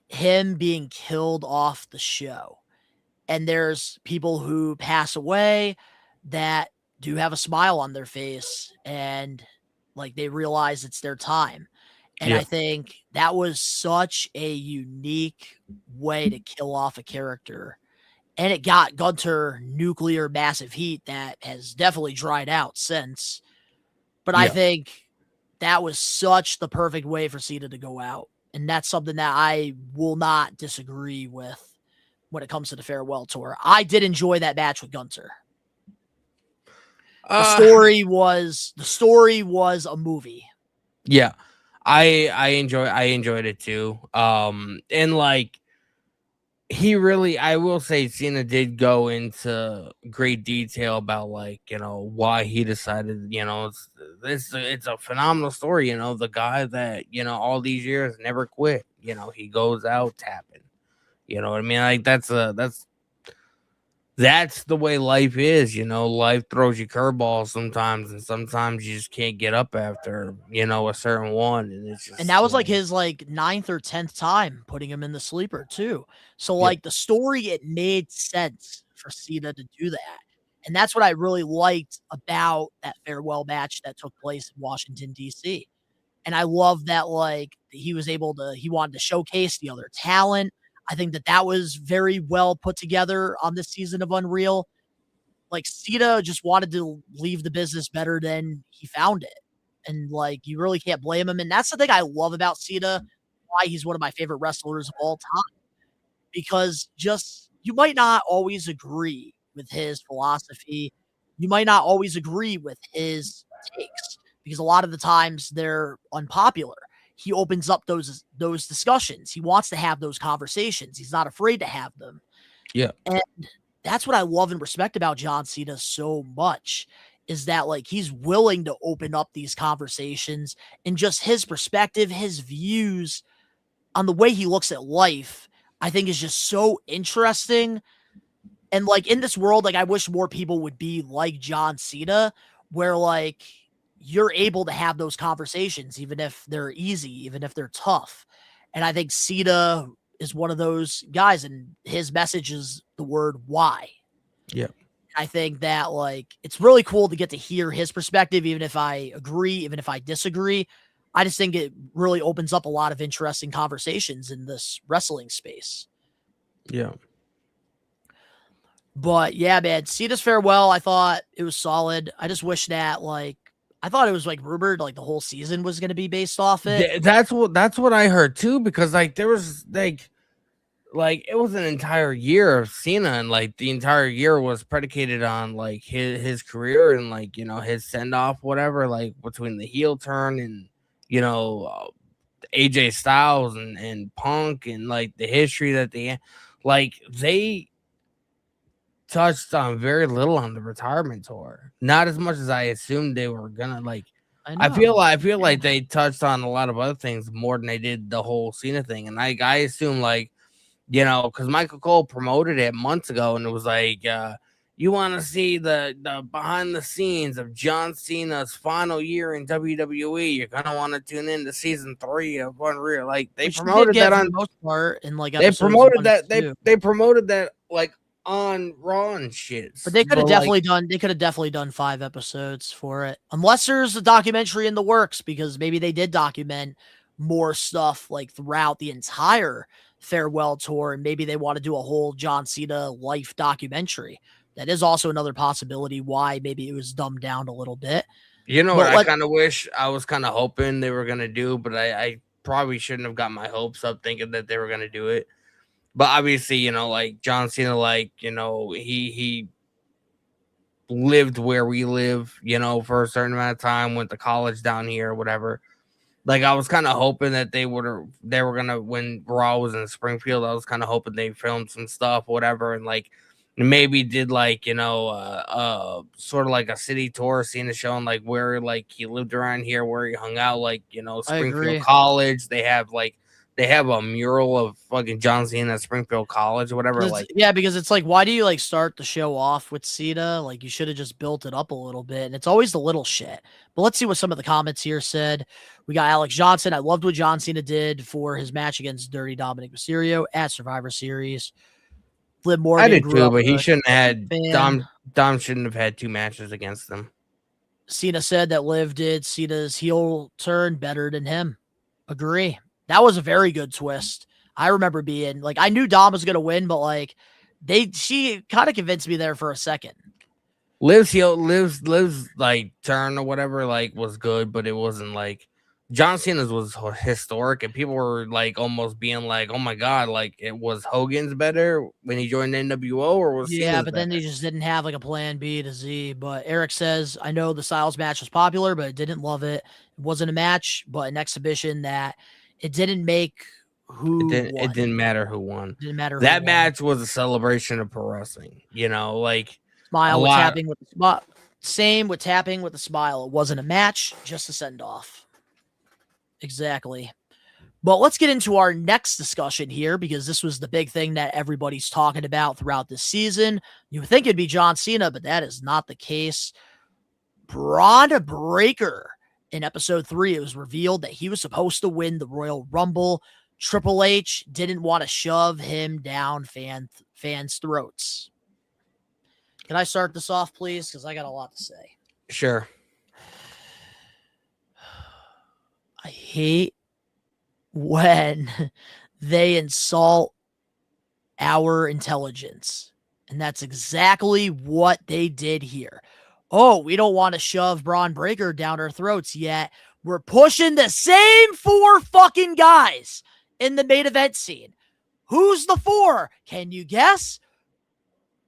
him being killed off the show. And there's people who pass away that do have a smile on their face and like they realize it's their time. And I think that was such a unique way to kill off a character. And it got Gunter nuclear massive heat that has definitely dried out since. But I think that was such the perfect way for Cena to go out. And that's something that I will not disagree with when it comes to the farewell tour. I did enjoy that match with Gunter. The story was a movie. Yeah. I enjoyed it too. And like I will say Cena did go into great detail about like, you know, why he decided, you know, it's a phenomenal story, you know, the guy that, you know, all these years never quit, you know, he goes out tapping, you know what I mean? Like that's the way life is, you know, life throws you curveballs sometimes and sometimes you just can't get up after, you know, a certain one. And it's just, and that was like his like 9th or 10th time putting him in the sleeper too. So like the story, it made sense for Cena to do that. And that's what I really liked about that farewell match that took place in Washington, DC. And I love that like he wanted to showcase the other talent. I think that was very well put together on this season of Unreal. Like Cena just wanted to leave the business better than he found it. And like, you really can't blame him. And that's the thing I love about Cena, why he's one of my favorite wrestlers of all time. Because just, you might not always agree with his philosophy. You might not always agree with his takes because a lot of the times they're unpopular. He opens up those discussions. He wants to have those conversations. He's not afraid to have them. Yeah. And that's what I love and respect about John Cena so much is that like he's willing to open up these conversations and just his perspective, his views on the way he looks at life, I think is just so interesting. And like in this world, like I wish more people would be like John Cena, where like you're able to have those conversations, even if they're easy, even if they're tough. And I think Cena is one of those guys, and his message is the word why. Yeah. I think that like it's really cool to get to hear his perspective, even if I agree, even if I disagree. I just think it really opens up a lot of interesting conversations in this wrestling space. Yeah. But yeah, man, Cena's farewell, I thought it was solid. I just wish that like I thought it was like rumored like the whole season was going to be based off it. That's what I heard too, because like there was like it was an entire year of Cena, and like the entire year was predicated on like his career and like, you know, his send off, whatever, like between the heel turn and, you know, AJ Styles and Punk and like the history that they touched on very little on the retirement tour. Not as much as I assumed they were gonna. Like, I feel like they touched on a lot of other things more than they did the whole Cena thing. And I assume, like, you know, because Michael Cole promoted it months ago, and it was like, you want to see the behind the scenes of John Cena's final year in WWE, you're gonna want to tune in to season 3 of Unreal. Like, they promoted that on the most part in like they episodes promoted 1 and that 2. they promoted that like on Raw and shit. But they could have like, definitely done 5 episodes for it. Unless there's a documentary in the works, because maybe they did document more stuff like throughout the entire farewell tour, and maybe they want to do a whole John Cena life documentary. That is also another possibility why maybe it was dumbed down a little bit. You know what I kind of wish, I was kind of hoping they were gonna do, but I probably shouldn't have got my hopes up thinking that they were gonna do it. But obviously, you know, like John Cena, like, you know, he lived where we live, you know, for a certain amount of time, went to college down here, or whatever. Like, I was kind of hoping that they were gonna, when Raw was in Springfield, I was kind of hoping they filmed some stuff, whatever, and like maybe did like, you know, sort of like a city tour, seeing the show and like where like he lived around here, where he hung out, like, you know, Springfield College. They have a mural of fucking John Cena at Springfield College or whatever. Like, yeah, because it's like, why do you like start the show off with Cena? Like, you should have just built it up a little bit. And it's always the little shit. But let's see what some of the comments here said. We got Alex Johnson. I loved what John Cena did for his match against Dirty Dominic Mysterio at Survivor Series. Liv Morgan, I did too, but he shouldn't have had Dom shouldn't have had 2 matches against them. Cena said that Liv did Cena's heel turn better than him. Agree. That was a very good twist. I remember being like, I knew Dom was gonna win, but like she kind of convinced me there for a second. Liv's like turn or whatever like was good, but it wasn't like John Cena's was historic, and people were like almost being like, "Oh my god!" Like, it was Hogan's better when he joined NWO, or was Cena's but then they just didn't have like a plan B to Z. But Eric says, I know the Styles match was popular, but I didn't love it. It wasn't a match, but an exhibition that it didn't make who it won. didn't matter who won. Didn't matter. That match was a celebration of pro wrestling. You know, like smile with tapping with the smile. Same with tapping with the smile. It wasn't a match, just a send off. Exactly. But let's get into our next discussion here, because this was the big thing that everybody's talking about throughout this season. You would think it'd be John Cena, but that is not the case. Braun Breaker. In episode 3, it was revealed that he was supposed to win the Royal Rumble. Triple H didn't want to shove him down fans' throats. Can I start this off, please? Because I got a lot to say. Sure. I hate when they insult our intelligence. And that's exactly what they did here. Oh, we don't want to shove Braun Breaker down our throats yet. We're pushing the same 4 fucking guys in the main event scene. Who's the 4? Can you guess?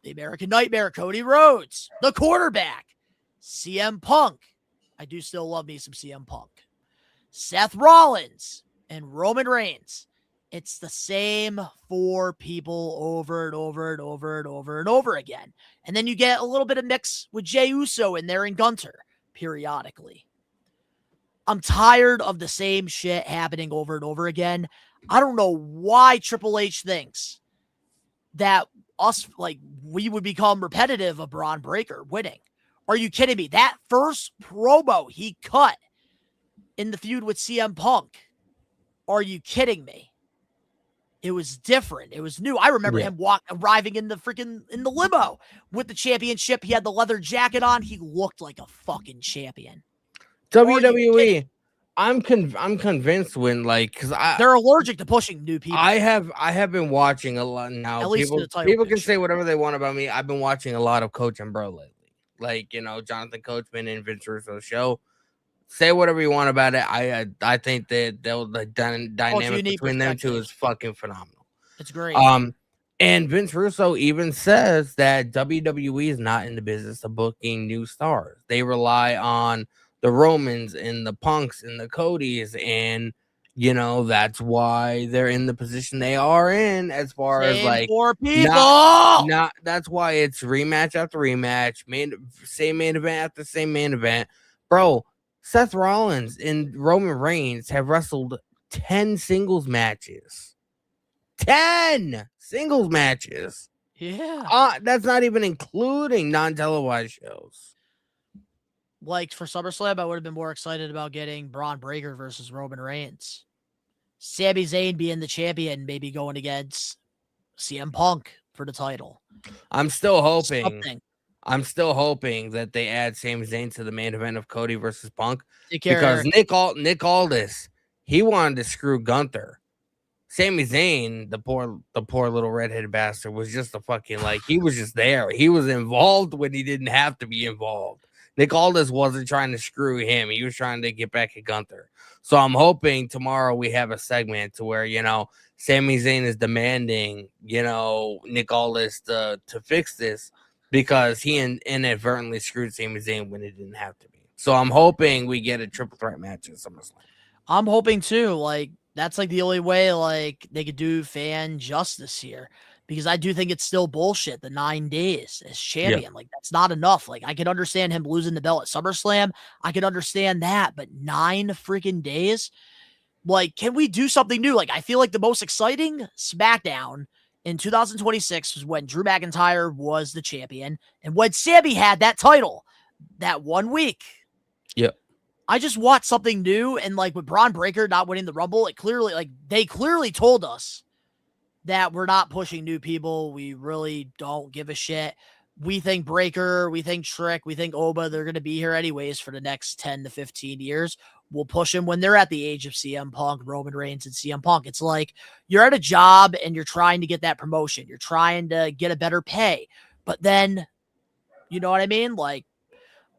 The American Nightmare, Cody Rhodes. The quarterback, CM Punk. I do still love me some CM Punk. Seth Rollins and Roman Reigns. It's the same 4 people over and over and over and over and over again. And then you get a little bit of mix with Jey Uso in there and Gunter periodically. I'm tired of the same shit happening over and over again. I don't know why Triple H thinks that we would become repetitive of Braun Breaker winning. Are you kidding me? That first promo he cut in the feud with CM Punk. Are you kidding me? It was different. It was new. I remember him arriving in the limo with the championship. He had the leather jacket on. He looked like a fucking champion. WWE. I'm convinced when because they're allergic to pushing new people. I have been watching a lot now. At least people can say whatever they want about me. I've been watching a lot of Coach and Bro lately. Like, you know, Jonathan Coachman and Vince Russo's show. Say whatever you want about it. I think that the dynamic between them two is fucking phenomenal. It's great. And Vince Russo even says that WWE is not in the business of booking new stars. They rely on the Romans and the Punks and the Codys and You know, that's why they're in the position they are in as far as Same like four people. not that's why it's rematch after rematch, same main event after same main event. Bro, Seth Rollins and Roman Reigns have wrestled 10 singles matches. 10 singles matches. Yeah. That's not even including non-televised shows. Like for SummerSlam, I would have been more excited about getting Braun Breaker versus Roman Reigns. Sami Zayn being the champion, maybe going against CM Punk for the title. I'm still hoping that they add Sami Zayn to the main event of Cody versus Punk because Nick Aldis, he wanted to screw Gunther. Sami Zayn, the poor little redheaded bastard, was just a fucking he was just there. He was involved when he didn't have to be involved. Nick Aldis wasn't trying to screw him. He was trying to get back at Gunther. So I'm hoping tomorrow we have a segment to where, Sami Zayn is demanding, Nick Aldis to fix this because he inadvertently screwed Sami Zayn when it didn't have to be. So I'm hoping we get a triple threat match at SummerSlam. I'm hoping too. That's the only way they could do fan justice here. Because I do think it's still bullshit, the 9 days as champion. Yeah. That's not enough. I can understand him losing the belt at SummerSlam. I can understand that. But 9 freaking days? Can we do something new? I feel like the most exciting SmackDown in 2026 was when Drew McIntyre was the champion. And when Sami had that title that 1 week. Yep. I just want something new. And with Braun Breaker not winning the Rumble, they clearly told us that we're not pushing new people. We really don't give a shit. We think Breaker, we think Trick, we think Oba, they're going to be here anyways for the next 10 to 15 years. We'll push them when they're at the age of CM Punk, Roman Reigns, and CM Punk. It's you're at a job and you're trying to get that promotion. You're trying to get a better pay. But then, you know what I mean?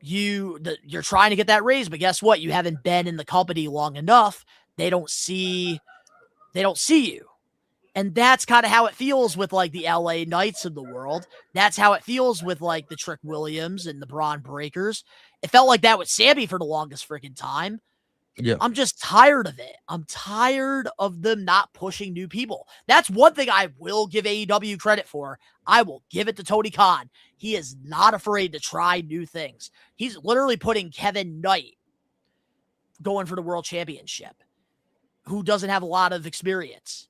You're trying to get that raise, but guess what? You haven't been in the company long enough. They don't see you. And that's kind of how it feels with the LA Knights of the world. That's how it feels with the Trick Williams and the Braun Breakers. It felt like that with Sami for the longest freaking time. Yeah. I'm just tired of it. I'm tired of them not pushing new people. That's one thing I will give AEW credit for. I will give it to Tony Khan. He is not afraid to try new things. He's literally putting Kevin Knight going for the world championship, who doesn't have a lot of experience.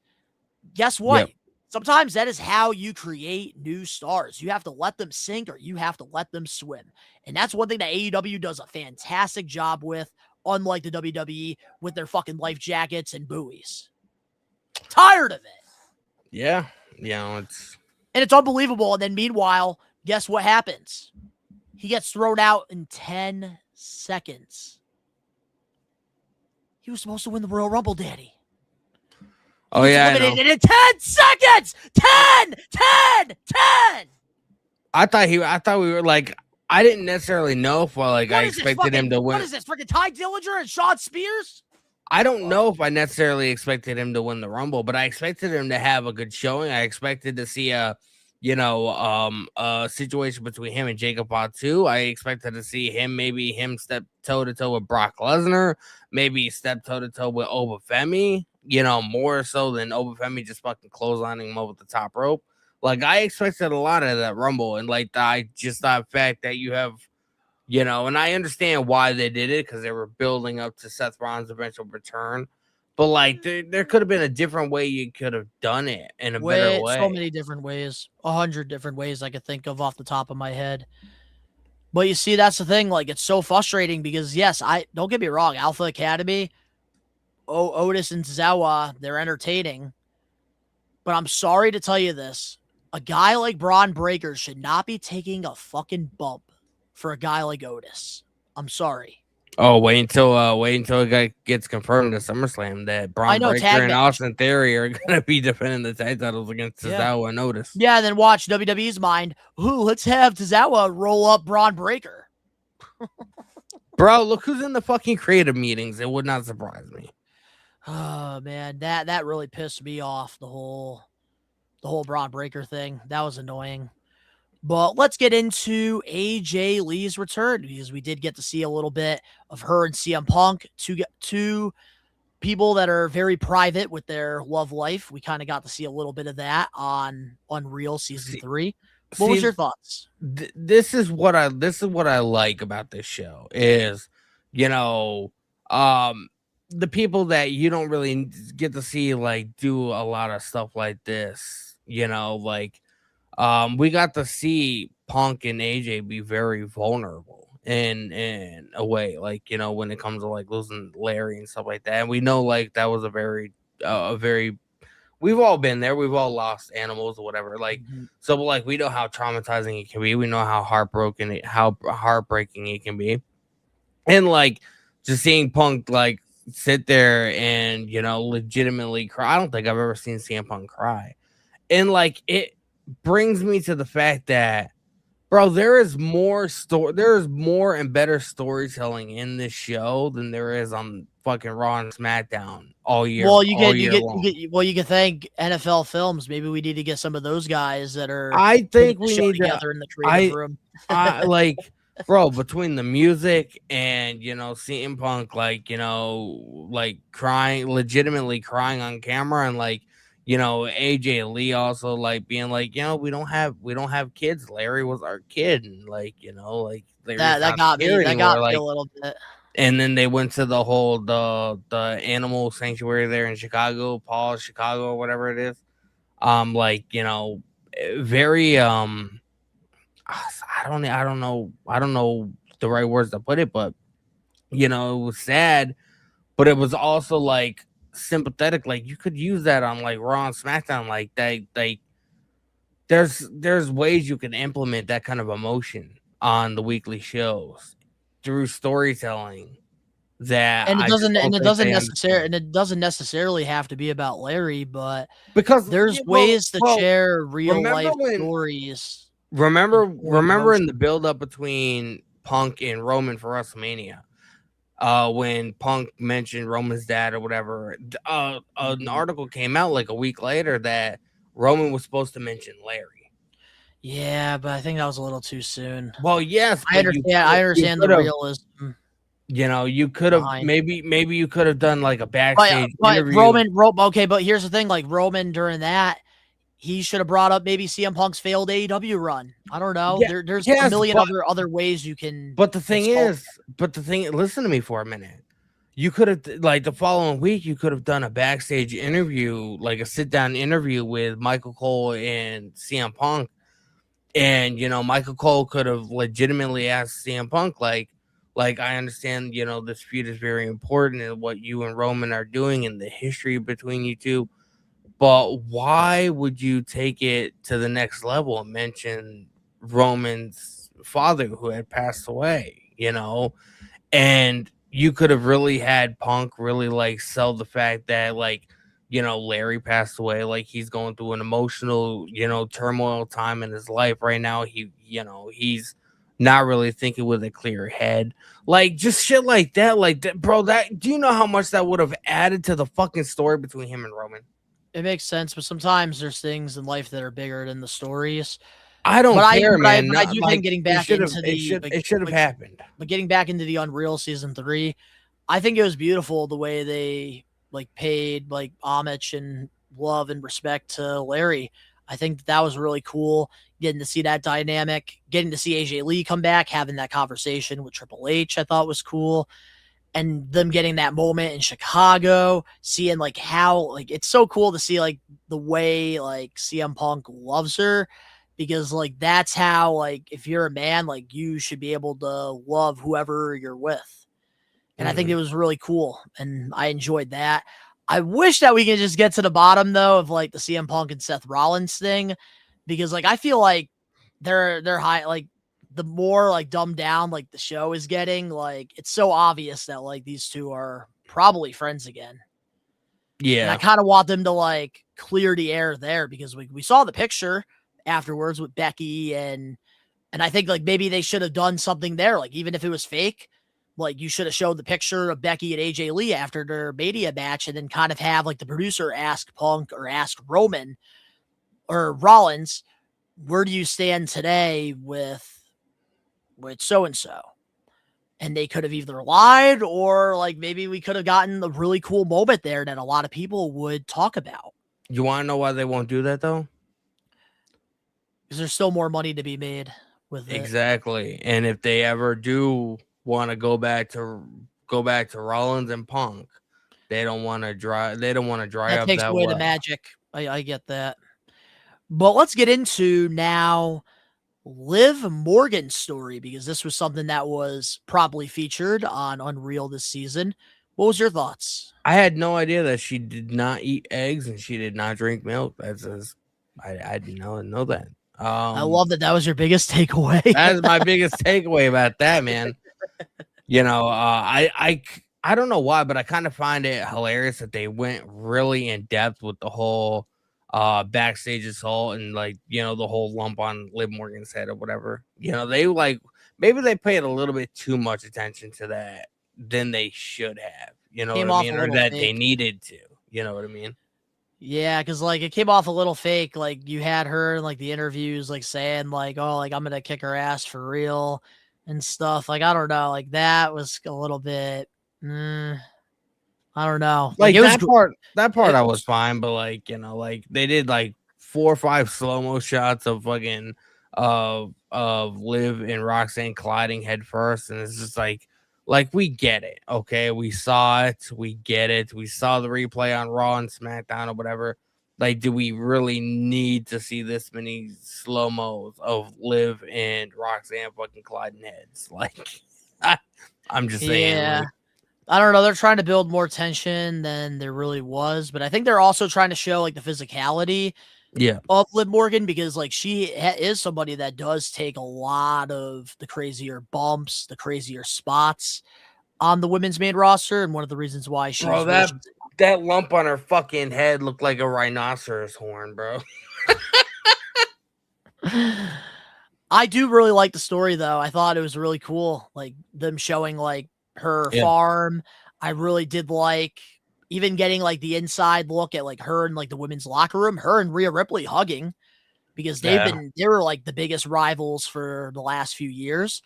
Guess what? Yep. Sometimes that is how you create new stars. You have to let them sink or you have to let them swim. And that's one thing that AEW does a fantastic job with, unlike the WWE with their fucking life jackets and buoys. Tired of it. Yeah. And it's unbelievable. And then meanwhile, guess what happens? He gets thrown out in 10 seconds. He was supposed to win the Royal Rumble, Danny. Oh, yeah. Eliminated in 10 seconds! 10! I thought we were I didn't necessarily know if I expected him to win. What is this? Freaking Ty Dillinger and Sean Spears? I don't know if I necessarily expected him to win the Rumble, but I expected him to have a good showing. I expected to see a situation between him and Jacob Fatu. I expected to see him step toe to toe with Brock Lesnar, maybe step toe to toe with Obafemi, more so than Obafemi just fucking clotheslining him over the top rope. I expected a lot of that Rumble, and I just thought the fact that you have, and I understand why they did it because they were building up to Seth Rollins' eventual return. But there could have been a different way you could have done it in a better way. So many different ways, 100 different ways I could think of off the top of my head. But you see, that's the thing. It's so frustrating because yes, don't get me wrong, Alpha Academy, Otis and Zawa, they're entertaining. But I'm sorry to tell you this. A guy like Braun Breaker should not be taking a fucking bump for a guy like Otis. I'm sorry. Oh, wait until it gets confirmed at SummerSlam that Braun Breaker and Austin Theory are gonna be defending the tag titles against Tozawa and Otis. Yeah, and then watch WWE's mind. Ooh, let's have Tozawa roll up Braun Breaker. Bro, look who's in the fucking creative meetings. It would not surprise me. Oh man, that really pissed me off. The whole Braun Breaker thing. That was annoying. But let's get into AJ Lee's return because we did get to see a little bit of her and CM Punk, two people that are very private with their love life. We kind of got to see a little bit of that on Unreal season 3. What was your thoughts? This is what I like about this show is, you know, the people that you don't really get to see like do a lot of stuff like this, you know, like we got to see Punk and AJ be very vulnerable in a way, like, you know, when it comes to like losing Larry and stuff like that. And we know like that was a very we've all been there. We've all lost animals or whatever. Like, so like we know how traumatizing it can be. We know how heartbreaking it can be. And like just seeing Punk like sit there and, you know, legitimately cry. I don't think I've ever seen CM Punk cry. And like it brings me to the fact that, bro, there is more and better storytelling in this show than there is on fucking Raw and SmackDown all year. Well, you can thank NFL Films. Maybe we need to get some of those guys that are. I think we show need together in the creative room. I like, bro, between the music and, you know, CM Punk, like, you know, like legitimately crying on camera, and like, you know, AJ Lee also like being like, you know, we don't have kids. Larry was our kid, and like, you know, like that got me a little bit. And then they went to the whole the animal sanctuary there in Chicago, Chicago, or whatever it is. Like, you know, very I don't know the right words to put it, but you know, it was sad, but it was also like sympathetic. Like you could use that on like Raw and SmackDown. Like there's ways you can implement that kind of emotion on the weekly shows through storytelling. And it doesn't necessarily have to be about Larry, but because there's ways to share real life stories. Remember in the build up between Punk and Roman for WrestleMania, when Punk mentioned Roman's dad or whatever, an article came out like a week later that Roman was supposed to mention Larry. Yeah, but I think that was a little too soon. Well, yes, I understand the realism. You know, you could have maybe you could have done like a backstage interview. But here's the thing: like Roman during that, he should have brought up maybe CM Punk's failed AEW run. I don't know. Yeah, There's a million other ways you can. But the thing is, listen to me for a minute. You could have, like, the following week, you could have done a backstage interview, like a sit down interview with Michael Cole and CM Punk, and you know, Michael Cole could have legitimately asked CM Punk, like I understand, you know, this feud is very important and what you and Roman are doing and the history between you two. But why would you take it to the next level and mention Roman's father who had passed away, you know? And you could have really had Punk really like sell the fact that, like, you know, Larry passed away, like he's going through an emotional, you know, turmoil time in his life right now. He's not really thinking with a clear head, like just shit like that, bro. Do you know how much that would have added to the fucking story between him and Roman? It makes sense, but sometimes there's things in life that are bigger than the stories. I don't care, man. But I do think getting back into it should have happened. But getting back into the Unreal season 3, I think it was beautiful the way they like paid like homage and love and respect to Larry. I think that was really cool. Getting to see that dynamic, getting to see AJ Lee come back, having that conversation with Triple H, I thought was cool. And them getting that moment in Chicago, seeing like how, like, it's so cool to see like the way like CM Punk loves her, because like that's how, like, if you're a man, like you should be able to love whoever you're with. And I think it was really cool, and I enjoyed that. I wish that we could just get to the bottom though of like the CM Punk and Seth Rollins thing, because like I feel like they're high, like the more like dumbed down like the show is getting, like it's so obvious that like these two are probably friends again. Yeah, and I kind of want them to like clear the air there, because we saw the picture afterwards with Becky, and I think like maybe they should have done something there, like even if it was fake. Like, you should have showed the picture of Becky and AJ Lee after their Mania match, and then kind of have like the producer ask Punk or ask Roman or Rollins, where do you stand today with so-and-so? and they could have either lied or like maybe we could have gotten a really cool moment there that a lot of people would talk about. You want to know why they won't do that though? Because there's still more money to be made with it. Exactly. And if they ever do want to go back to Rollins and Punk, they don't want to dry That up takes that away the well. magic. I get that. But let's get into now Liv Morgan's story, because this was something that was probably featured on Unreal this season. What was your thoughts? I had no idea that she did not eat eggs and she did not drink milk. I didn't know that. I love that was your biggest takeaway. That's my biggest takeaway about that, man. You know, I don't know why, but I kind of find it hilarious that they went really in depth with the whole backstage assault and like, you know, the whole lump on Liv Morgan's head or whatever. You know, they like maybe they paid a little bit too much attention to that than they should have. You know what I mean? Or that they needed to. You know what I mean? Yeah, because like it came off a little fake. Like you had her in like the interviews, like saying like, "Oh, like I'm gonna kick her ass for real," and stuff. Like I don't know, like that was a little bit. I don't know. Like it was that part I was fine, but like, you know, like they did like 4 or 5 slow-mo shots of fucking of Liv and Roxanne colliding head first, and it's just like we get it, okay? We saw it, we get it. We saw the replay on Raw and SmackDown or whatever. Like, do we really need to see this many slow-mos of Liv and Roxanne fucking colliding heads? Like, I'm just saying. Yeah. Like, I don't know. They're trying to build more tension than there really was, but I think they're also trying to show like the physicality of Liv Morgan, because like she is somebody that does take a lot of the crazier bumps, the crazier spots on the women's main roster, and one of the reasons why she's that lump on her fucking head looked like a rhinoceros horn, bro. I do really like the story though. I thought it was really cool, like them showing like her farm. I really did like even getting like the inside look at like her and like the women's locker room, her and Rhea Ripley hugging, because they were like the biggest rivals for the last few years.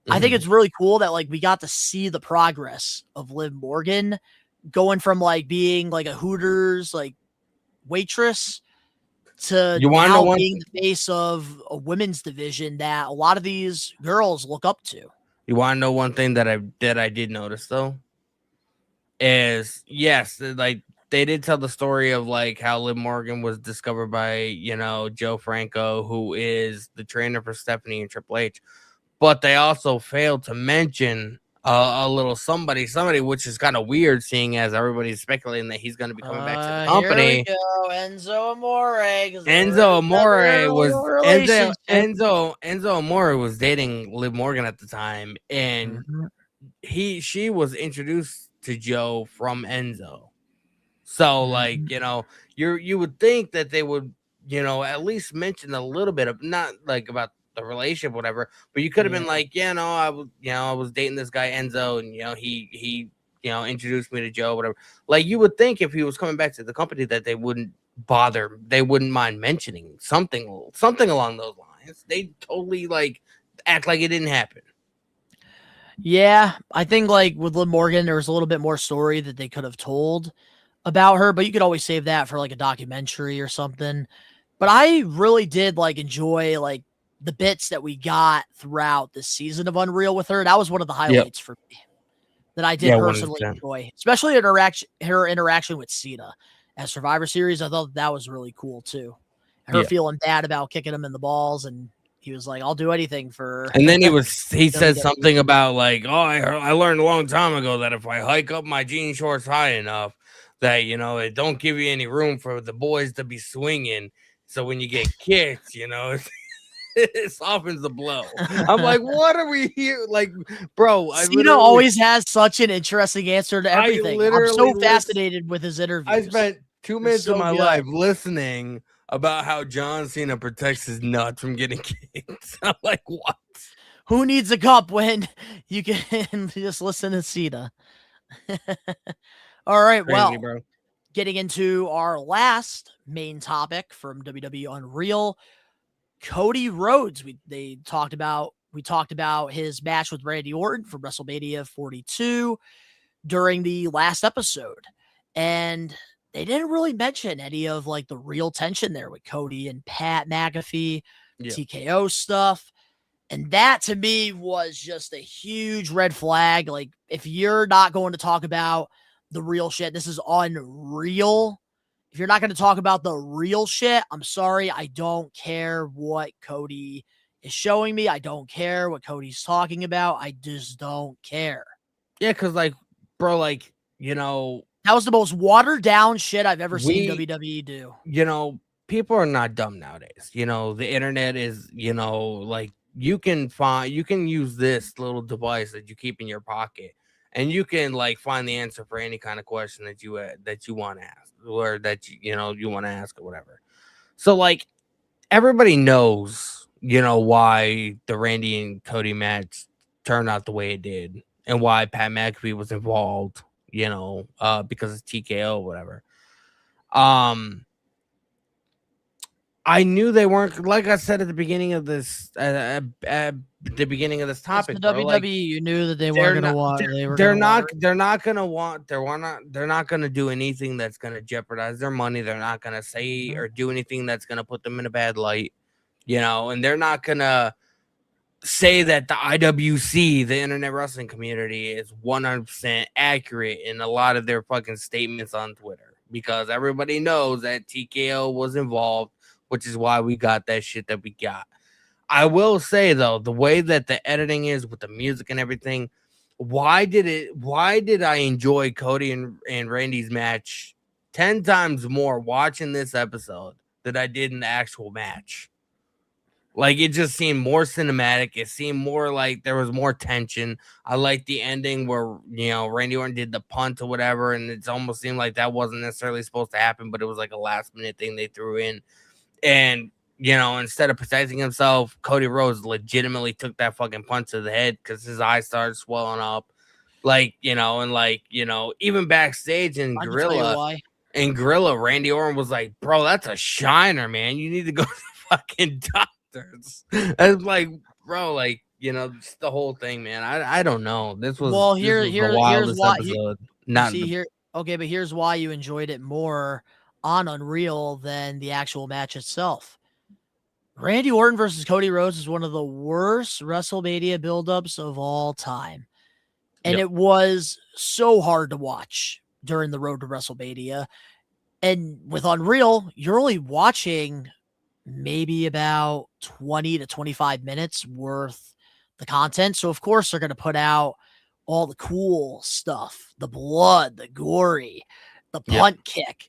I think it's really cool that like we got to see the progress of Liv Morgan going from like being like a Hooters like waitress to now being the face of a women's division that a lot of these girls look up to. You want to know one thing that I did notice though? Is yes, like they did tell the story of like how Liv Morgan was discovered by, you know, Joe Franco, who is the trainer for Stephanie and Triple H, but they also failed to mention a little somebody, which is kind of weird, seeing as everybody's speculating that he's going to be coming back to the company. Here we go, Enzo Amore. Enzo Amore was dating Liv Morgan at the time, and she was introduced to Joe from Enzo. So like, you know, you would think that they would, you know, at least mention a little bit of, not like about the relationship, whatever, but you could have been like, I was dating this guy Enzo, and you know, he introduced me to Joe, whatever. Like you would think if he was coming back to the company that they wouldn't mind mentioning something along those lines. They totally like act like it didn't happen. Yeah, I think like with Liv Morgan, there was a little bit more story that they could have told about her, but you could always save that for like a documentary or something. But I really did like enjoy like the bits that we got throughout the season of Unreal with her. That was one of the highlights for me that I did personally enjoy, especially her interaction with Cena at Survivor Series. I thought that was really cool too. Her feeling bad about kicking him in the balls, and he was like, "I'll do anything for." And then he said something about like, "Oh, I learned a long time ago that if I hike up my jean shorts high enough, that you know it don't give you any room for the boys to be swinging. So when you get kicked, you know." It softens the blow. I'm like, what are we here? Like, bro, Cena always has such an interesting answer to everything. I'm so fascinated with his interviews. I spent 2 minutes of my life listening about how John Cena protects his nuts from getting kicked. I'm like, what? Who needs a cup when you can just listen to Cena? All right, Crazy, bro. Getting into our last main topic from WWE Unreal. Cody Rhodes, they talked about We talked about his match with Randy Orton for WrestleMania 42 during the last episode. And they didn't really mention any of like the real tension there with Cody and Pat McAfee, TKO stuff. And that to me was just a huge red flag. Like, if you're not going to talk about the real shit, this is unreal. If you're not going to talk about the real shit, I'm sorry. I don't care what Cody is showing me. I don't care what Cody's talking about. I just don't care. Yeah, because, like, bro, like, you know, that was the most watered down shit I've ever seen WWE do. You know, people are not dumb nowadays. You know, the internet is, you know, like, you can use this little device that you keep in your pocket, and you can like find the answer for any kind of question that you want to ask, or that you want to ask or whatever. So like, everybody knows, you know, why the Randy and Cody match turned out the way it did, and why Pat McAfee was involved, you know, because of TKO or whatever. I knew they weren't, like I said at the beginning of this, at the beginning of this topic. The WWE, like, you knew that they weren't going to want. They're not going to do anything that's going to jeopardize their money. They're not going to say or do anything that's going to put them in a bad light, you know. And they're not going to say that the IWC, the Internet Wrestling Community, is 100% accurate in a lot of their fucking statements on Twitter, because everybody knows that TKO was involved, which is why we got that shit that we got. I will say, though, the way that the editing is with the music and everything, why did I enjoy Cody and Randy's match 10 times more watching this episode than I did in the actual match? Like, it just seemed more cinematic. It seemed more like there was more tension. I liked the ending where, you know, Randy Orton did the punt or whatever, and it almost seemed like that wasn't necessarily supposed to happen, but it was like a last-minute thing they threw in. And, you know, instead of protecting himself, Cody Rhodes legitimately took that fucking punch to the head because his eyes started swelling up. Like, you know, and like, you know, even backstage in Gorilla, Randy Orton was like, bro, that's a shiner, man. You need to go to fucking doctors. And like, bro, like, you know, just the whole thing, man. I don't know. This was here's why episode. Okay, but here's why you enjoyed it more on Unreal than the actual match itself. Randy Orton versus Cody Rhodes is one of the worst WrestleMania buildups of all time. And it was so hard to watch during the road to WrestleMania. And with Unreal, you're only watching maybe about 20 to 25 minutes worth the content. So of course they're going to put out all the cool stuff, the blood, the gory, the punt kick.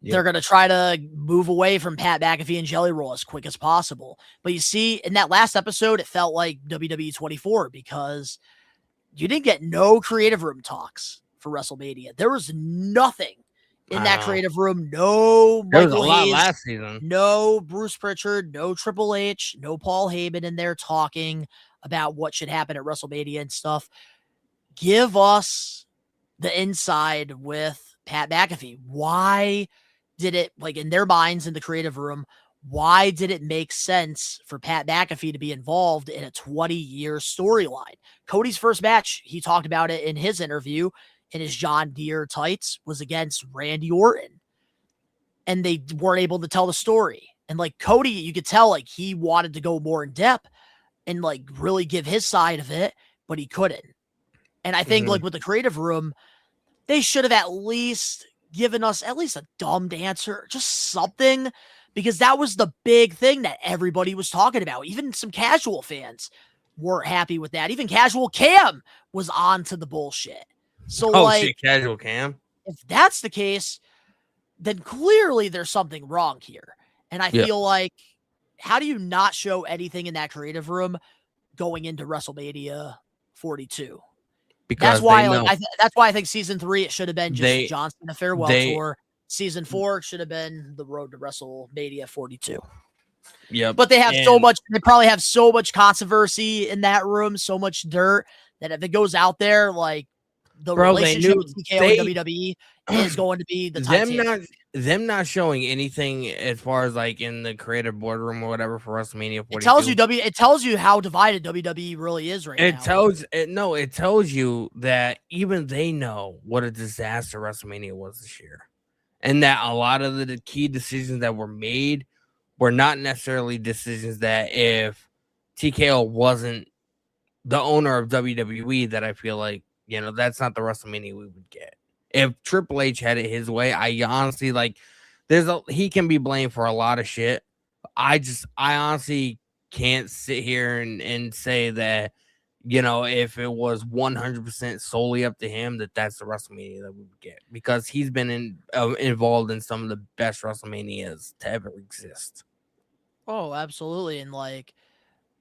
They're going to try to move away from Pat McAfee and Jelly Roll as quick as possible. But you see, in that last episode, it felt like WWE 24 because you didn't get no creative room talks for WrestleMania. There was nothing in that creative room. No Michael Hayes, last season. No Bruce Pritchard, no Triple H, no Paul Heyman in there talking about what should happen at WrestleMania and stuff. Give us the inside with Pat McAfee. Why did it, like, in their minds in the creative room, why did it make sense for Pat McAfee to be involved in a 20-year storyline? Cody's first match, he talked about it in his interview in his John Deere tights, was against Randy Orton. And they weren't able to tell the story. And like Cody, you could tell like he wanted to go more in depth and like really give his side of it, but he couldn't. And I think like with the creative room, they should have at least given us at least a dumbed answer, just something, because that was the big thing that everybody was talking about. Even some casual fans weren't happy with that. Even casual Cam was on to the bullshit. So shit, casual Cam. If that's the case, then clearly there's something wrong here. And I feel like, how do you not show anything in that creative room going into WrestleMania 42? Because that's why, that's why I think season 3 it should have been just John Cena farewell tour. Season 4 should have been the road to WrestleMania 42. Yeah, but they have so much. They probably have so much controversy in that room, so much dirt that if it goes out there, like the relationship with TKO and WWE is going to be the Titanic. them not showing anything as far as like in the creative boardroom or whatever for WrestleMania 42. It tells you how divided WWE really is right now. It tells you that even they know what a disaster WrestleMania was this year. And that a lot of the key decisions that were made were not necessarily decisions that if TKO wasn't the owner of WWE, that I feel like, that's not the WrestleMania we would get. If Triple H had it his way, I honestly he can be blamed for a lot of shit. I honestly can't sit here and say that, if it was 100% solely up to him, that's the WrestleMania that we would get, because he's been involved in some of the best WrestleManias to ever exist. Oh, absolutely. And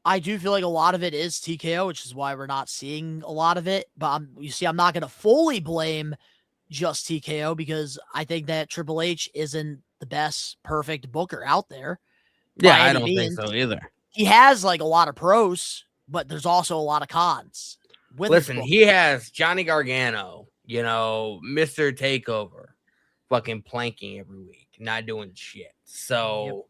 I do feel like a lot of it is TKO, which is why we're not seeing a lot of it. But I'm not going to fully blame just TKO, because I think that Triple H isn't the best perfect booker out there. Yeah, I don't think so either. He has a lot of pros, but there's also a lot of cons. Listen, he has Johnny Gargano, Mr. Takeover, fucking planking every week, not doing shit. So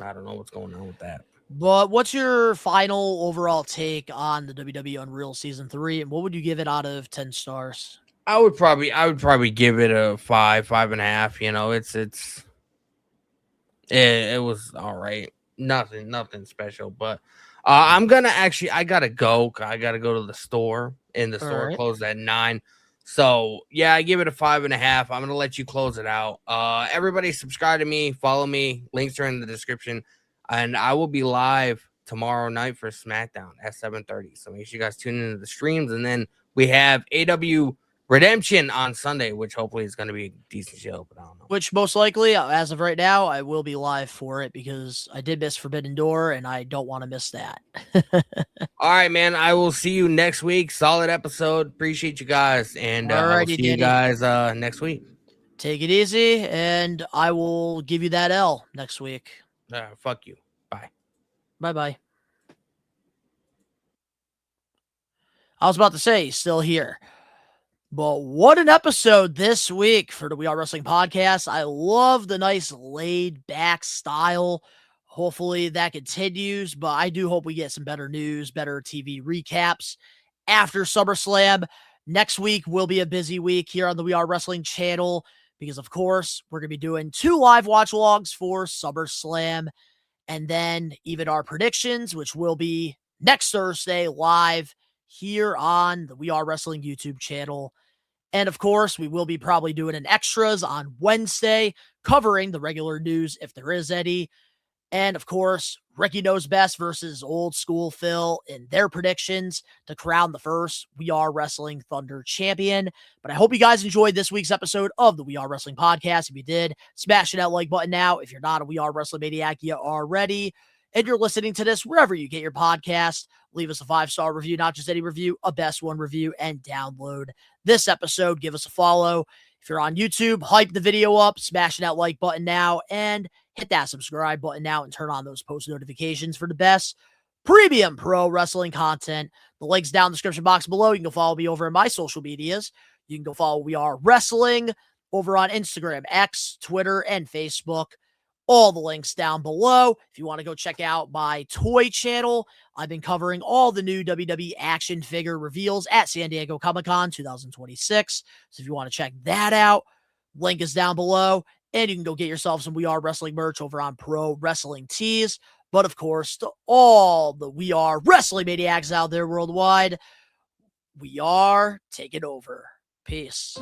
I don't know what's going on with that. But what's your final overall take on the WWE Unreal Season 3, and what would you give it out of 10 stars? I would probably give it a 5.5. It was all right. Nothing special, but I gotta go. I gotta go to the store, and the store closed at 9. So yeah, I give it a 5.5. I'm gonna let you close it out. Everybody subscribe to me, follow me. Links are in the description, and I will be live tomorrow night for SmackDown at 7:30. So make sure you guys tune into the streams, and then we have AW Redemption on Sunday, which hopefully is going to be a decent show, but I don't know. Which most likely, as of right now, I will be live for it, because I did miss Forbidden Door, and I don't want to miss that. All right, man. I will see you next week. Solid episode. Appreciate you guys, and I will see you guys next week. Take it easy, and I will give you that L next week. Fuck you. Bye. Bye-bye. I was about to say, still here. But what an episode this week for the We Are Wrestling podcast. I love the nice laid-back style. Hopefully that continues, but I do hope we get some better news, better TV recaps after SummerSlam. Next week will be a busy week here on the We Are Wrestling channel, because, of course, we're going to be doing 2 live watch logs for SummerSlam, and then even our predictions, which will be next Thursday live here on the We Are Wrestling YouTube channel. And of course, we will be probably doing an extras on Wednesday, covering the regular news if there is any. And of course, Ricky Knows Best versus Old School Phil in their predictions to crown the first We Are Wrestling Thunder champion. But I hope you guys enjoyed this week's episode of the We Are Wrestling podcast. If you did, smash that like button now. If you're not a We Are Wrestling Maniac, you are ready. And you're listening to this wherever you get your podcast. Leave us a 5-star review, not just any review, a best one review, and download this episode. Give us a follow. If you're on YouTube, hype the video up, smash that like button now, and hit that subscribe button now, and turn on those post notifications for the best premium pro wrestling content. The link's down in the description box below. You can go follow me over in my social medias. You can go follow We Are Wrestling over on Instagram, X, Twitter, and Facebook. All the links down below. If you want to go check out my toy channel, I've been covering all the new WWE action figure reveals at San Diego Comic-Con 2026. So if you want to check that out, link is down below. And you can go get yourself some We Are Wrestling merch over on Pro Wrestling Tees. But of course, to all the We Are Wrestling Maniacs out there worldwide, we are taking over. Peace.